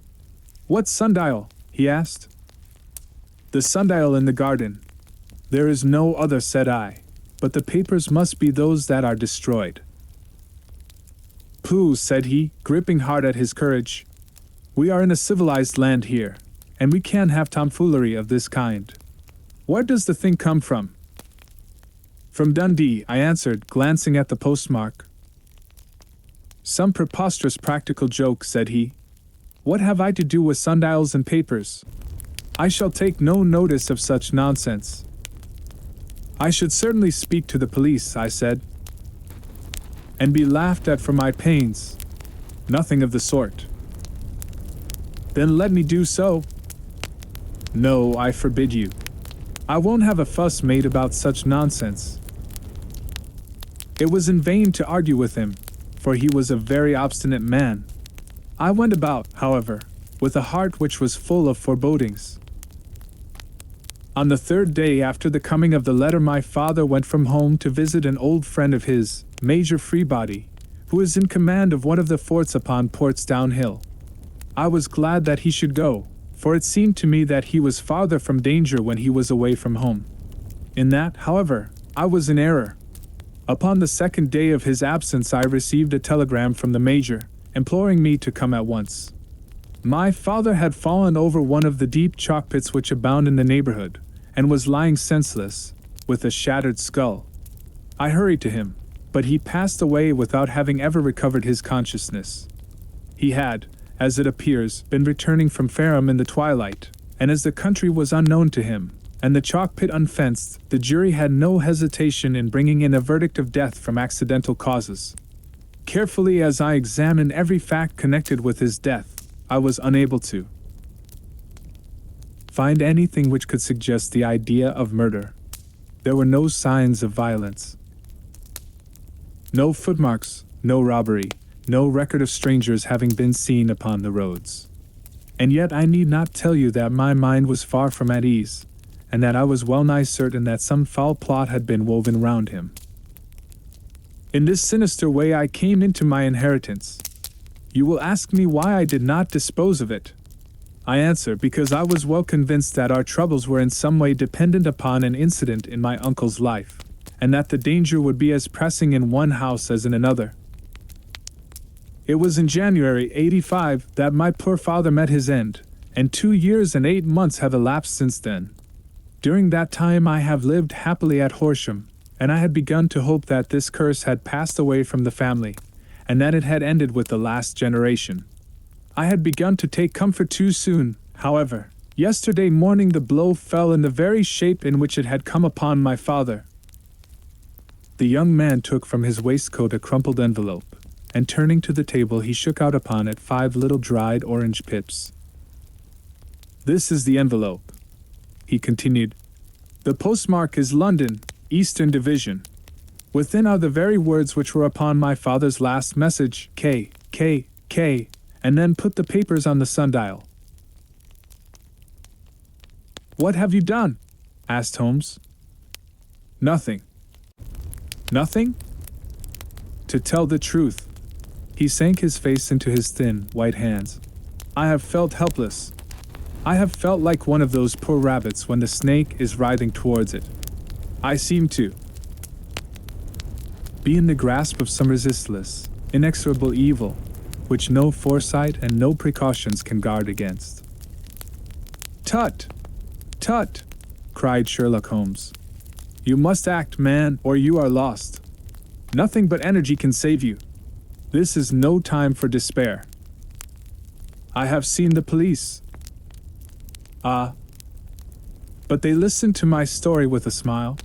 S1: What sundial?" he asked. "The sundial in the garden. There is no other," said I, "but the papers must be those that are destroyed." "Pooh," said he, gripping hard at his courage. "We are in a civilized land here, and we can't have tomfoolery of this kind. Where does the thing come from?" "From Dundee," I answered, glancing at the postmark. "Some preposterous practical joke," said he. What have I to do with sundials and papers? I shall take no notice of such nonsense. I should certainly speak to the police, I said, and be laughed at for my pains. Nothing of the sort. Then let me do so. No, I forbid you. I won't have a fuss made about such nonsense. It was in vain to argue with him, for he was a very obstinate man. I went about, however, with a heart which was full of forebodings. On the third day after the coming of the letter, my father went from home to visit an old friend of his, Major Freebody, who is in command of one of the forts upon Portsdown Hill. I was glad that he should go, for it seemed to me that he was farther from danger when he was away from home. In that, however, I was in error. Upon the second day of his absence I received a telegram from the Major, imploring me to come at once. My father had fallen over one of the deep chalk pits which abound in the neighborhood, and was lying senseless, with a shattered skull. I hurried to him, but he passed away without having ever recovered his consciousness. He had, as it appears, been returning from Fareham in the twilight, and as the country was unknown to him, and the chalk pit unfenced, the jury had no hesitation in bringing in a verdict of death from accidental causes. Carefully as I examined every fact connected with his death, I was unable to find anything which could suggest the idea of murder. There were no signs of violence. No footmarks, no robbery, no record of strangers having been seen upon the roads. And yet I need not tell you that my mind was far from at ease, and that I was well nigh certain that some foul plot had been woven round him. In this sinister way I came into my inheritance. You will ask me why I did not dispose of it. I answer, because I was well convinced that our troubles were in some way dependent upon an incident in my uncle's life, and that the danger would be as pressing in one house as in another. It was in January '85 that my poor father met his end, and 2 years and 8 months have elapsed since then. During that time I have lived happily at Horsham, and I had begun to hope that this curse had passed away from the family, and that it had ended with the last generation. I had begun to take comfort too soon, however. Yesterday morning the blow fell in the very shape in which it had come upon my father. The young man took from his waistcoat a crumpled envelope, and turning to the table he shook out upon it 5 little dried orange pips. This is the envelope, he continued. The postmark is London, Eastern Division. Within are the very words which were upon my father's last message, K, K, K, and then put the papers on the sundial. What have you done? Asked Holmes. Nothing. Nothing? To tell the truth. He sank his face into his thin, white hands. I have felt helpless. I have felt like one of those poor rabbits when the snake is writhing towards it. I seem to be in the grasp of some resistless, inexorable evil, which no foresight and no precautions can guard against. Tut! Tut! Cried Sherlock Holmes. You must act, man, or you are lost. Nothing but energy can save you. This is no time for despair. I have seen the police. Ah. But they listened to my story with a smile.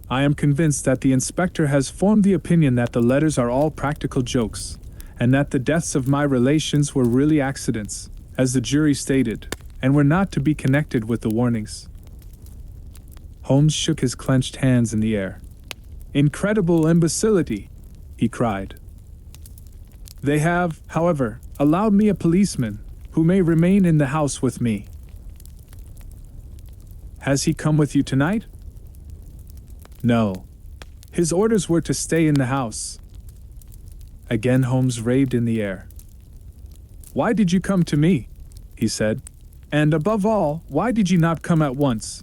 S1: I am convinced that the inspector has formed the opinion that the letters are all practical jokes, and that the deaths of my relations were really accidents, as the jury stated, and were not to be connected with the warnings. Holmes shook his clenched hands in the air. Incredible imbecility, he cried. They have, however, allowed me a policeman, who may remain in the house with me. Has he come with you tonight? No. His orders were to stay in the house. Again Holmes raved in the air. Why did you come to me? He said. And above all, why did you not come at once?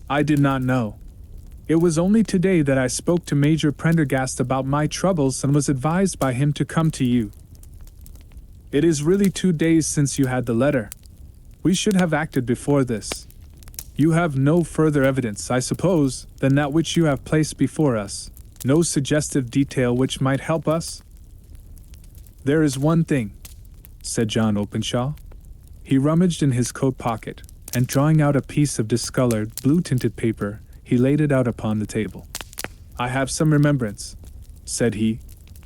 S1: I did not know. It was only today that I spoke to Major Prendergast about my troubles and was advised by him to come to you. It is really 2 days since you had the letter. We should have acted before this. You have no further evidence, I suppose, than that which you have placed before us. No suggestive detail which might help us? There is one thing. said John Openshaw. He rummaged in his coat pocket, and drawing out a piece of discolored, blue-tinted paper, he laid it out upon the table. "I have some remembrance," said he,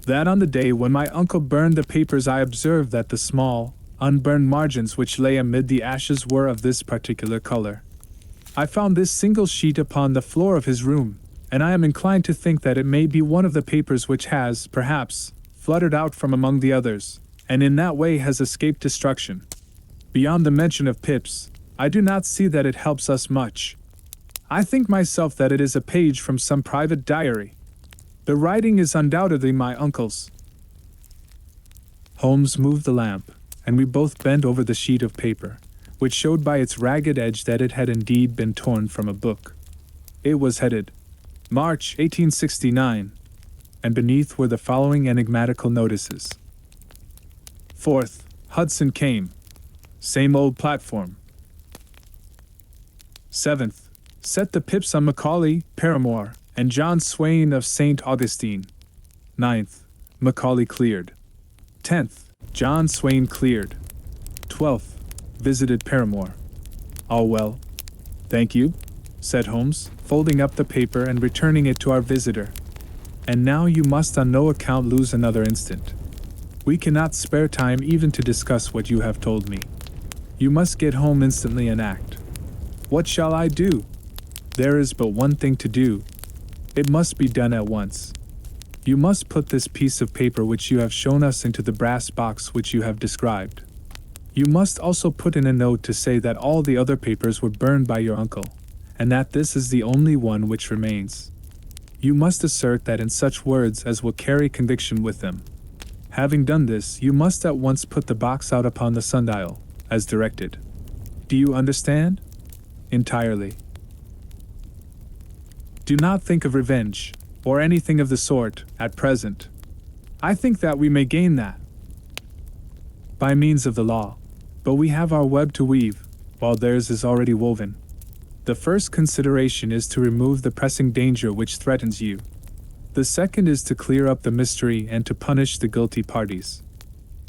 S1: "that on the day when my uncle burned the papers I observed that the small, unburned margins which lay amid the ashes were of this particular color. I found this single sheet upon the floor of his room, and I am inclined to think that it may be one of the papers which has, perhaps, fluttered out from among the others, and in that way has escaped destruction. Beyond the mention of pips, I do not see that it helps us much. I think myself that it is a page from some private diary. The writing is undoubtedly my uncle's." Holmes moved the lamp, and we both bent over the sheet of paper, which showed by its ragged edge that it had indeed been torn from a book. It was headed, "March 1869, and beneath were the following enigmatical notices. 4th, Hudson came. Same old platform. 7th, set the pips on Macaulay, Paramore, and John Swain of St. Augustine. 9th, Macaulay cleared. 10th, John Swain cleared. 12th, visited Paramore. All well. Thank you, said Holmes, folding up the paper and returning it to our visitor. And now you must on no account lose another instant. We cannot spare time even to discuss what you have told me. You must get home instantly and act. What shall I do? There is but one thing to do. It must be done at once. You must put this piece of paper which you have shown us into the brass box which you have described. You must also put in a note to say that all the other papers were burned by your uncle, and that this is the only one which remains. You must assert that in such words as will carry conviction with them. Having done this, you must at once put the box out upon the sundial, as directed. Do you understand? Entirely. Do not think of revenge, or anything of the sort, at present. I think that we may gain that by means of the law, but we have our web to weave, while theirs is already woven. The first consideration is to remove the pressing danger which threatens you. The second is to clear up the mystery and to punish the guilty parties.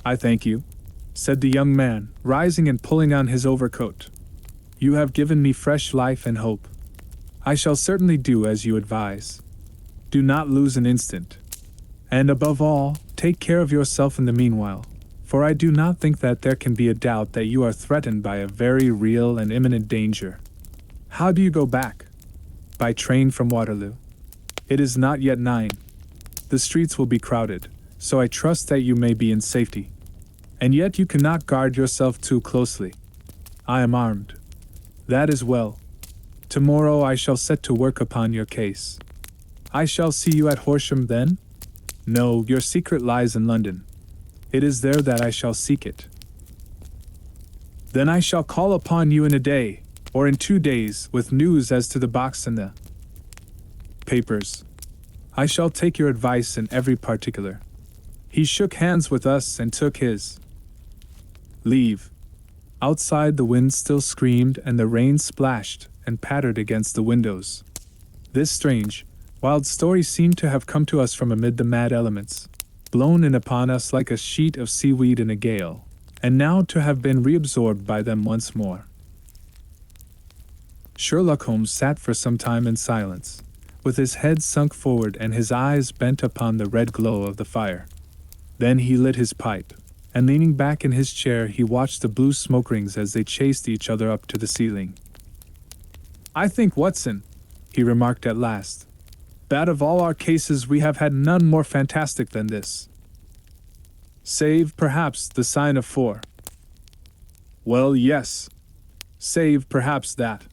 S1: I thank you, said the young man, rising and pulling on his overcoat. You have given me fresh life and hope. I shall certainly do as you advise. Do not lose an instant. And above all, take care of yourself in the meanwhile, for I do not think that there can be a doubt that you are threatened by a very real and imminent danger. How do you go back? By train from Waterloo. It is not yet 9. The streets will be crowded, so I trust that you may be in safety. And yet you cannot guard yourself too closely. I am armed. That is well. Tomorrow I shall set to work upon your case. I shall see you at Horsham then? No, your secret lies in London. It is there that I shall seek it. Then I shall call upon you in a day, or in 2 days, with news as to the box and the papers. I shall take your advice in every particular. He shook hands with us and took his leave. Outside the wind still screamed and the rain splashed and pattered against the windows. This strange, wild story seemed to have come to us from amid the mad elements, blown in upon us like a sheet of seaweed in a gale, and now to have been reabsorbed by them once more. Sherlock Holmes sat for some time in silence, with his head sunk forward and his eyes bent upon the red glow of the fire. Then he lit his pipe, and leaning back in his chair he watched the blue smoke rings as they chased each other up to the ceiling. I think, Watson, he remarked at last, that of all our cases we have had none more fantastic than this. Save, perhaps, the sign of 4. Well, yes. Save, perhaps, that.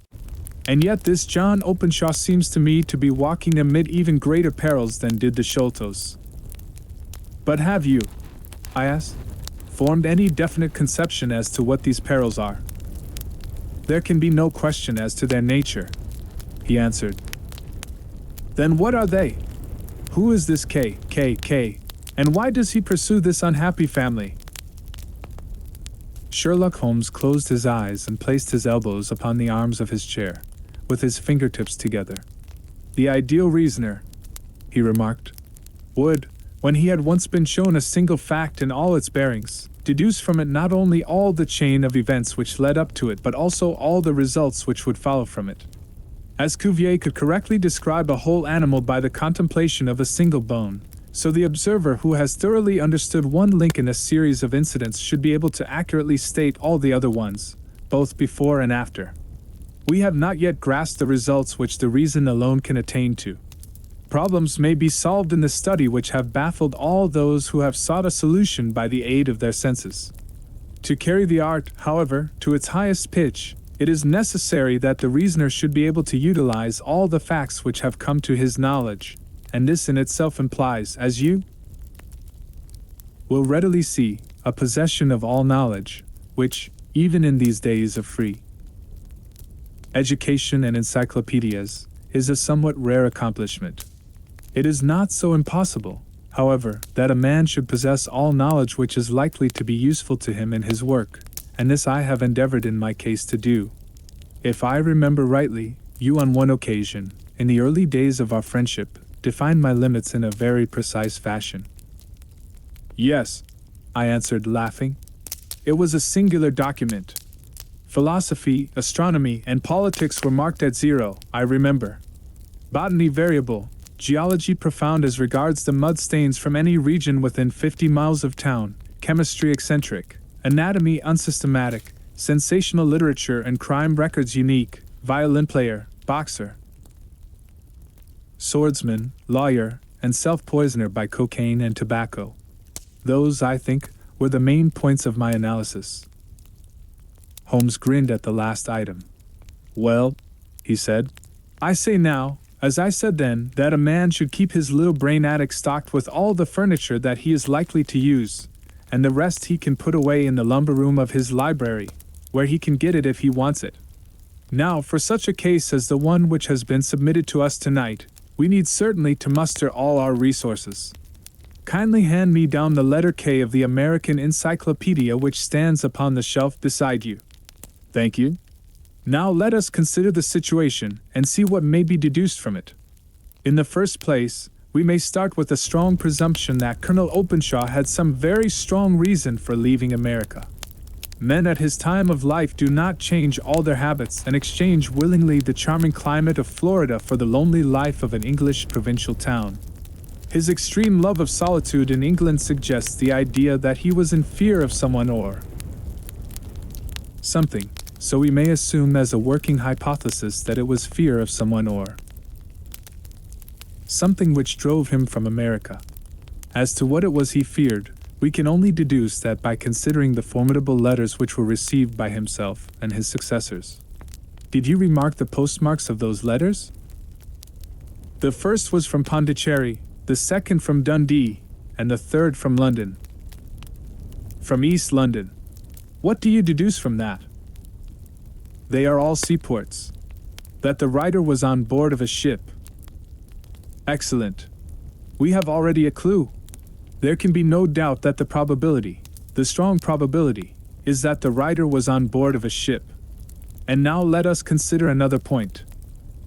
S1: And yet this John Openshaw seems to me to be walking amid even greater perils than did the Sholtos. But have you, I asked, formed any definite conception as to what these perils are? There can be no question as to their nature, he answered. Then what are they? Who is this K, and why does he pursue this unhappy family? Sherlock Holmes closed his eyes and placed his elbows upon the arms of his chair, with his fingertips together. The ideal reasoner, he remarked, would, when he had once been shown a single fact in all its bearings, deduce from it not only all the chain of events which led up to it but also all the results which would follow from it. As Cuvier could correctly describe a whole animal by the contemplation of a single bone, so the observer who has thoroughly understood one link in a series of incidents should be able to accurately state all the other ones, both before and after. We have not yet grasped the results which the reason alone can attain to. Problems may be solved in the study which have baffled all those who have sought a solution by the aid of their senses. To carry the art, however, to its highest pitch, it is necessary that the reasoner should be able to utilize all the facts which have come to his knowledge, and this in itself implies, as you will readily see, a possession of all knowledge, which, even in these days of free education and encyclopedias, is a somewhat rare accomplishment. It is not so impossible, however, that a man should possess all knowledge which is likely to be useful to him in his work, and this I have endeavored in my case to do. If I remember rightly, you on one occasion, in the early days of our friendship, defined my limits in a very precise fashion. Yes, I answered, laughing. It was a singular document. Philosophy, astronomy, and politics were marked at 0, I remember. Botany variable, geology profound as regards the mud stains from any region within 50 miles of town, chemistry eccentric, anatomy unsystematic, sensational literature and crime records unique, violin player, boxer, swordsman, lawyer, and self-poisoner by cocaine and tobacco. Those, I think, were the main points of my analysis. Holmes grinned at the last item. Well, he said, I say now, as I said then, that a man should keep his little brain attic stocked with all the furniture that he is likely to use, and the rest he can put away in the lumber room of his library, where he can get it if he wants it. Now, for such a case as the one which has been submitted to us tonight, we need certainly to muster all our resources. Kindly hand me down the letter K of the American Encyclopedia which stands upon the shelf beside you. Thank you. Now let us consider the situation and see what may be deduced from it. In the first place, we may start with a strong presumption that Colonel Openshaw had some very strong reason for leaving America. Men at his time of life do not change all their habits and exchange willingly the charming climate of Florida for the lonely life of an English provincial town. His extreme love of solitude in England suggests the idea that he was in fear of someone or something, so we may assume as a working hypothesis that it was fear of someone or something which drove him from America. As to what it was he feared, we can only deduce that by considering the formidable letters which were received by himself and his successors. Did you remark the postmarks of those letters? The first was from Pondicherry, the second from Dundee, and the third from London. From East London. What do you deduce from that? They are all seaports. That the writer was on board of a ship. Excellent. We have already a clue. There can be no doubt that the probability, the strong probability, is that the writer was on board of a ship. And now let us consider another point.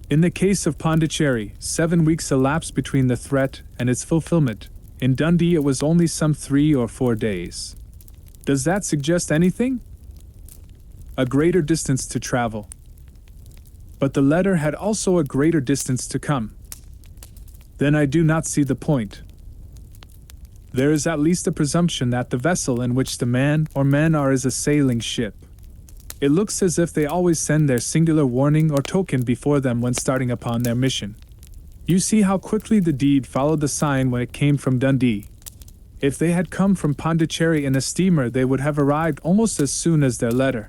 S1: In the case of Pondicherry, 7 weeks elapsed between the threat and its fulfillment. In Dundee it was only some 3 or 4 days. Does that suggest anything? A greater distance to travel. But the letter had also a greater distance to come. Then I do not see the point. There is at least a presumption that the vessel in which the man or men are is a sailing ship. It looks as if they always send their singular warning or token before them when starting upon their mission. You see how quickly the deed followed the sign when it came from Dundee. If they had come from Pondicherry in a steamer, they would have arrived almost as soon as their letter.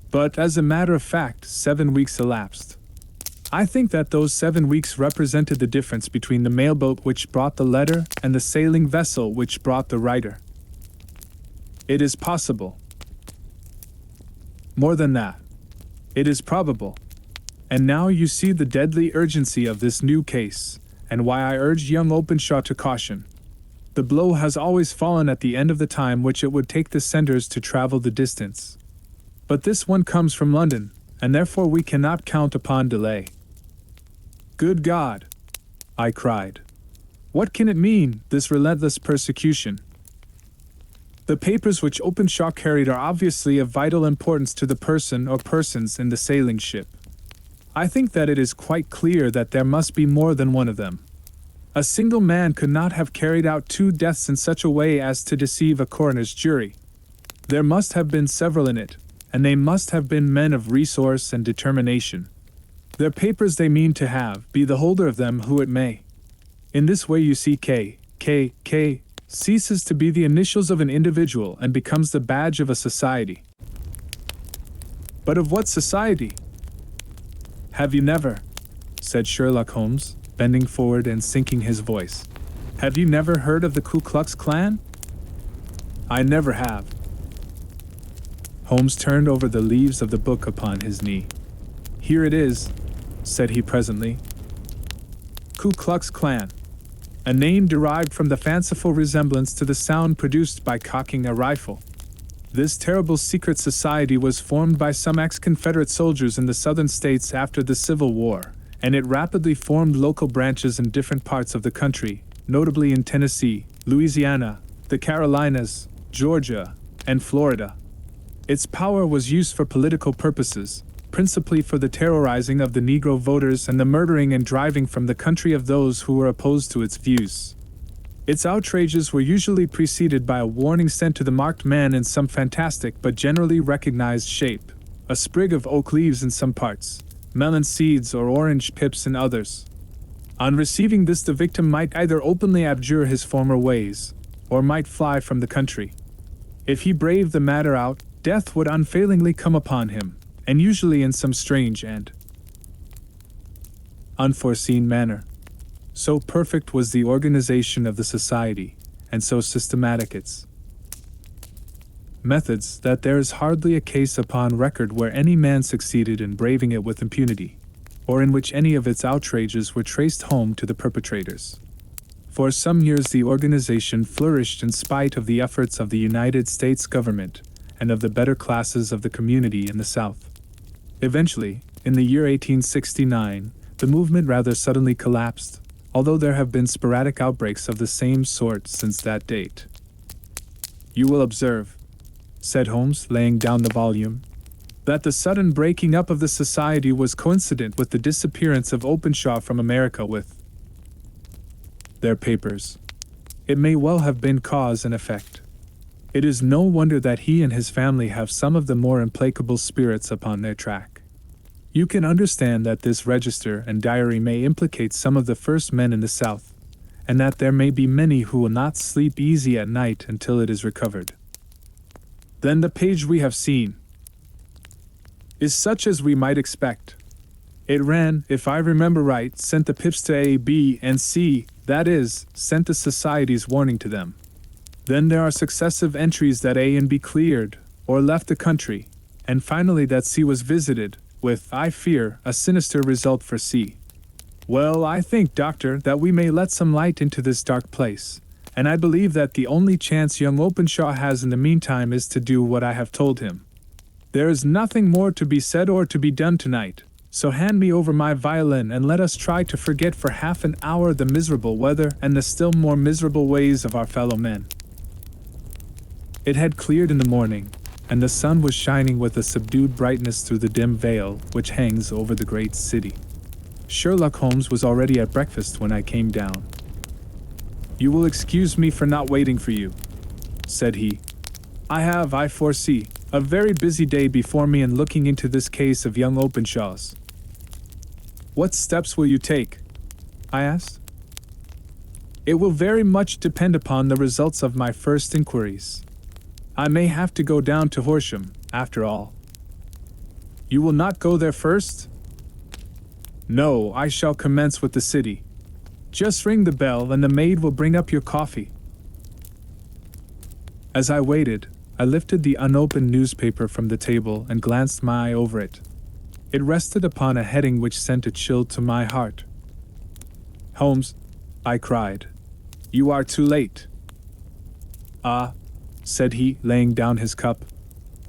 S1: But as a matter of fact, 7 weeks elapsed. I think that those 7 weeks represented the difference between the mailboat which brought the letter and the sailing vessel which brought the writer. It is possible. More than that, it is probable. And now you see the deadly urgency of this new case, and why I urged young Openshaw to caution. The blow has always fallen at the end of the time which it would take the senders to travel the distance. But this one comes from London, and therefore we cannot count upon delay. Good God! I cried. What can it mean, this relentless persecution? The papers which Openshaw carried are obviously of vital importance to the person or persons in the sailing ship. I think that it is quite clear that there must be more than one of them. A single man could not have carried out 2 deaths in such a way as to deceive a coroner's jury. There must have been several in it, and they must have been men of resource and determination. Their papers they mean to have, be the holder of them who it may. In this way you see K ceases to be the initials of an individual and becomes the badge of a society. But of what society? Have you never, said Sherlock Holmes, bending forward and sinking his voice, have you never heard of the Ku Klux Klan? I never have. Holmes turned over the leaves of the book upon his knee. Here it is, said he presently. Ku Klux Klan. A name derived from the fanciful resemblance to the sound produced by cocking a rifle. This terrible secret society was formed by some ex-Confederate soldiers in the southern states after the Civil War, and it rapidly formed local branches in different parts of the country, notably in Tennessee, Louisiana, the Carolinas, Georgia, and Florida. Its power was used for political purposes, principally for the terrorizing of the Negro voters and the murdering and driving from the country of those who were opposed to its views. Its outrages were usually preceded by a warning sent to the marked man in some fantastic but generally recognized shape, a sprig of oak leaves in some parts, melon seeds or orange pips in others. On receiving this, the victim might either openly abjure his former ways, or might fly from the country. If he braved the matter out, death would unfailingly come upon him, and usually in some strange and unforeseen manner. So perfect was the organization of the society, and so systematic its methods, that there is hardly a case upon record where any man succeeded in braving it with impunity, or in which any of its outrages were traced home to the perpetrators. For some years the organization flourished in spite of the efforts of the United States government and of the better classes of the community in the South. Eventually, in the year 1869, the movement rather suddenly collapsed, although there have been sporadic outbreaks of the same sort since that date. You will observe, said Holmes, laying down the volume, that the sudden breaking up of the society was coincident with the disappearance of Openshaw from America with their papers. It may well have been cause and effect. It is no wonder that he and his family have some of the more implacable spirits upon their track. You can understand that this register and diary may implicate some of the first men in the South, and that there may be many who will not sleep easy at night until it is recovered. Then the page we have seen is such as we might expect. It ran, if I remember right, sent the pips to A, B, and C, that is, sent the society's warning to them. Then there are successive entries that A and B cleared, or left the country, and finally that C was visited, with, I fear, a sinister result for C. Well, I think, Doctor, that we may let some light into this dark place, and I believe that the only chance young Openshaw has in the meantime is to do what I have told him. There is nothing more to be said or to be done tonight, so hand me over my violin and let us try to forget for half an hour the miserable weather and the still more miserable ways of our fellow men. It had cleared in the morning, and the sun was shining with a subdued brightness through the dim veil which hangs over the great city. Sherlock Holmes was already at breakfast when I came down. You will excuse me for not waiting for you, said he. I have, I foresee, a very busy day before me in looking into this case of young Openshaw's. What steps will you take? I asked. It will very much depend upon the results of my first inquiries. I may have to go down to Horsham, after all. You will not go there first? No, I shall commence with the city. Just ring the bell and the maid will bring up your coffee. As I waited, I lifted the unopened newspaper from the table and glanced my eye over it. It rested upon a heading which sent a chill to my heart. Holmes, I cried, you are too late. Ah, said he, laying down his cup.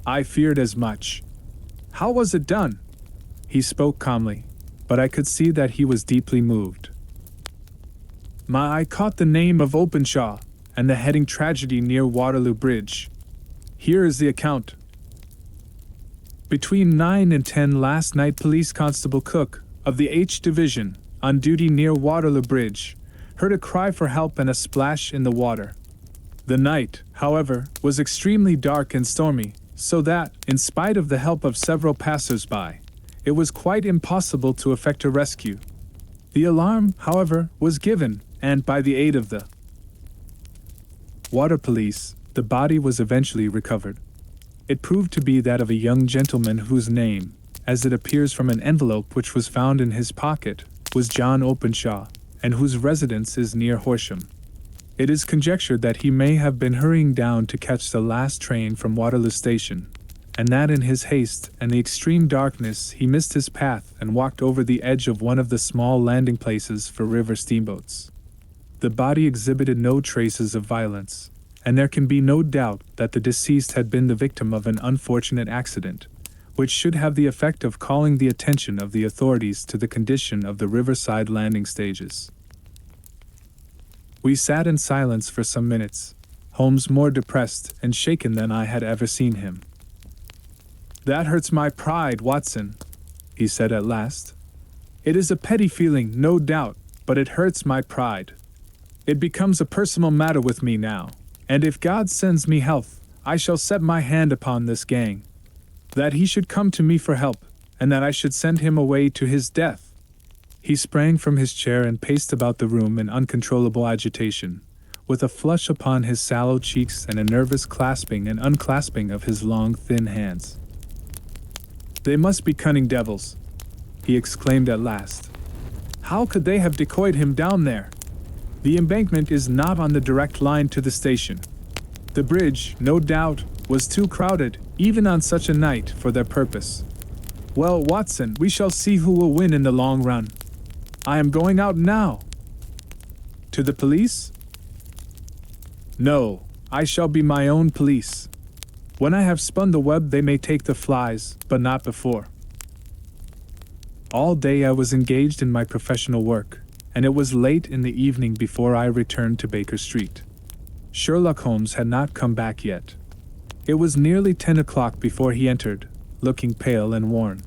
S1: I feared as much. How was it done? He spoke calmly, but I could see that he was deeply moved. My eye caught the name of Openshaw, and the heading tragedy near Waterloo Bridge. Here is the account. Between 9 and 10 last night, Police Constable Cook, of the H Division, on duty near Waterloo Bridge, heard a cry for help and a splash in the water. The night, however, was extremely dark and stormy, so that, in spite of the help of several passers-by, it was quite impossible to effect a rescue. The alarm, however, was given, and by the aid of the water police, the body was eventually recovered. It proved to be that of a young gentleman whose name, as it appears from an envelope which was found in his pocket, was John Openshaw, and whose residence is near Horsham. It is conjectured that he may have been hurrying down to catch the last train from Waterloo Station, and that in his haste and the extreme darkness he missed his path and walked over the edge of one of the small landing places for river steamboats. The body exhibited no traces of violence, and there can be no doubt that the deceased had been the victim of an unfortunate accident, which should have the effect of calling the attention of the authorities to the condition of the riverside landing stages. We sat in silence for some minutes, Holmes more depressed and shaken than I had ever seen him. "That hurts my pride, Watson," he said at last. "It is a petty feeling, no doubt, but it hurts my pride. It becomes a personal matter with me now, and if God sends me health, I shall set my hand upon this gang. That he should come to me for help, and that I should send him away to his death." He sprang from his chair and paced about the room in uncontrollable agitation, with a flush upon his sallow cheeks and a nervous clasping and unclasping of his long, thin hands. "They must be cunning devils," he exclaimed at last. "How could they have decoyed him down there? The embankment is not on the direct line to the station. The bridge, no doubt, was too crowded, even on such a night, for their purpose. Well, Watson, we shall see who will win in the long run. I am going out now." "To the police?" "No, I shall be my own police. When I have spun the web they may take the flies, but not before." All day I was engaged in my professional work, and it was late in the evening before I returned to Baker Street. Sherlock Holmes had not come back yet. It was nearly 10 o'clock before he entered, looking pale and worn.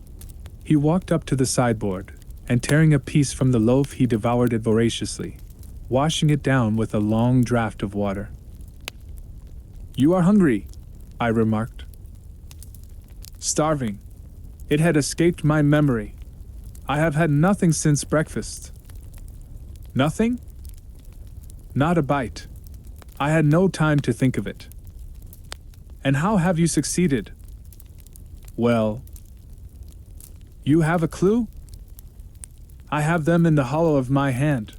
S1: He walked up to the sideboard, and tearing a piece from the loaf he devoured it voraciously, washing it down with a long draught of water. "You are hungry," I remarked. "Starving. It had escaped my memory. I have had nothing since breakfast." "Nothing?" "Not a bite. I had no time to think of it." "And how have you succeeded?" "Well, you have a clue?" "I have them in the hollow of my hand.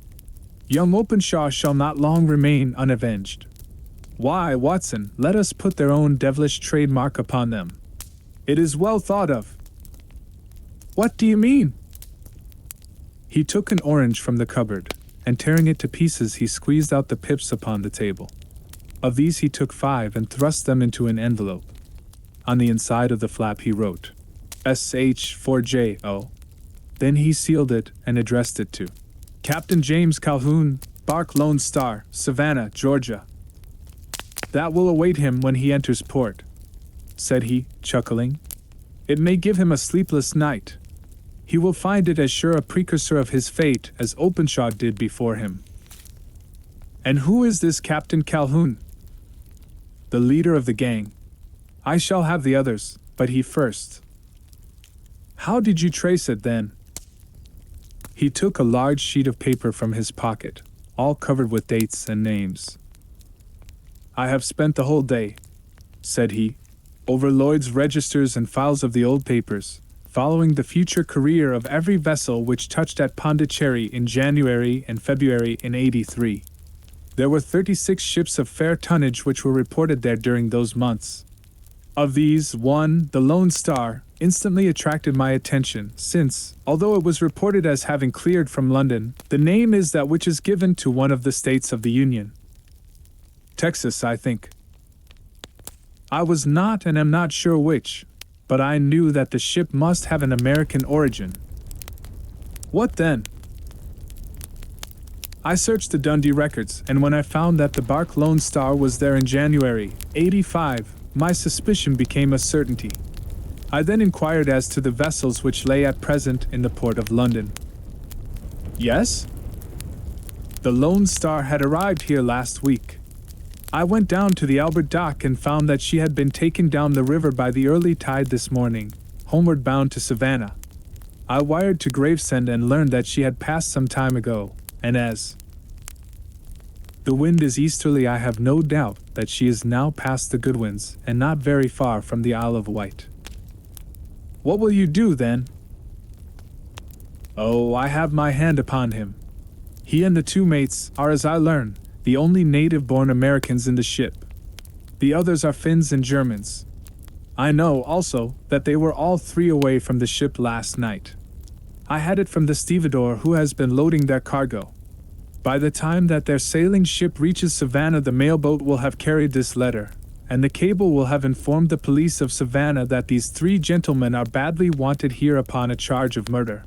S1: Young Openshaw shall not long remain unavenged. Why, Watson, let us put their own devilish trademark upon them. It is well thought of." "What do you mean?" He took an orange from the cupboard, and tearing it to pieces he squeezed out the pips upon the table. Of these he took 5 and thrust them into an envelope. On the inside of the flap he wrote, "SH4JO." Then he sealed it and addressed it to Captain James Calhoun, Bark Lone Star, Savannah, Georgia. "That will await him when he enters port," said he, chuckling. "It may give him a sleepless night. He will find it as sure a precursor of his fate as Openshaw did before him." "And who is this Captain Calhoun?" "The leader of the gang. I shall have the others, but he first." "How did you trace it, then?" He took a large sheet of paper from his pocket, all covered with dates and names. "I have spent the whole day," said he, "over Lloyd's registers and files of the old papers, following the future career of every vessel which touched at Pondicherry in January and February in '83. There were 36 ships of fair tonnage which were reported there during those months. Of these, one, the Lone Star, instantly attracted my attention, since, although it was reported as having cleared from London, the name is that which is given to one of the states of the Union. Texas, I think. I was not and am not sure which, but I knew that the ship must have an American origin." "What then?" I searched the Dundee records, and when I found that the bark Lone Star was there in January, 85, my suspicion became a certainty. I then inquired as to the vessels which lay at present in the port of London. Yes? The Lone Star had arrived here last week. I went down to the Albert Dock and found that she had been taken down the river by the early tide this morning, homeward bound to Savannah. I wired to Gravesend and learned that she had passed some time ago, and as the wind is easterly, I have no doubt that she is now past the Goodwins and not very far from the Isle of Wight. What will you do then? Oh, I have my hand upon him. He and the two mates are, as I learn, the only native-born Americans in the ship. The others are Finns and Germans. I know, also, that they were all three away from the ship last night. I had it from the stevedore who has been loading their cargo. By the time that their sailing ship reaches Savannah, the mailboat will have carried this letter, and the cable will have informed the police of Savannah that these three gentlemen are badly wanted here upon a charge of murder.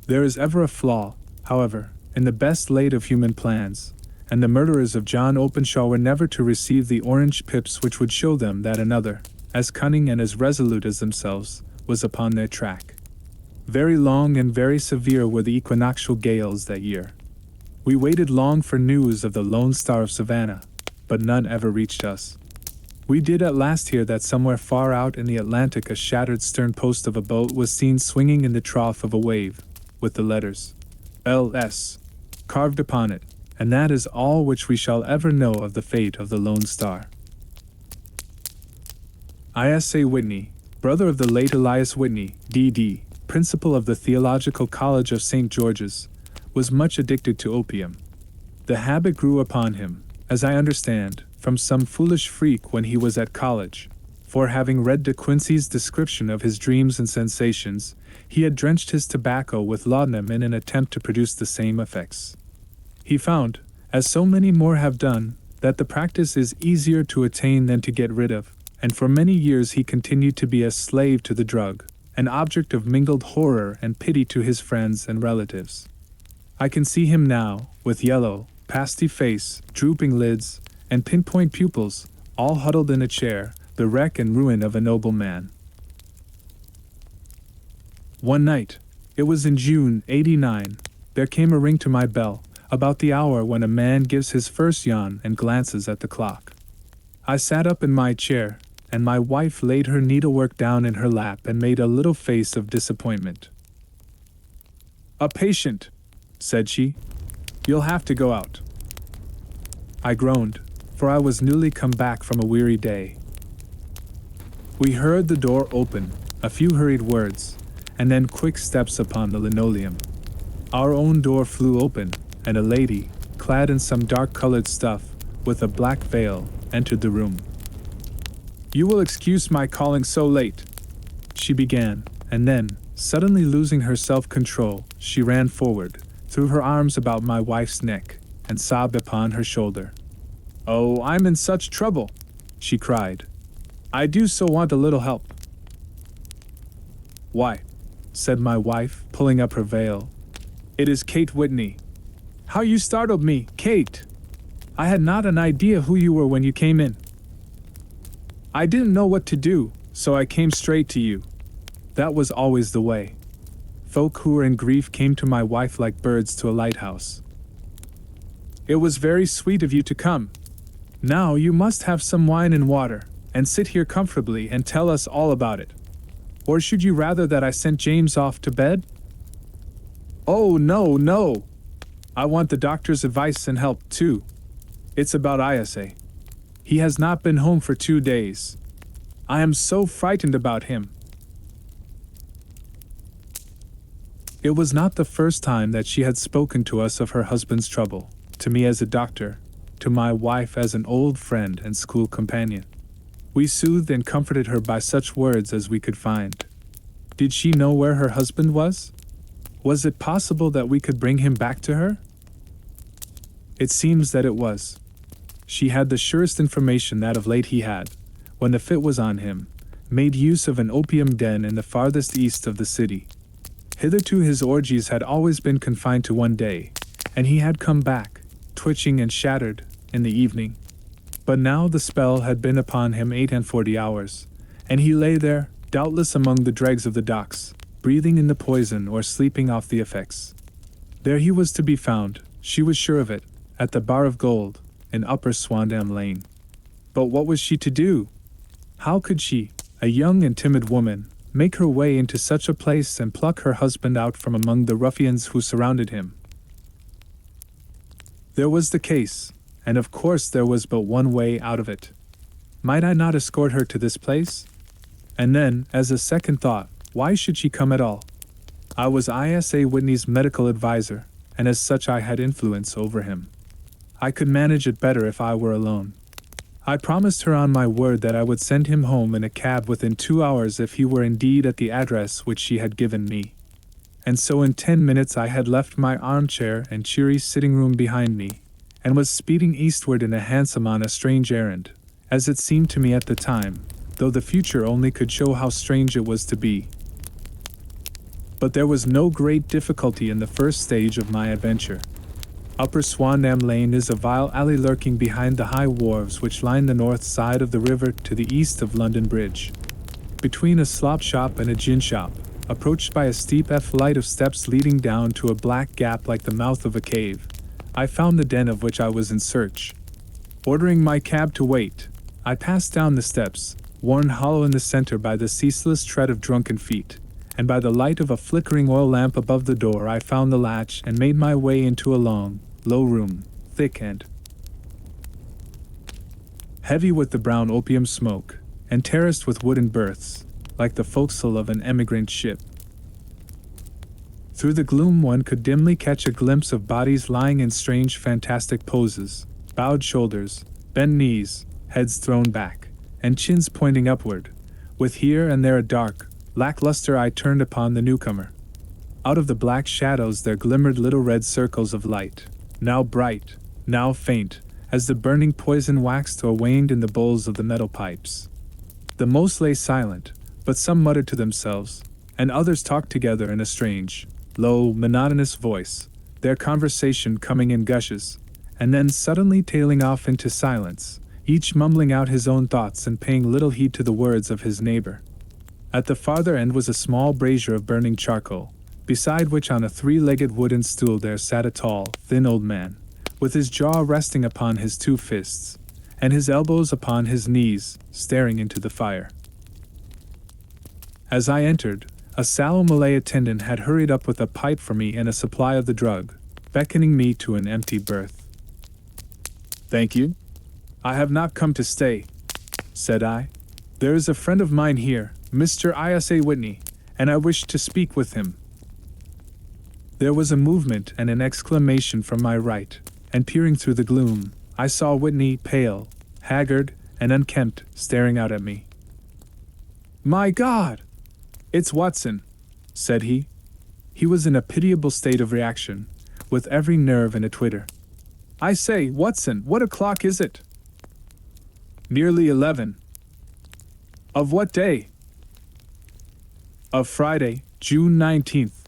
S1: There is ever a flaw, however, in the best laid of human plans, and the murderers of John Openshaw were never to receive the orange pips which would show them that another, as cunning and as resolute as themselves, was upon their track. Very long and very severe were the equinoctial gales that year. We waited long for news of the Lone Star of Savannah, but none ever reached us. We did at last hear that somewhere far out in the Atlantic a shattered stern post of a boat was seen swinging in the trough of a wave, with the letters L.S. carved upon it, and that is all which we shall ever know of the fate of the Lone Star. I.S.A. Whitney, brother of the late Elias Whitney, D.D., principal of the Theological College of St. George's, was much addicted to opium. The habit grew upon him, as I understand, from some foolish freak when he was at college, for having read De Quincey's description of his dreams and sensations, he had drenched his tobacco with laudanum in an attempt to produce the same effects. He found, as so many more have done, that the practice is easier to attain than to get rid of, and for many years he continued to be a slave to the drug, an object of mingled horror and pity to his friends and relatives. I can see him now, with yellow, pasty face, drooping lids, and pinpoint pupils, all huddled in a chair, the wreck and ruin of a noble man. One night, it was in June, 89, there came a ring to my bell, about the hour when a man gives his first yawn and glances at the clock. I sat up in my chair, and my wife laid her needlework down in her lap and made a little face of disappointment. "A patient," said she. "You'll have to go out." I groaned, for I was newly come back from a weary day. We heard the door open, a few hurried words, and then quick steps upon the linoleum. Our own door flew open, and a lady, clad in some dark-colored stuff, with a black veil, entered the room. "You will excuse my calling so late," she began, and then, suddenly losing her self-control, she ran forward, threw her arms about my wife's neck, and sobbed upon her shoulder. "Oh, I'm in such trouble," she cried. "I do so want a little help." "Why," said my wife, pulling up her veil, "it is Kate Whitney." "How you startled me, Kate! I had not an idea who you were when you came in. I didn't know what to do, so I came straight to you." That was always the way. Folk who were in grief came to my wife like birds to a lighthouse. "It was very sweet of you to come. Now you must have some wine and water, and sit here comfortably and tell us all about it. Or should you rather that I sent James off to bed?" "Oh, no, no! I want the doctor's advice and help, too. It's about ISA. He has not been home for 2 days. I am so frightened about him." It was not the first time that she had spoken to us of her husband's trouble, to me as a doctor, to my wife as an old friend and school companion. We soothed and comforted her by such words as we could find. Did she know where her husband was? Was it possible that we could bring him back to her? It seems that it was. She had the surest information that of late he had, when the fit was on him, made use of an opium den in the farthest east of the city. Hitherto his orgies had always been confined to one day, and he had come back, twitching and shattered, in the evening. But now the spell had been upon him 48 hours, and he lay there, doubtless among the dregs of the docks, breathing in the poison or sleeping off the effects. There he was to be found, she was sure of it, at the Bar of Gold, in Upper Swandam Lane. But what was she to do? How could she, a young and timid woman, make her way into such a place and pluck her husband out from among the ruffians who surrounded him? There was the case, and of course there was but one way out of it. Might I not escort her to this place? And then, as a second thought, why should she come at all? I was Isa Whitney's medical advisor, and as such I had influence over him. I could manage it better if I were alone. I promised her on my word that I would send him home in a cab within 2 hours if he were indeed at the address which she had given me. And so in 10 minutes I had left my armchair and cheery sitting room behind me, and was speeding eastward in a hansom on a strange errand, as it seemed to me at the time, though the future only could show how strange it was to be. But there was no great difficulty in the first stage of my adventure. Upper Swandam Lane is a vile alley lurking behind the high wharves which line the north side of the river to the east of London Bridge. Between a slop shop and a gin shop, approached by a steep flight of steps leading down to a black gap like the mouth of a cave, I found the den of which I was in search. Ordering my cab to wait, I passed down the steps, worn hollow in the center by the ceaseless tread of drunken feet, and by the light of a flickering oil lamp above the door I found the latch and made my way into a long, low room, thick and heavy with the brown opium smoke, and terraced with wooden berths, like the forecastle of an emigrant ship. Through the gloom one could dimly catch a glimpse of bodies lying in strange fantastic poses, bowed shoulders, bent knees, heads thrown back, and chins pointing upward, with here and there a dark, lackluster eye turned upon the newcomer. Out of the black shadows there glimmered little red circles of light, now bright, now faint, as the burning poison waxed or waned in the bowls of the metal pipes. The most lay silent, but some muttered to themselves, and others talked together in a strange, low, monotonous voice, their conversation coming in gushes, and then suddenly tailing off into silence, each mumbling out his own thoughts and paying little heed to the words of his neighbor. At the farther end was a small brazier of burning charcoal, beside which on a 3-legged wooden stool there sat a tall, thin old man, with his jaw resting upon his 2 fists, and his elbows upon his knees, staring into the fire. As I entered, a sallow Malay attendant had hurried up with a pipe for me and a supply of the drug, beckoning me to an empty berth. "Thank you. I have not come to stay," said I. "There is a friend of mine here, Mr. Isa Whitney, and I wish to speak with him." There was a movement and an exclamation from my right, and peering through the gloom, I saw Whitney, pale, haggard, and unkempt, staring out at me. "My God! It's Watson," said he. He was in a pitiable state of reaction, with every nerve in a twitter. "I say, Watson, what o'clock is it?" "Nearly 11. "Of what day?" "Of Friday, June 19th.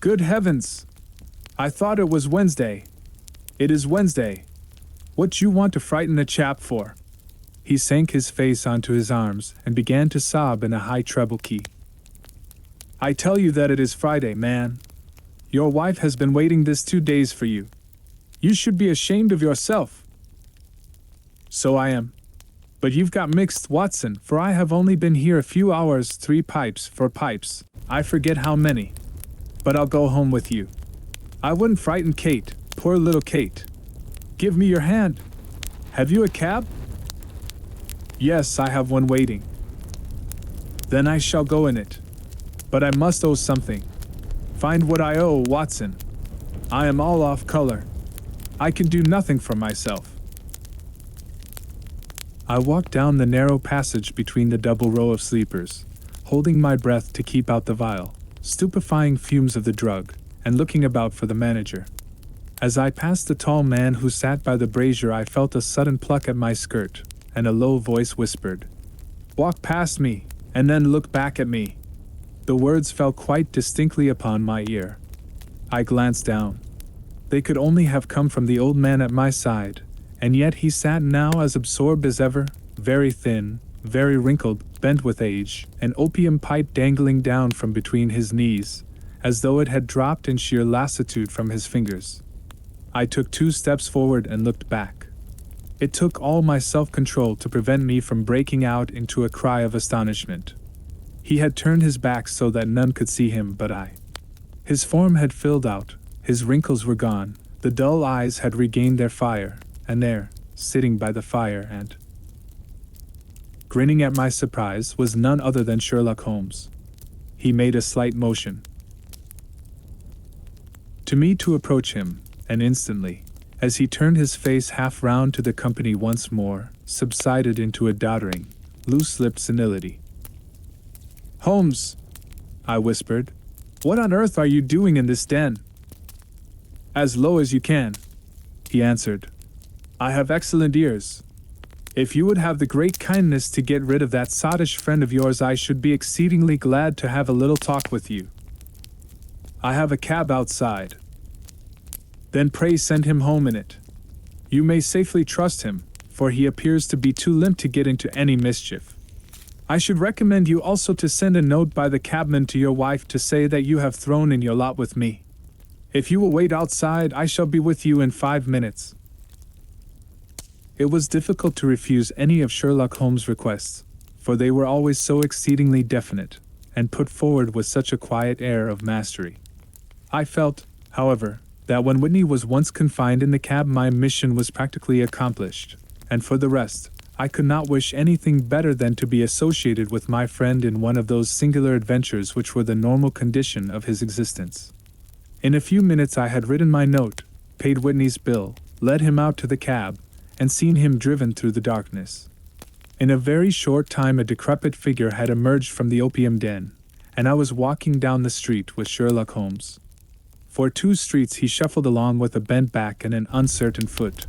S1: "Good heavens! I thought it was Wednesday." "It is Wednesday. What you want to frighten a chap for?" He sank his face onto his arms and began to sob in a high treble key. "I tell you that it is Friday, man. Your wife has been waiting this 2 days for you. You should be ashamed of yourself." "So I am. But you've got mixed, Watson, for I have only been here a few hours, 3 pipes, 4 pipes, I forget how many. But I'll go home with you. I wouldn't frighten Kate, poor little Kate. Give me your hand. Have you a cab?" "Yes, I have one waiting." "Then I shall go in it. But I must owe something. Find what I owe, Watson. I am all off color. I can do nothing for myself." I walked down the narrow passage between the double row of sleepers, holding my breath to keep out the vile, stupefying fumes of the drug, and looking about for the manager. As I passed the tall man who sat by the brazier I felt a sudden pluck at my skirt, and a low voice whispered, "Walk past me, and then look back at me." The words fell quite distinctly upon my ear. I glanced down. They could only have come from the old man at my side, and yet he sat now as absorbed as ever, very thin, very wrinkled, bent with age, an opium pipe dangling down from between his knees, as though it had dropped in sheer lassitude from his fingers. I took 2 steps forward and looked back. It took all my self-control to prevent me from breaking out into a cry of astonishment. He had turned his back so that none could see him but I. His form had filled out, his wrinkles were gone, the dull eyes had regained their fire, and there, sitting by the fire and grinning at my surprise, was none other than Sherlock Holmes. He made a slight motion to me to approach him, and instantly, as he turned his face half round to the company once more, subsided into a doddering, loose-lipped senility. "Holmes," I whispered, "what on earth are you doing in this den?" "As low as you can," he answered. "I have excellent ears. If you would have the great kindness to get rid of that sottish friend of yours, I should be exceedingly glad to have a little talk with you. I have a cab outside." "Then pray send him home in it. You may safely trust him, for he appears to be too limp to get into any mischief. I should recommend you also to send a note by the cabman to your wife to say that you have thrown in your lot with me. If you will wait outside, I shall be with you in 5 minutes." It was difficult to refuse any of Sherlock Holmes' requests, for they were always so exceedingly definite, and put forward with such a quiet air of mastery. I felt, however, that when Whitney was once confined in the cab, my mission was practically accomplished, and for the rest, I could not wish anything better than to be associated with my friend in one of those singular adventures which were the normal condition of his existence. In a few minutes I had written my note, paid Whitney's bill, led him out to the cab, and seen him driven through the darkness. In a very short time a decrepit figure had emerged from the opium den, and I was walking down the street with Sherlock Holmes. For 2 streets he shuffled along with a bent back and an uncertain foot.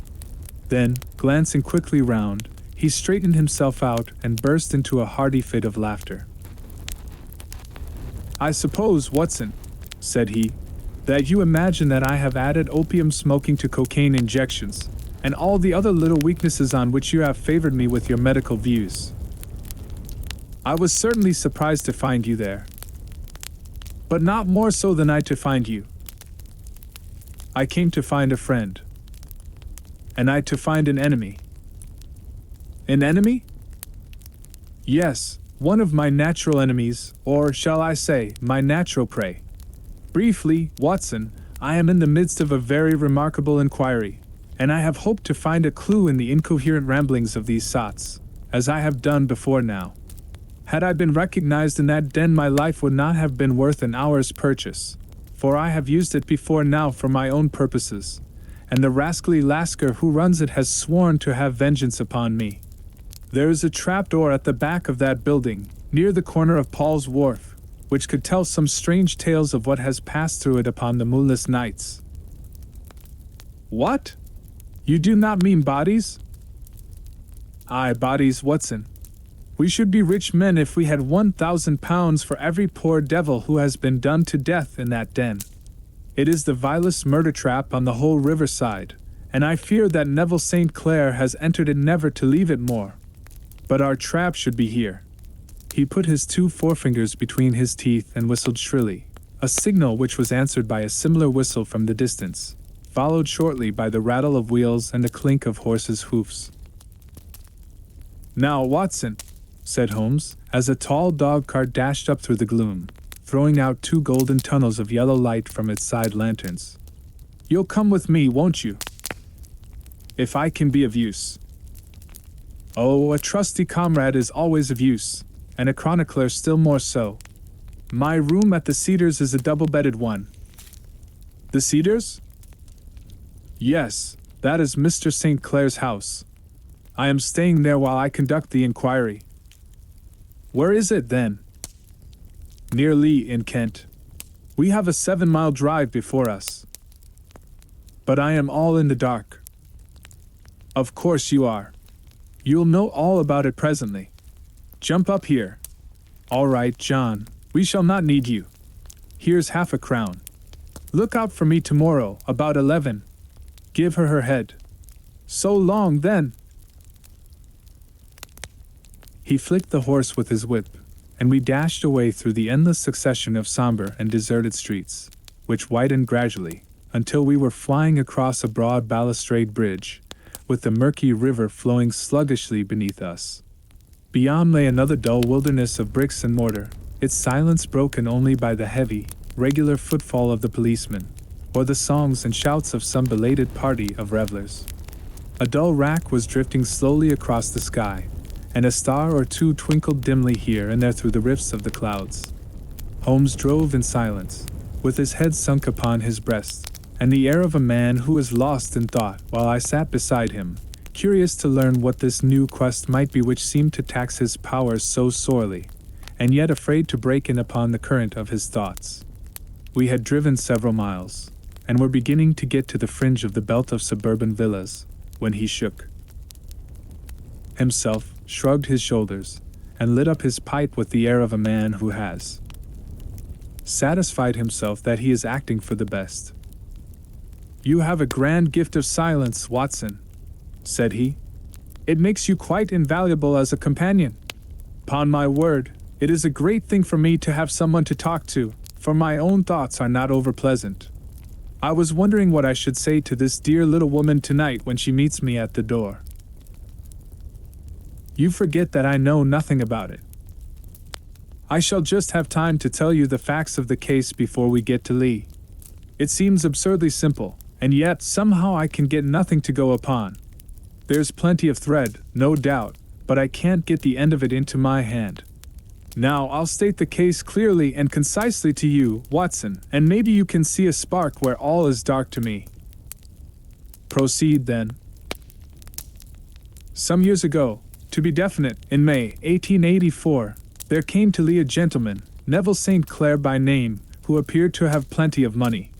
S1: Then, glancing quickly round, he straightened himself out and burst into a hearty fit of laughter. "I suppose, Watson," said he, "that you imagine that I have added opium smoking to cocaine injections, and all the other little weaknesses on which you have favored me with your medical views. I was certainly surprised to find you there, but not more so than I to find you. I came to find a friend, and I to find an enemy." "An enemy?" "Yes, one of my natural enemies, or shall I say, my natural prey. Briefly, Watson, I am in the midst of a very remarkable inquiry, and I have hoped to find a clue in the incoherent ramblings of these sots, as I have done before now. Had I been recognized in that den, my life would not have been worth an hour's purchase, for I have used it before now for my own purposes, and the rascally Lascar who runs it has sworn to have vengeance upon me. There is a trapdoor at the back of that building, near the corner of Paul's Wharf, which could tell some strange tales of what has passed through it upon the moonless nights." "What? You do not mean bodies?" "Aye, bodies, Watson. We should be rich men if we had £1,000 for every poor devil who has been done to death in that den. It is the vilest murder trap on the whole riverside, and I fear that Neville St. Clair has entered it never to leave it more. But our trap should be here." He put his 2 forefingers between his teeth and whistled shrilly, a signal which was answered by a similar whistle from the distance, followed shortly by the rattle of wheels and the clink of horses' hoofs. "Now, Watson," said Holmes, as a tall dog-cart dashed up through the gloom, throwing out 2 golden tunnels of yellow light from its side lanterns. "You'll come with me, won't you? If I can be of use." "Oh, a trusty comrade is always of use, and a chronicler still more so. My room at the Cedars is a double-bedded one." "The Cedars?" "Yes, that is Mr. St. Clair's house. I am staying there while I conduct the inquiry." "Where is it, then?" "Near Lee, in Kent. We have a 7-mile drive before us." "But I am all in the dark." "Of course you are. You'll know all about it presently. Jump up here." "All right, John, we shall not need you. Here's half a crown. Look out for me tomorrow, about 11. Give her her head. So long, then. He flicked the horse with his whip, and we dashed away through the endless succession of somber and deserted streets, which widened gradually, until we were flying across a broad balustrade bridge, with the murky river flowing sluggishly beneath us. Beyond lay another dull wilderness of bricks and mortar, its silence broken only by the heavy, regular footfall of the policeman, or the songs and shouts of some belated party of revelers. A dull rack was drifting slowly across the sky, and a star or two twinkled dimly here and there through the rifts of the clouds. Holmes drove in silence, with his head sunk upon his breast, and the air of a man who is lost in thought, while I sat beside him, curious to learn what this new quest might be which seemed to tax his powers so sorely, and yet afraid to break in upon the current of his thoughts. We had driven several miles, and were beginning to get to the fringe of the belt of suburban villas, when he shook himself, shrugged his shoulders, and lit up his pipe with the air of a man who has satisfied himself that he is acting for the best. "You have a grand gift of silence, Watson," said he. "It makes you quite invaluable as a companion. 'Pon my word, it is a great thing for me to have someone to talk to, for my own thoughts are not over pleasant. I was wondering what I should say to this dear little woman tonight when she meets me at the door. You forget that I know nothing about it. I shall just have time to tell you the facts of the case before we get to Lee. It seems absurdly simple, and yet somehow I can get nothing to go upon. There's plenty of thread, no doubt, but I can't get the end of it into my hand. Now I'll state the case clearly and concisely to you, Watson, and maybe you can see a spark where all is dark to me." "Proceed, then." "Some years ago, to be definite, in May 1884, there came to Lee a gentleman, Neville St. Clair by name, who appeared to have plenty of money.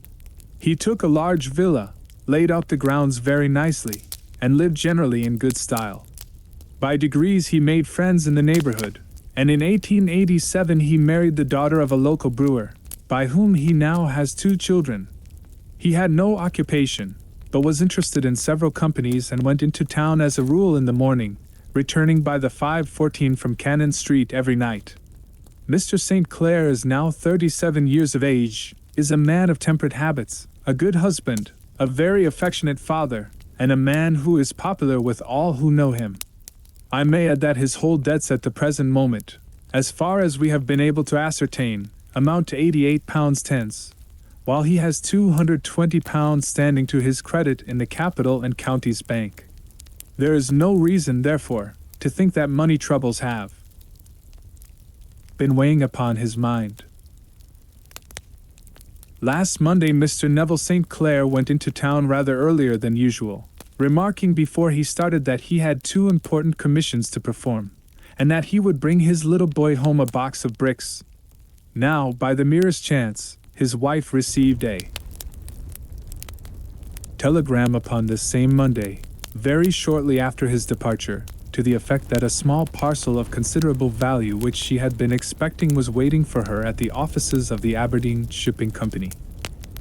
S1: He took a large villa, laid out the grounds very nicely, and lived generally in good style. By degrees he made friends in the neighborhood, and in 1887 he married the daughter of a local brewer, by whom he now has 2 children. He had no occupation, but was interested in several companies and went into town as a rule in the morning, returning by the 5:14 from Cannon Street every night. Mr. St. Clair is now 37 years of age, is a man of temperate habits, a good husband, a very affectionate father, and a man who is popular with all who know him. I may add that his whole debts at the present moment, as far as we have been able to ascertain, amount to £88 tenths, while he has £220 standing to his credit in the Capital and Counties Bank. There is no reason, therefore, to think that money troubles have been weighing upon his mind. Last Monday Mr. Neville St. Clair went into town rather earlier than usual, remarking before he started that he had 2 important commissions to perform, and that he would bring his little boy home a box of bricks. Now, by the merest chance, his wife received a telegram upon this same Monday, very shortly after his departure, to the effect that a small parcel of considerable value which she had been expecting was waiting for her at the offices of the Aberdeen Shipping Company.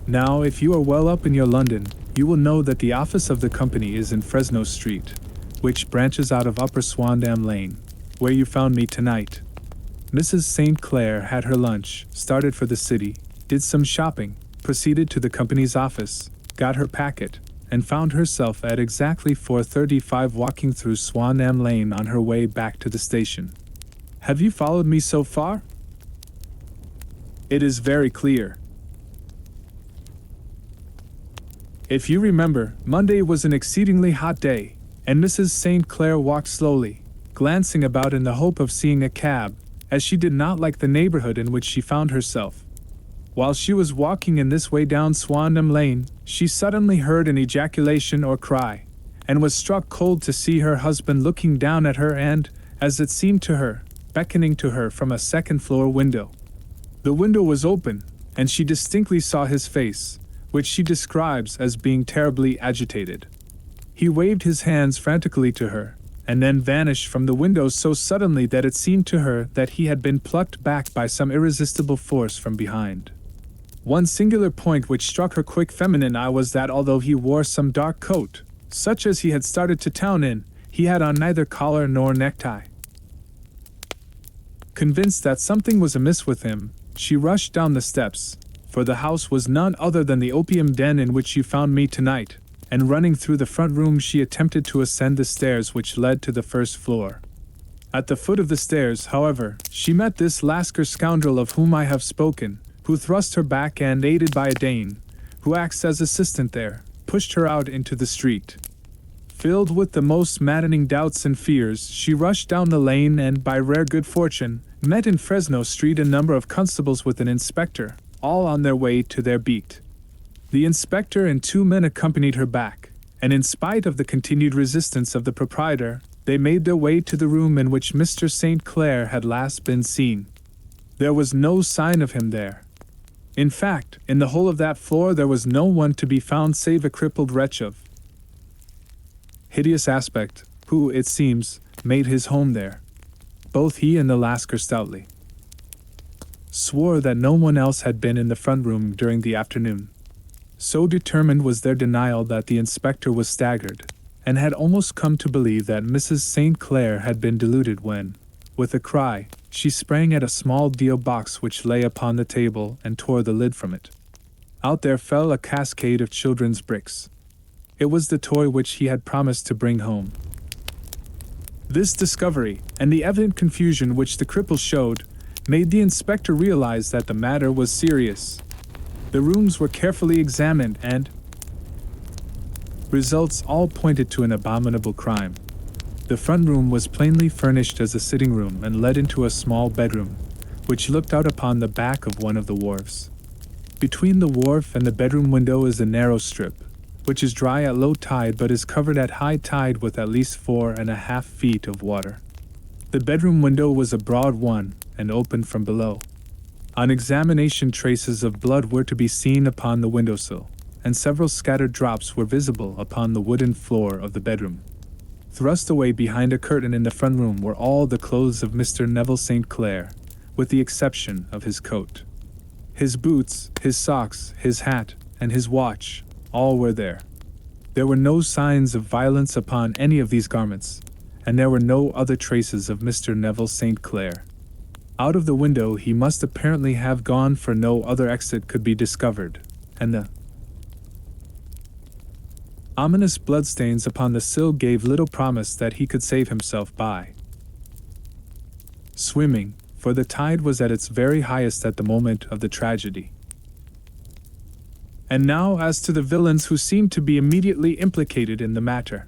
S1: Now, if you are well up in your London, you will know that the office of the company is in Fresno Street, which branches out of Upper Swandam Lane, where you found me tonight. Mrs. St. Clair had her lunch, started for the city, did some shopping, proceeded to the company's office, got her packet, and found herself at exactly 4:35 walking through Swandam Lane on her way back to the station. Have you followed me so far? It is very clear. If you remember, Monday was an exceedingly hot day, and Mrs. St. Clair walked slowly, glancing about in the hope of seeing a cab, as she did not like the neighborhood in which she found herself. While she was walking in this way down Swandam Lane, she suddenly heard an ejaculation or cry, and was struck cold to see her husband looking down at her and, as it seemed to her, beckoning to her from a second-floor window. The window was open, and she distinctly saw his face, which she describes as being terribly agitated. He waved his hands frantically to her, and then vanished from the window so suddenly that it seemed to her that he had been plucked back by some irresistible force from behind. One singular point which struck her quick feminine eye was that although he wore some dark coat, such as he had started to town in, he had on neither collar nor necktie. Convinced that something was amiss with him, she rushed down the steps, for the house was none other than the opium den in which you found me tonight, and running through the front room she attempted to ascend the stairs which led to the first floor. At the foot of the stairs, however, she met this Lascar scoundrel of whom I have spoken, who thrust her back and, aided by a Dane, who acts as assistant there, pushed her out into the street. Filled with the most maddening doubts and fears, she rushed down the lane and, by rare good fortune, met in Fresno Street a number of constables with an inspector, all on their way to their beat. The inspector and 2 men accompanied her back, and in spite of the continued resistance of the proprietor, they made their way to the room in which Mr. St. Clair had last been seen. There was no sign of him there. In fact, in the whole of that floor there was no one to be found save a crippled wretch of hideous aspect, who, it seems, made his home there. Both he and the Lascar stoutly swore that no one else had been in the front room during the afternoon. So determined was their denial that the inspector was staggered, and had almost come to believe that Mrs. St. Clair had been deluded when, with a cry, she sprang at a small deal box which lay upon the table and tore the lid from it. Out there fell a cascade of children's bricks. It was the toy which he had promised to bring home. This discovery, and the evident confusion which the cripple showed, made the inspector realize that the matter was serious. The rooms were carefully examined and results all pointed to an abominable crime. The front room was plainly furnished as a sitting room and led into a small bedroom, which looked out upon the back of one of the wharves. Between the wharf and the bedroom window is a narrow strip, which is dry at low tide but is covered at high tide with at least 4.5 feet of water. The bedroom window was a broad one and opened from below. On examination, traces of blood were to be seen upon the windowsill, and several scattered drops were visible upon the wooden floor of the bedroom. Thrust away behind a curtain in the front room were all the clothes of Mr. Neville St. Clair, with the exception of his coat. His boots, his socks, his hat, and his watch, all were there. There were no signs of violence upon any of these garments, and there were no other traces of Mr. Neville St. Clair. Out of the window he must apparently have gone, for no other exit could be discovered, and the ominous bloodstains upon the sill gave little promise that he could save himself by swimming, for the tide was at its very highest at the moment of the tragedy. And now as to the villains who seemed to be immediately implicated in the matter.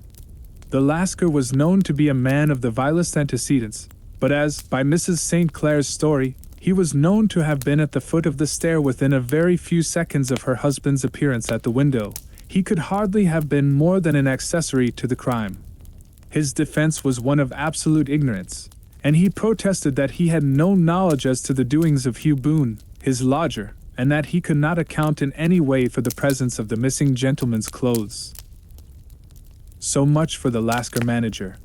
S1: The Lascar was known to be a man of the vilest antecedents, but as, by Mrs. St. Clair's story, he was known to have been at the foot of the stair within a very few seconds of her husband's appearance at the window, he could hardly have been more than an accessory to the crime. His defense was one of absolute ignorance, and he protested that he had no knowledge as to the doings of Hugh Boone, his lodger, and that he could not account in any way for the presence of the missing gentleman's clothes. So much for the Lascar manager.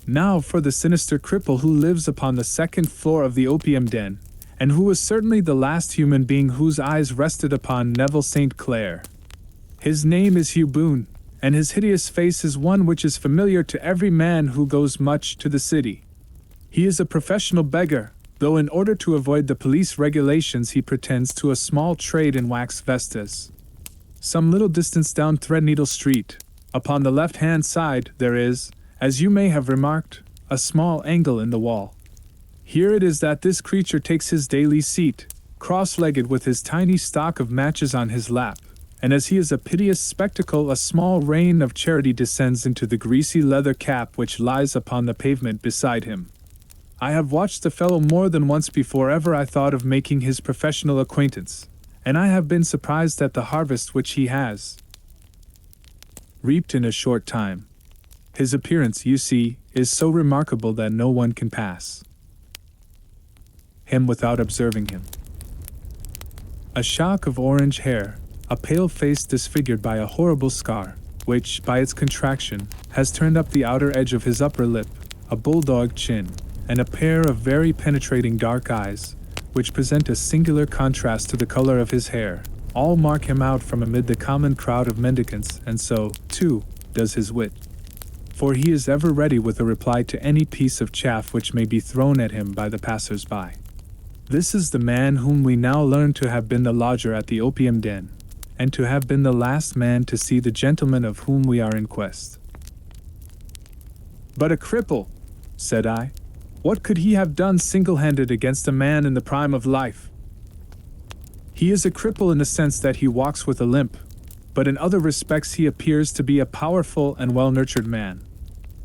S1: Now for the sinister cripple who lives upon the second floor of the opium den, and who was certainly the last human being whose eyes rested upon Neville St. Clair. His name is Hugh Boone, and his hideous face is one which is familiar to every man who goes much to the city. He is a professional beggar, though in order to avoid the police regulations he pretends to a small trade in wax vestas. Some little distance down Threadneedle Street, upon the left-hand side, there is, as you may have remarked, a small angle in the wall. Here it is that this creature takes his daily seat, cross-legged with his tiny stock of matches on his lap, and as he is a piteous spectacle, a small rain of charity descends into the greasy leather cap which lies upon the pavement beside him. I have watched the fellow more than once before ever I thought of making his professional acquaintance, and I have been surprised at the harvest which he has reaped in a short time. His appearance, you see, is so remarkable that no one can pass him without observing him. A shock of orange hair, a pale face disfigured by a horrible scar, which, by its contraction, has turned up the outer edge of his upper lip, a bulldog chin, and a pair of very penetrating dark eyes, which present a singular contrast to the color of his hair, all mark him out from amid the common crowd of mendicants, and so, too, does his wit. For he is ever ready with a reply to any piece of chaff which may be thrown at him by the passers-by. This is the man whom we now learn to have been the lodger at the opium den, and to have been the last man to see the gentleman of whom we are in quest. But a cripple, said I. What could he have done single-handed against a man in the prime of life? He is a cripple in the sense that he walks with a limp, but in other respects he appears to be a powerful and well-nurtured man.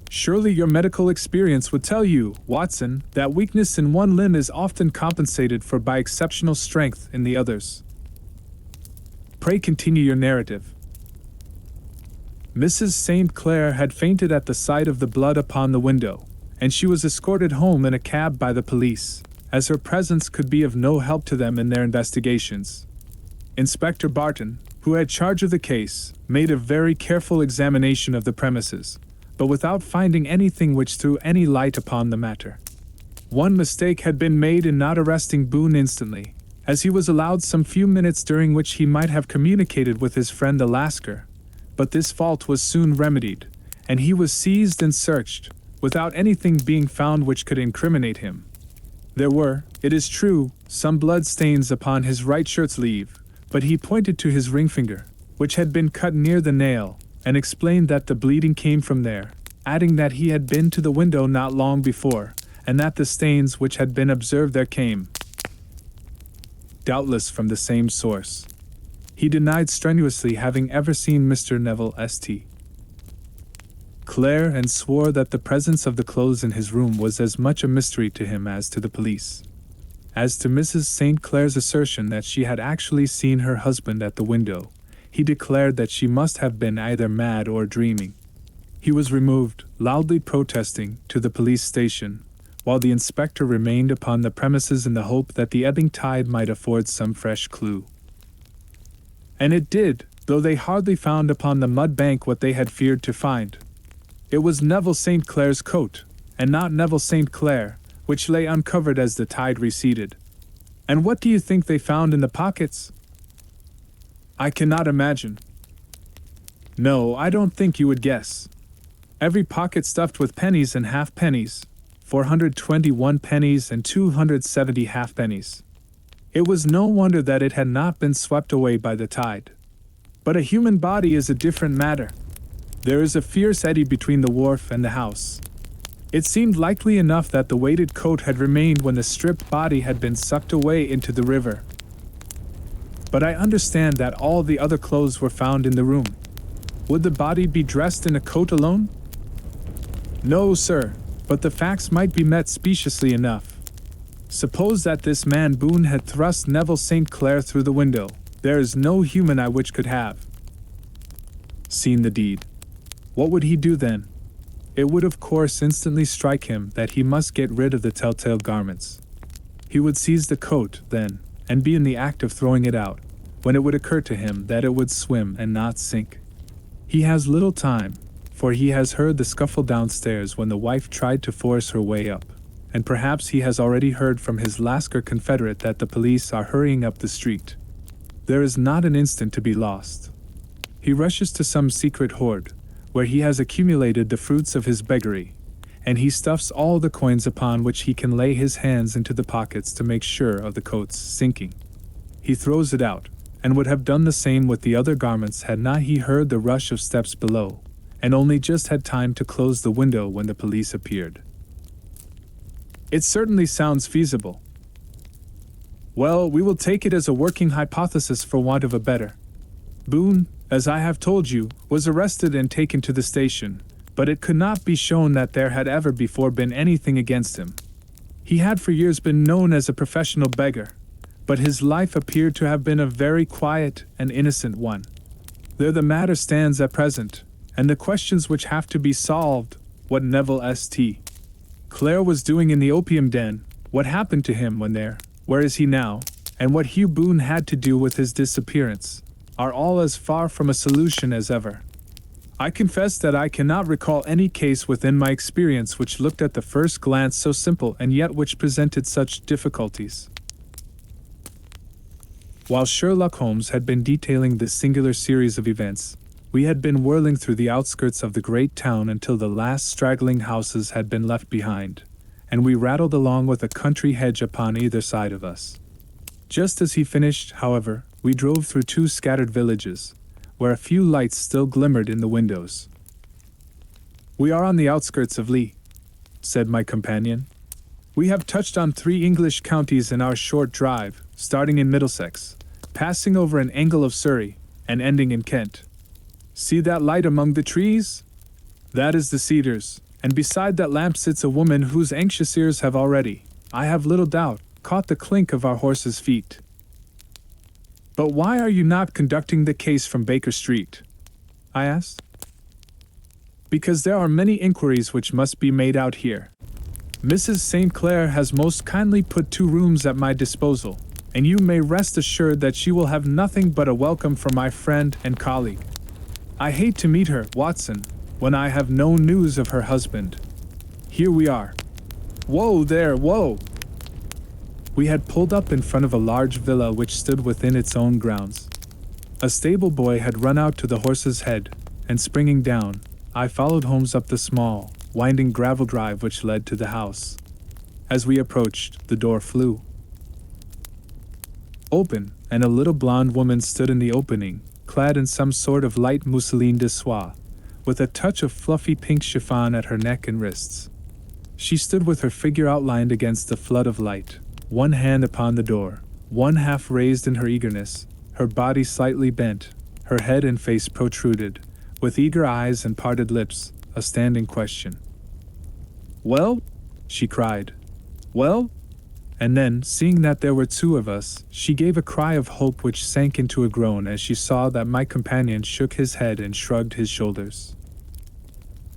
S1: Surely your medical experience would tell you, Watson, that weakness in one limb is often compensated for by exceptional strength in the others. Pray continue your narrative. Mrs. St. Clair had fainted at the sight of the blood upon the window, and she was escorted home in a cab by the police, as her presence could be of no help to them in their investigations. Inspector Barton, who had charge of the case, made a very careful examination of the premises, but without finding anything which threw any light upon the matter. One mistake had been made in not arresting Boone instantly, as he was allowed some few minutes during which he might have communicated with his friend the Lascar, but this fault was soon remedied, and he was seized and searched, without anything being found which could incriminate him. There were, it is true, some blood stains upon his right shirt sleeve, but he pointed to his ring finger, which had been cut near the nail, and explained that the bleeding came from there, adding that he had been to the window not long before, and that the stains which had been observed there came, doubtless, from the same source. He denied strenuously having ever seen Mr. Neville St. Clair, and swore that the presence of the clothes in his room was as much a mystery to him as to the police. As to Mrs. St. Clair's assertion that she had actually seen her husband at the window, he declared that she must have been either mad or dreaming. He was removed, loudly protesting, to the police station, while the inspector remained upon the premises in the hope that the ebbing tide might afford some fresh clue. And it did, though they hardly found upon the mud bank what they had feared to find. It was Neville St. Clair's coat, and not Neville St. Clair, which lay uncovered as the tide receded. And what do you think they found in the pockets? I cannot imagine. No, I don't think you would guess. Every pocket stuffed with pennies and halfpennies, 421 pennies and 270 halfpennies. It was no wonder that it had not been swept away by the tide. But a human body is a different matter. There is a fierce eddy between the wharf and the house. It seemed likely enough that the weighted coat had remained when the stripped body had been sucked away into the river. But I understand that all the other clothes were found in the room. Would the body be dressed in a coat alone? No, sir, but the facts might be met speciously enough. Suppose that this man Boone had thrust Neville St. Clair through the window. There is no human eye which could have seen the deed. What would he do then? It would of course instantly strike him that he must get rid of the telltale garments. He would seize the coat, then, and be in the act of throwing it out, when it would occur to him that it would swim and not sink. He has little time, for he has heard the scuffle downstairs when the wife tried to force her way up, and perhaps he has already heard from his Lascar confederate that the police are hurrying up the street. There is not an instant to be lost. He rushes to some secret hoard, where he has accumulated the fruits of his beggary, and he stuffs all the coins upon which he can lay his hands into the pockets to make sure of the coat's sinking. He throws it out, and would have done the same with the other garments had not he heard the rush of steps below, and only just had time to close the window when the police appeared. It certainly sounds feasible. Well, we will take it as a working hypothesis for want of a better. Boone, as I have told you, was arrested and taken to the station, but it could not be shown that there had ever before been anything against him. He had for years been known as a professional beggar, but his life appeared to have been a very quiet and innocent one. There the matter stands at present, and the questions which have to be solved: what Neville St. Clair was doing in the opium den, what happened to him when there, where is he now, and what Hugh Boone had to do with his disappearance, are all as far from a solution as ever. I confess that I cannot recall any case within my experience which looked at the first glance so simple and yet which presented such difficulties. While Sherlock Holmes had been detailing this singular series of events, we had been whirling through the outskirts of the great town until the last straggling houses had been left behind, and we rattled along with a country hedge upon either side of us. Just as he finished, however, we drove through 2 scattered villages, where a few lights still glimmered in the windows. "We are on the outskirts of Lee," said my companion. "We have touched on 3 English counties in our short drive, starting in Middlesex, passing over an angle of Surrey, and ending in Kent. See that light among the trees? That is the Cedars, and beside that lamp sits a woman whose anxious ears have already, I have little doubt, caught the clink of our horses' feet. But why are you not conducting the case from Baker Street?" I asked. "Because there are many inquiries which must be made out here. Mrs. St. Clair has most kindly put 2 rooms at my disposal, and you may rest assured that she will have nothing but a welcome from my friend and colleague. I hate to meet her, Watson, when I have no news of her husband. Here we are. Whoa there, whoa!" We had pulled up in front of a large villa which stood within its own grounds. A stable boy had run out to the horse's head, and springing down, I followed Holmes up the small, winding gravel drive which led to the house. As we approached, the door flew open, and a little blonde woman stood in the opening, clad in some sort of light mousseline de soie, with a touch of fluffy pink chiffon at her neck and wrists. She stood with her figure outlined against the flood of light, one hand upon the door, one half raised in her eagerness, her body slightly bent, her head and face protruded, with eager eyes and parted lips, a standing question. "Well?" she cried. "Well?" And then, seeing that there were 2 of us, she gave a cry of hope which sank into a groan as she saw that my companion shook his head and shrugged his shoulders.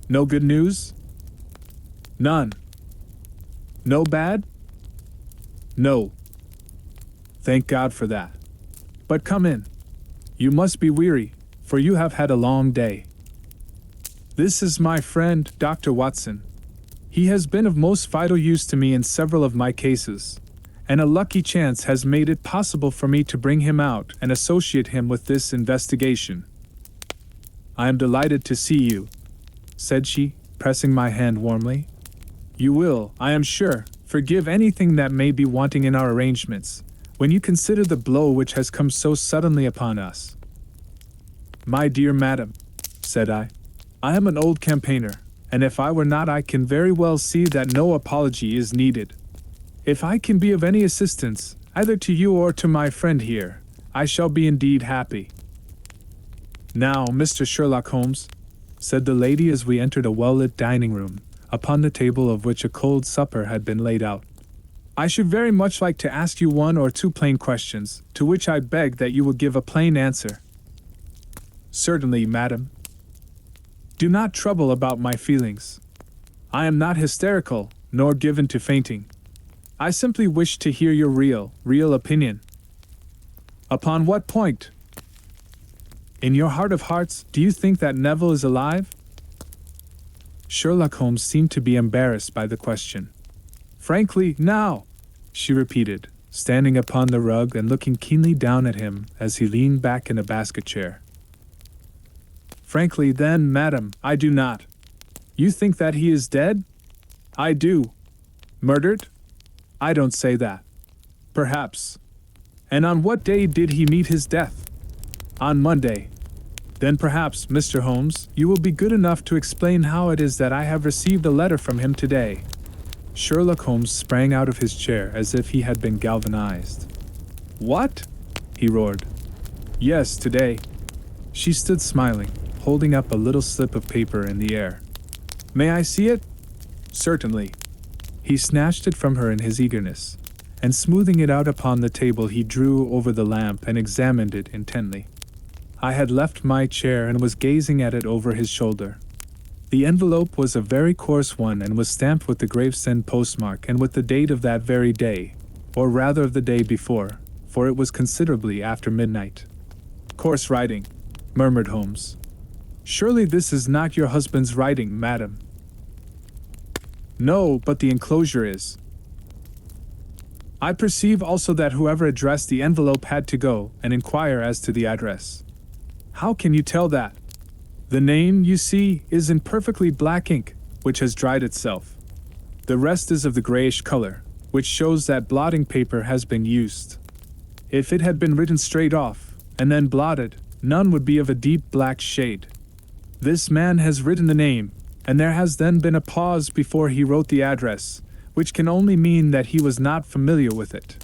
S1: "No good news?" "None." "No bad?" "No." "Thank God for that. But come in. You must be weary, for you have had a long day. This is my friend, Dr. Watson. He has been of most vital use to me in several of my cases, and a lucky chance has made it possible for me to bring him out and associate him with this investigation." "I am delighted to see you," said she, pressing my hand warmly. "You will, I am sure, forgive anything that may be wanting in our arrangements, when you consider the blow which has come so suddenly upon us." "My dear madam," said I am an old campaigner, and if I were not I can very well see that no apology is needed. If I can be of any assistance, either to you or to my friend here, I shall be indeed happy." "Now, Mr. Sherlock Holmes," said the lady as we entered a well-lit dining room, upon the table of which a cold supper had been laid out, "I should very much like to ask you 1 or 2 plain questions, to which I beg that you will give a plain answer." "Certainly, madam." "Do not trouble about my feelings. I am not hysterical, nor given to fainting. I simply wish to hear your real opinion." "Upon what point?" "In your heart of hearts, do you think that Neville is alive?" Sherlock Holmes seemed to be embarrassed by the question. "Frankly, now," she repeated, standing upon the rug and looking keenly down at him as he leaned back in a basket chair. "Frankly, then, madam, I do not. You think that he is dead?" "I do." "Murdered?" "I don't say that." "Perhaps." "And on what day did he meet his death?" "On Monday." "Then perhaps, Mr. Holmes, you will be good enough to explain how it is that I have received a letter from him today." Sherlock Holmes sprang out of his chair as if he had been galvanized. "What?" he roared. "Yes, today." She stood smiling, holding up a little slip of paper in the air. "May I see it?" "Certainly." He snatched it from her in his eagerness, and smoothing it out upon the table he drew over the lamp and examined it intently. I had left my chair and was gazing at it over his shoulder. The envelope was a very coarse one and was stamped with the Gravesend postmark and with the date of that very day, or rather of the day before, for it was considerably after midnight. "Coarse writing," murmured Holmes. "Surely this is not your husband's writing, madam." "No, but the enclosure is." I perceive also that whoever addressed the envelope had to go and inquire as to the address. How can you tell that? The name, you see, is in perfectly black ink, which has dried itself. The rest is of the grayish color, which shows that blotting paper has been used. If it had been written straight off, and then blotted, none would be of a deep black shade. This man has written the name, and there has then been a pause before he wrote the address, which can only mean that he was not familiar with it.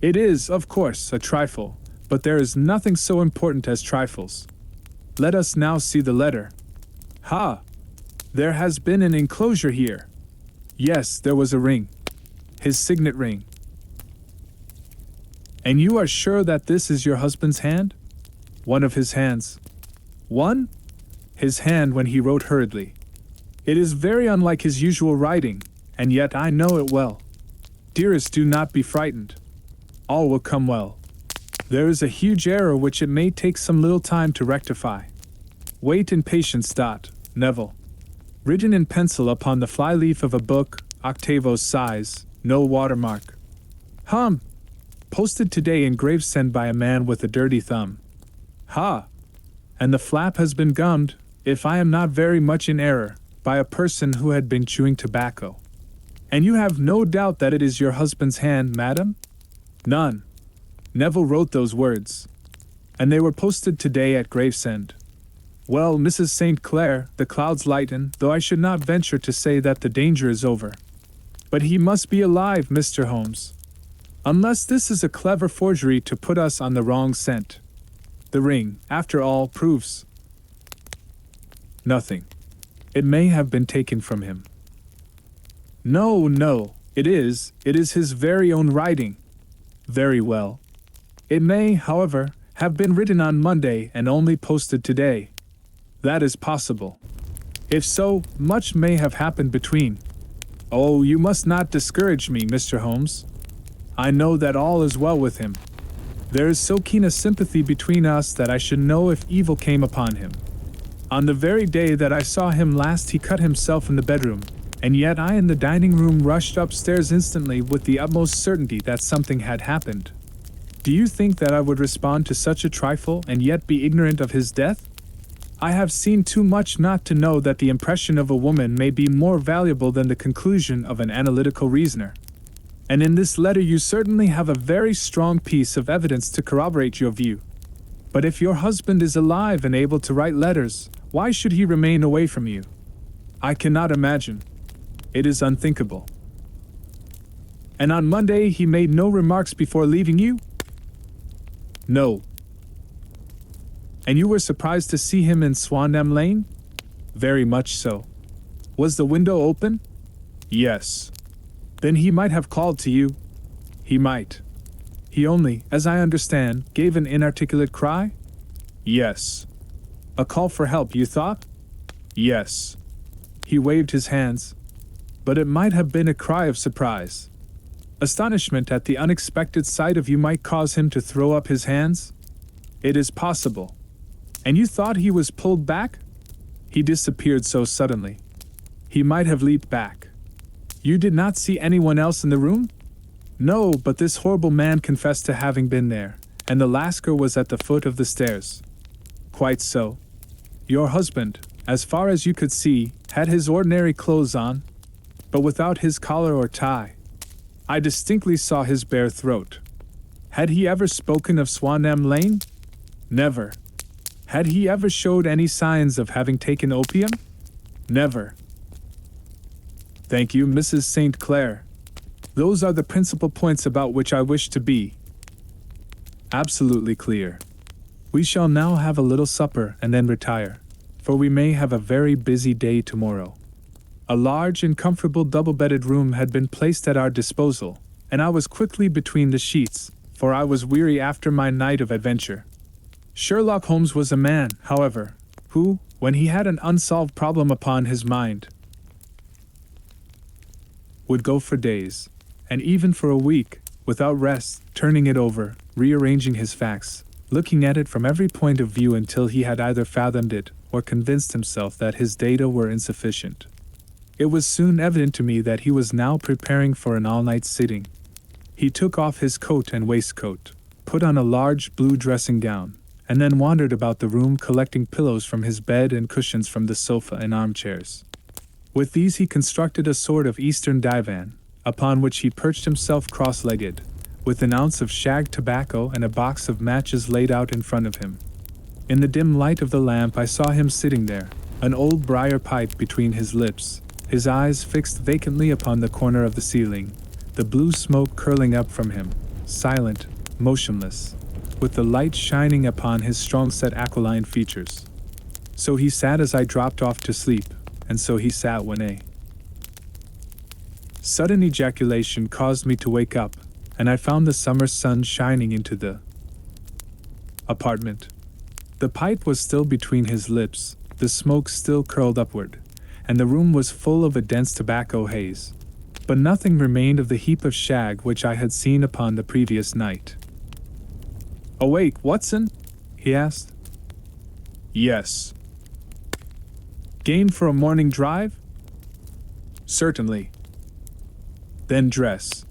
S1: It is, of course, a trifle, but there is nothing so important as trifles. Let us now see the letter. Ha! There has been an enclosure here. Yes, there was a ring. His signet ring. And you are sure that this is your husband's hand? One of his hands. One? His hand when he wrote hurriedly. It is very unlike his usual writing, and yet I know it well. Dearest, do not be frightened. All will come well. There is a huge error which it may take some little time to rectify. Wait in patience. Neville. Written in pencil upon the flyleaf of a book, octavo size, no watermark. Posted today in Gravesend by a man with a dirty thumb. Ha! And the flap has been gummed, if I am not very much in error, by a person who had been chewing tobacco. And you have no doubt that it is your husband's hand, madam? None. Neville wrote those words. And they were posted today at Gravesend. Well, Mrs. St. Clair, the clouds lighten, though I should not venture to say that the danger is over. But he must be alive, Mr. Holmes. Unless this is a clever forgery to put us on the wrong scent. The ring, after all, proves nothing. It may have been taken from him. No, it is his very own writing. Very well. It may, however, have been written on Monday and only posted today. That is possible. If so, much may have happened between. Oh, you must not discourage me, Mr. Holmes. I know that all is well with him. There is so keen a sympathy between us that I should know if evil came upon him. On the very day that I saw him last he cut himself in the bedroom, and yet I in the dining room rushed upstairs instantly with the utmost certainty that something had happened. Do you think that I would respond to such a trifle and yet be ignorant of his death? I have seen too much not to know that the impression of a woman may be more valuable than the conclusion of an analytical reasoner. And in this letter you certainly have a very strong piece of evidence to corroborate your view. But if your husband is alive and able to write letters, why should he remain away from you? I cannot imagine. It is unthinkable. And on Monday he made no remarks before leaving you? No. And you were surprised to see him in Swanham Lane? Very much so. Was the window open? Yes. Then he might have called to you. He might. He only, as I understand, gave an inarticulate cry? Yes. A call for help, you thought? Yes. He waved his hands. But it might have been a cry of surprise. Astonishment at the unexpected sight of you might cause him to throw up his hands? It is possible. And you thought he was pulled back? He disappeared so suddenly. He might have leaped back. You did not see anyone else in the room? No, but this horrible man confessed to having been there, and the Lascar was at the foot of the stairs. Quite so. Your husband, as far as you could see, had his ordinary clothes on, but without his collar or tie. I distinctly saw his bare throat. Had he ever spoken of Swanham Lane? Never. Had he ever showed any signs of having taken opium? Never. Thank you, Mrs. St. Clair. Those are the principal points about which I wish to be absolutely clear. We shall now have a little supper and then retire, for we may have a very busy day tomorrow. A large and comfortable double-bedded room had been placed at our disposal, and I was quickly between the sheets, for I was weary after my night of adventure. Sherlock Holmes was a man, however, who, when he had an unsolved problem upon his mind, would go for days, and even for a week, without rest, turning it over, rearranging his facts, looking at it from every point of view until he had either fathomed it or convinced himself that his data were insufficient. It was soon evident to me that he was now preparing for an all-night sitting. He took off his coat and waistcoat, put on a large blue dressing gown, and then wandered about the room collecting pillows from his bed and cushions from the sofa and armchairs. With these he constructed a sort of Eastern divan, upon which he perched himself cross-legged, with an ounce of shag tobacco and a box of matches laid out in front of him. In the dim light of the lamp I saw him sitting there, an old briar pipe between his lips, his eyes fixed vacantly upon the corner of the ceiling, the blue smoke curling up from him, silent, motionless, with the light shining upon his strong-set aquiline features. So he sat as I dropped off to sleep, and so he sat when a sudden ejaculation caused me to wake up, and I found the summer sun shining into the apartment. The pipe was still between his lips, the smoke still curled upward, and the room was full of a dense tobacco haze. But nothing remained of the heap of shag which I had seen upon the previous night. "Awake, Watson?" he asked. "Yes." "Game for a morning drive?" "Certainly." "Then dress.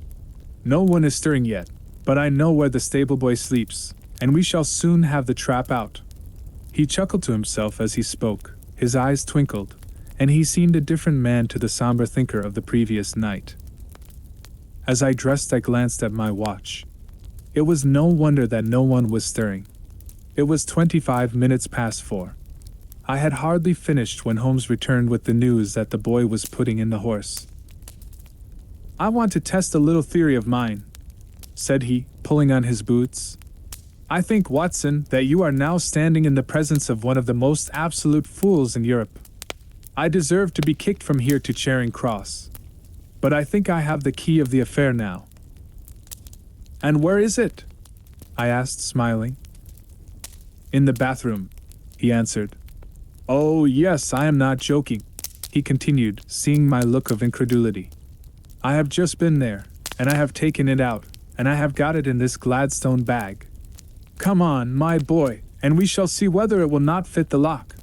S1: No one is stirring yet, but I know where the stable boy sleeps, and we shall soon have the trap out." He chuckled to himself as he spoke, his eyes twinkled, and he seemed a different man to the somber thinker of the previous night. As I dressed I glanced at my watch. It was no wonder that no one was stirring. It was 25 minutes past 4. I had hardly finished when Holmes returned with the news that the boy was putting in the horse. "I want to test a little theory of mine," said he, pulling on his boots. "I think, Watson, that you are now standing in the presence of one of the most absolute fools in Europe. I deserve to be kicked from here to Charing Cross. But I think I have the key of the affair now." "And where is it?" I asked, smiling. "In the bathroom," he answered. "Oh, yes, I am not joking," he continued, seeing my look of incredulity. "I have just been there, and I have taken it out, and I have got it in this Gladstone bag. Come on, my boy, and we shall see whether it will not fit the lock."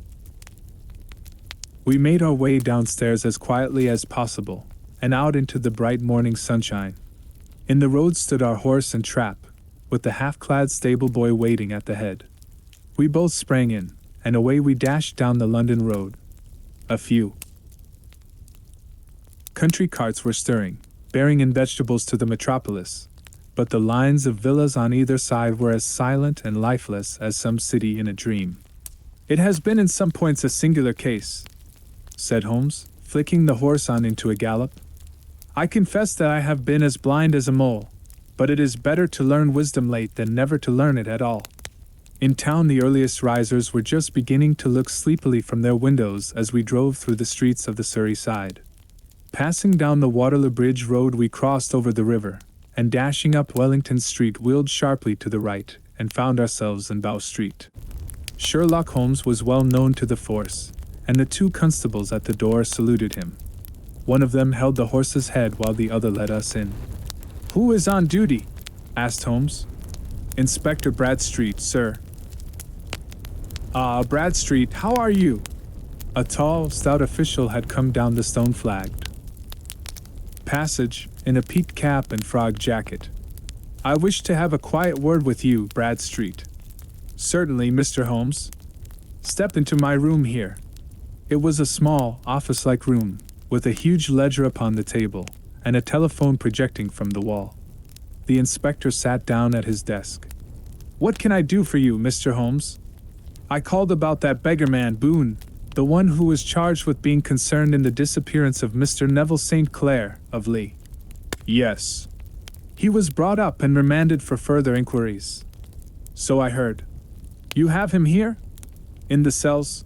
S1: We made our way downstairs as quietly as possible, and out into the bright morning sunshine. In the road stood our horse and trap, with the half-clad stable boy waiting at the head. We both sprang in, and away we dashed down the London road. A few country carts were stirring, bearing in vegetables to the metropolis, but the lines of villas on either side were as silent and lifeless as some city in a dream. "It has been in some points a singular case," said Holmes, flicking the horse on into a gallop. "I confess that I have been as blind as a mole, but it is better to learn wisdom late than never to learn it at all." In town the earliest risers were just beginning to look sleepily from their windows as we drove through the streets of the Surrey side. Passing down the Waterloo Bridge Road we crossed over the river, and dashing up Wellington Street wheeled sharply to the right, and found ourselves in Bow Street. Sherlock Holmes was well known to the force, and the two constables at the door saluted him. One of them held the horse's head while the other let us in. "Who is on duty?" asked Holmes. "Inspector Bradstreet, sir." "Ah, Bradstreet, how are you?" A tall, stout official had come down the stone-flagged passage, in a peaked cap and frog jacket. "I wish to have a quiet word with you, Bradstreet." "Certainly, Mr. Holmes. Step into my room here." It was a small, office-like room, with a huge ledger upon the table, and a telephone projecting from the wall. The inspector sat down at his desk. "What can I do for you, Mr. Holmes?" "I called about that beggar man Boone, the one who was charged with being concerned in the disappearance of Mr. Neville St. Clair, of Lee." "Yes." "He was brought up and remanded for further inquiries." "So I heard." "You have him here?" "In the cells."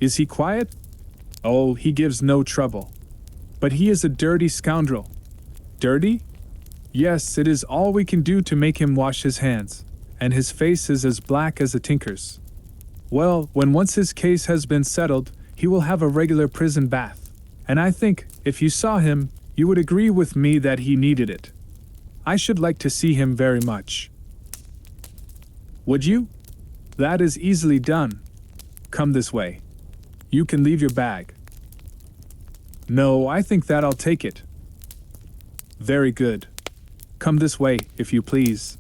S1: "Is he quiet?" "Oh, he gives no trouble. But he is a dirty scoundrel." "Dirty?" "Yes, it is all we can do to make him wash his hands, and his face is as black as a tinker's. Well, when once his case has been settled, he will have a regular prison bath, and I think, if you saw him, you would agree with me that he needed it. I should like to see him very much." "Would you? That is easily done. Come this way. You can leave your bag." "No, I think that I'll take it." "Very good. Come this way, if you please."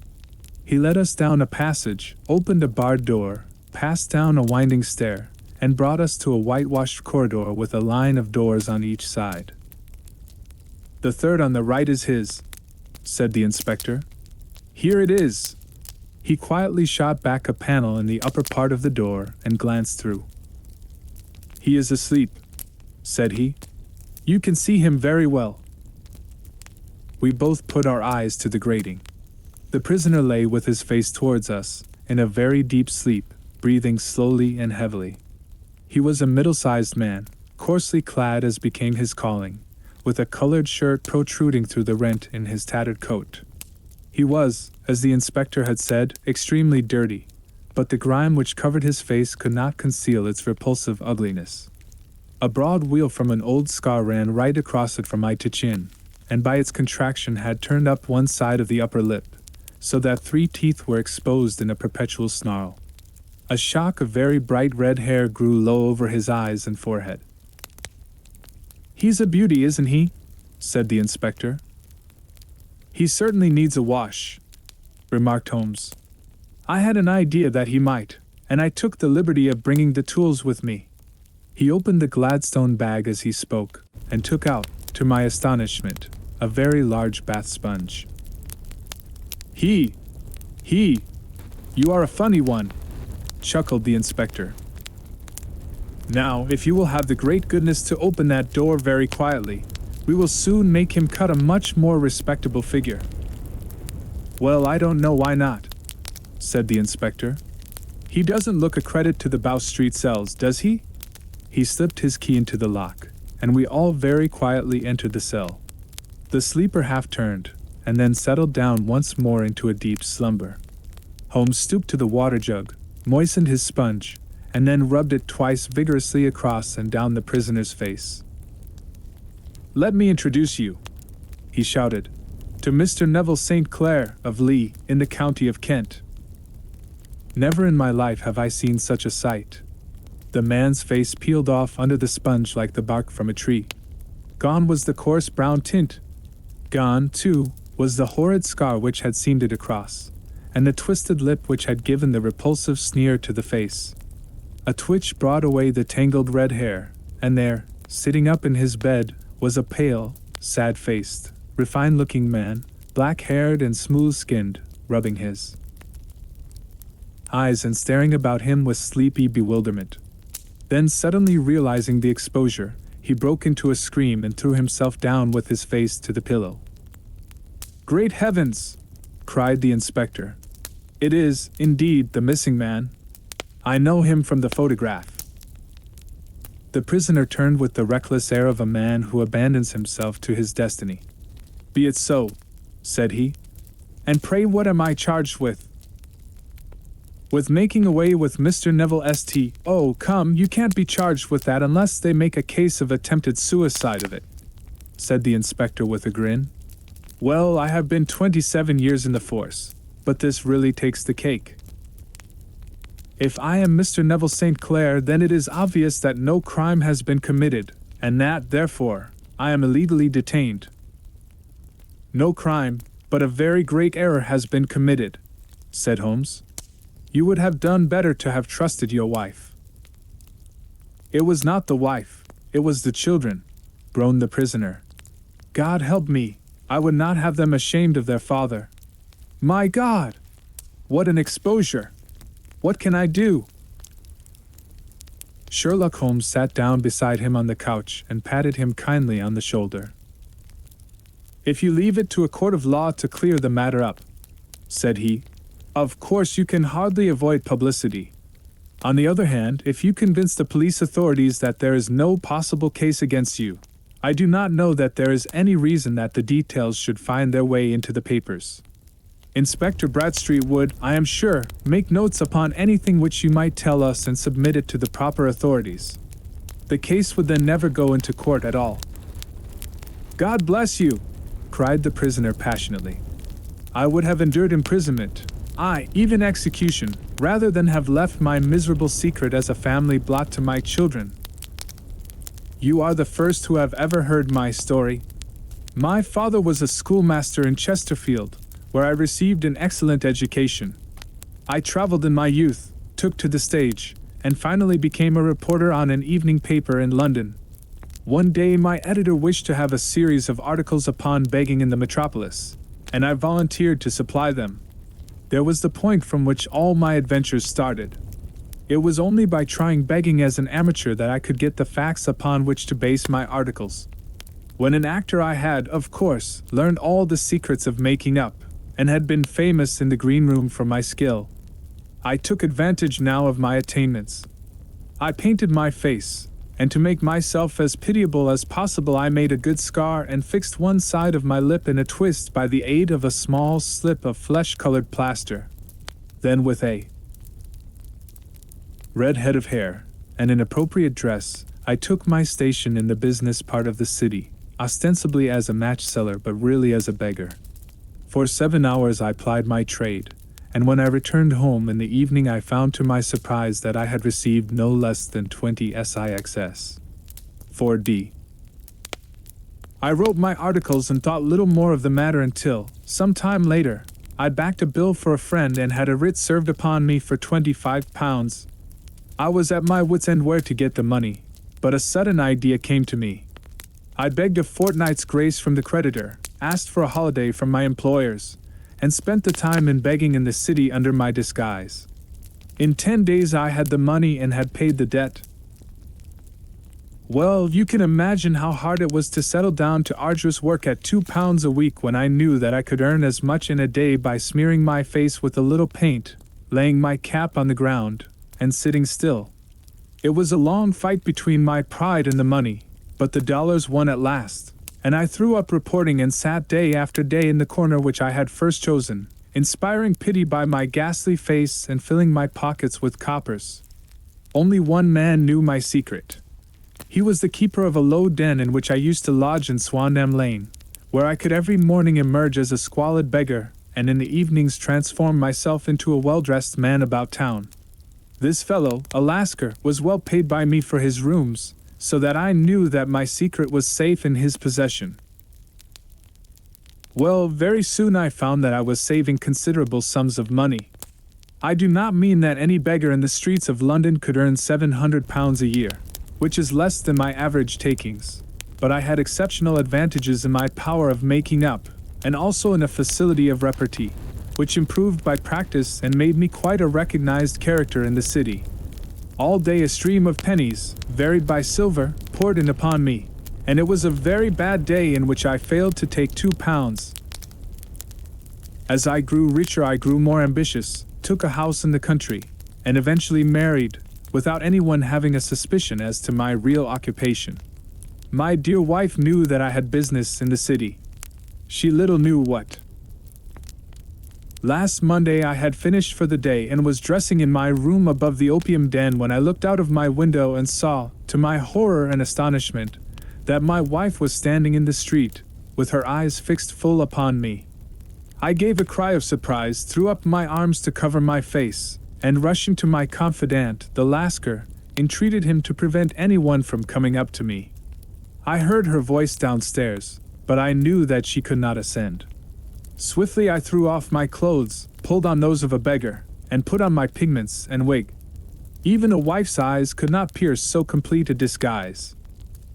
S1: He led us down a passage, opened a barred door, passed down a winding stair, and brought us to a whitewashed corridor with a line of doors on each side. "The third on the right is his," said the inspector. "Here it is." He quietly shot back a panel in the upper part of the door and glanced through. "He is asleep," said he. "You can see him very well." We both put our eyes to the grating. The prisoner lay with his face towards us, in a very deep sleep, breathing slowly and heavily. He was a middle-sized man, coarsely clad as became his calling, with a colored shirt protruding through the rent in his tattered coat. He was, as the inspector had said, extremely dirty, but the grime which covered his face could not conceal its repulsive ugliness. A broad weal from an old scar ran right across it from eye to chin, and by its contraction had turned up one side of the upper lip, so that 3 teeth were exposed in a perpetual snarl. A shock of very bright red hair grew low over his eyes and forehead. "He's a beauty, isn't he?" said the inspector. "He certainly needs a wash," remarked Holmes. "I had an idea that he might, and I took the liberty of bringing the tools with me." He opened the Gladstone bag as he spoke, and took out, to my astonishment, a very large bath sponge. He, you are a funny one," chuckled the inspector. "Now, if you will have the great goodness to open that door very quietly, we will soon make him cut a much more respectable figure." "Well, I don't know why not," said the inspector. "He doesn't look a credit to the Bow Street cells, does he?" He slipped his key into the lock, and we all very quietly entered the cell. The sleeper half turned, and then settled down once more into a deep slumber. Holmes stooped to the water jug, moistened his sponge, and then rubbed it twice vigorously across and down the prisoner's face. "Let me introduce you," he shouted, "to Mr. Neville St. Clair, of Lee, in the county of Kent." Never in my life have I seen such a sight. The man's face peeled off under the sponge like the bark from a tree. Gone was the coarse brown tint. Gone, too, was the horrid scar which had seamed it across, and the twisted lip which had given the repulsive sneer to the face. A twitch brought away the tangled red hair, and there, sitting up in his bed, was a pale, sad-faced, refined-looking man, black-haired and smooth-skinned, rubbing his eyes and staring about him with sleepy bewilderment. Then, suddenly realizing the exposure, he broke into a scream and threw himself down with his face to the pillow. "Great heavens!" cried the inspector. "It is, indeed, the missing man. I know him from the photograph." The prisoner turned with the reckless air of a man who abandons himself to his destiny. "Be it so," said he. "And pray what am I charged with?" "With making away with Mr. Neville St. Oh, come, you can't be charged with that unless they make a case of attempted suicide of it," said the inspector with a grin. "Well, I have been 27 years in the force, but this really takes the cake. If I am Mr. Neville St. Clair, then it is obvious that no crime has been committed, and that, therefore, I am illegally detained." "No crime, but a very great error has been committed," said Holmes. "You would have done better to have trusted your wife." "It was not the wife, it was the children," groaned the prisoner. "God help me, I would not have them ashamed of their father. My God! What an exposure! What can I do?" Sherlock Holmes sat down beside him on the couch and patted him kindly on the shoulder. "If you leave it to a court of law to clear the matter up," said he, "of course you can hardly avoid publicity. On the other hand, if you convince the police authorities that there is no possible case against you, I do not know that there is any reason that the details should find their way into the papers. Inspector Bradstreet would, I am sure, make notes upon anything which you might tell us and submit it to the proper authorities. The case would then never go into court at all." "God bless you!" cried the prisoner passionately. "I would have endured imprisonment, aye, even execution, rather than have left my miserable secret as a family blot to my children." "You are the first who have ever heard my story," My father was a schoolmaster in Chesterfield, where I received an excellent education. I traveled in my youth, took to the stage, and finally became a reporter on an evening paper in London. One day my editor wished to have a series of articles upon begging in the metropolis, and I volunteered to supply them. There was the point from which all my adventures started. It was only by trying begging as an amateur that I could get the facts upon which to base my articles. When an actor I had, of course, learned all the secrets of making up, and had been famous in the green room for my skill. I took advantage now of my attainments. I painted my face, and to make myself as pitiable as possible I made a good scar and fixed one side of my lip in a twist by the aid of a small slip of flesh-colored plaster. Then with a red head of hair, and an appropriate dress, I took my station in the business part of the city, ostensibly as a match seller but really as a beggar. For 7 hours I plied my trade, and when I returned home in the evening I found to my surprise that I had received no less than 20 SIXS. 4D. I wrote my articles and thought little more of the matter until, some time later, I backed a bill for a friend and had a writ served upon me for £25. I was at my wits' end where to get the money, but a sudden idea came to me. I begged a fortnight's grace from the creditor, asked for a holiday from my employers, and spent the time in begging in the city under my disguise. In 10 days I had the money and had paid the debt. Well, you can imagine how hard it was to settle down to arduous work at £2 a week when I knew that I could earn as much in a day by smearing my face with a little paint, laying my cap on the ground, and sitting still. It was a long fight between my pride and the money, but the dollars won at last, and I threw up reporting and sat day after day in the corner which I had first chosen, inspiring pity by my ghastly face and filling my pockets with coppers. Only one man knew my secret. He was the keeper of a low den in which I used to lodge in Swanham Lane, where I could every morning emerge as a squalid beggar, and in the evenings transform myself into a well-dressed man about town. This fellow, a Lascar, was well paid by me for his rooms, so that I knew that my secret was safe in his possession. Well, very soon I found that I was saving considerable sums of money. I do not mean that any beggar in the streets of London could earn £700 a year, which is less than my average takings, but I had exceptional advantages in my power of making up, and also in a facility of repartee, which improved by practice and made me quite a recognized character in the city. All day a stream of pennies, varied by silver, poured in upon me, and it was a very bad day in which I failed to take £2. As I grew richer I grew more ambitious, took a house in the country, and eventually married, without anyone having a suspicion as to my real occupation. My dear wife knew that I had business in the city. She little knew what. Last Monday I had finished for the day and was dressing in my room above the opium den when I looked out of my window and saw, to my horror and astonishment, that my wife was standing in the street, with her eyes fixed full upon me. I gave a cry of surprise, threw up my arms to cover my face, and rushing to my confidant, the Lascar, entreated him to prevent anyone from coming up to me. I heard her voice downstairs, but I knew that she could not ascend. Swiftly I threw off my clothes, pulled on those of a beggar, and put on my pigments and wig. Even a wife's eyes could not pierce so complete a disguise.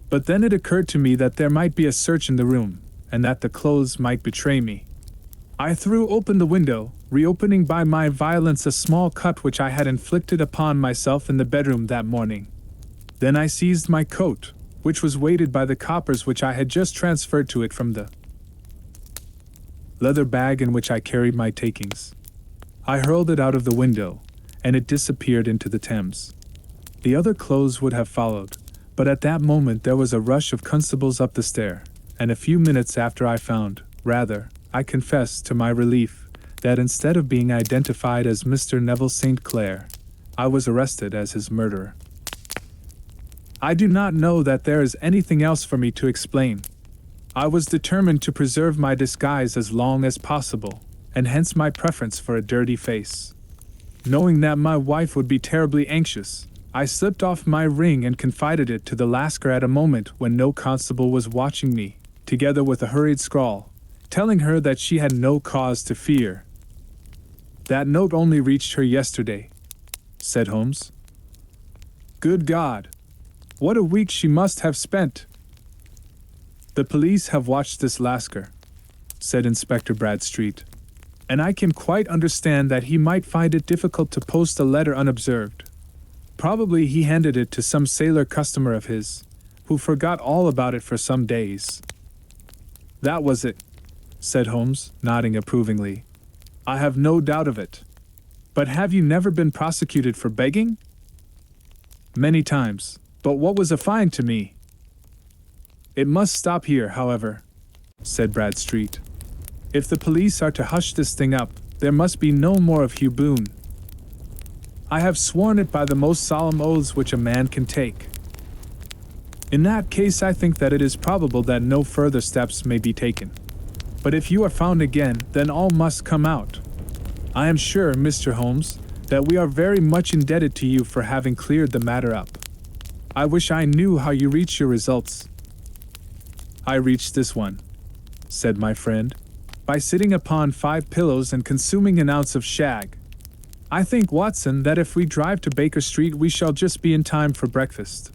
S1: But then it occurred to me that there might be a search in the room, and that the clothes might betray me. I threw open the window, reopening by my violence a small cut which I had inflicted upon myself in the bedroom that morning. Then I seized my coat, which was weighted by the coppers which I had just transferred to it from the leather bag in which I carried my takings. I hurled it out of the window, and it disappeared into the Thames. The other clothes would have followed, but at that moment there was a rush of constables up the stair, and a few minutes after I found, rather, I confess to my relief, that instead of being identified as Mr. Neville St. Clair, I was arrested as his murderer. I do not know that there is anything else for me to explain. I was determined to preserve my disguise as long as possible, and hence my preference for a dirty face. Knowing that my wife would be terribly anxious, I slipped off my ring and confided it to the Lascar at a moment when no constable was watching me, together with a hurried scrawl, telling her that she had no cause to fear. "That note only reached her yesterday," said Holmes. "Good God! What a week she must have spent!" "The police have watched this Lascar," said Inspector Bradstreet, "and I can quite understand that he might find it difficult to post a letter unobserved. Probably he handed it to some sailor customer of his, who forgot all about it for some days." "That was it," said Holmes, nodding approvingly. "I have no doubt of it. But have you never been prosecuted for begging?" "Many times, but what was a fine to me?" "It must stop here, however," said Bradstreet. "If the police are to hush this thing up, there must be no more of Hugh Boone. I have sworn it by the most solemn oaths which a man can take. In that case, I think that it is probable that no further steps may be taken. But if you are found again, then all must come out. I am sure, Mr. Holmes, that we are very much indebted to you for having cleared the matter up. I wish I knew how you reach your results." "I reached this one," said my friend, "by sitting upon 5 pillows and consuming an ounce of shag. I think, Watson, that if we drive to Baker Street we shall just be in time for breakfast."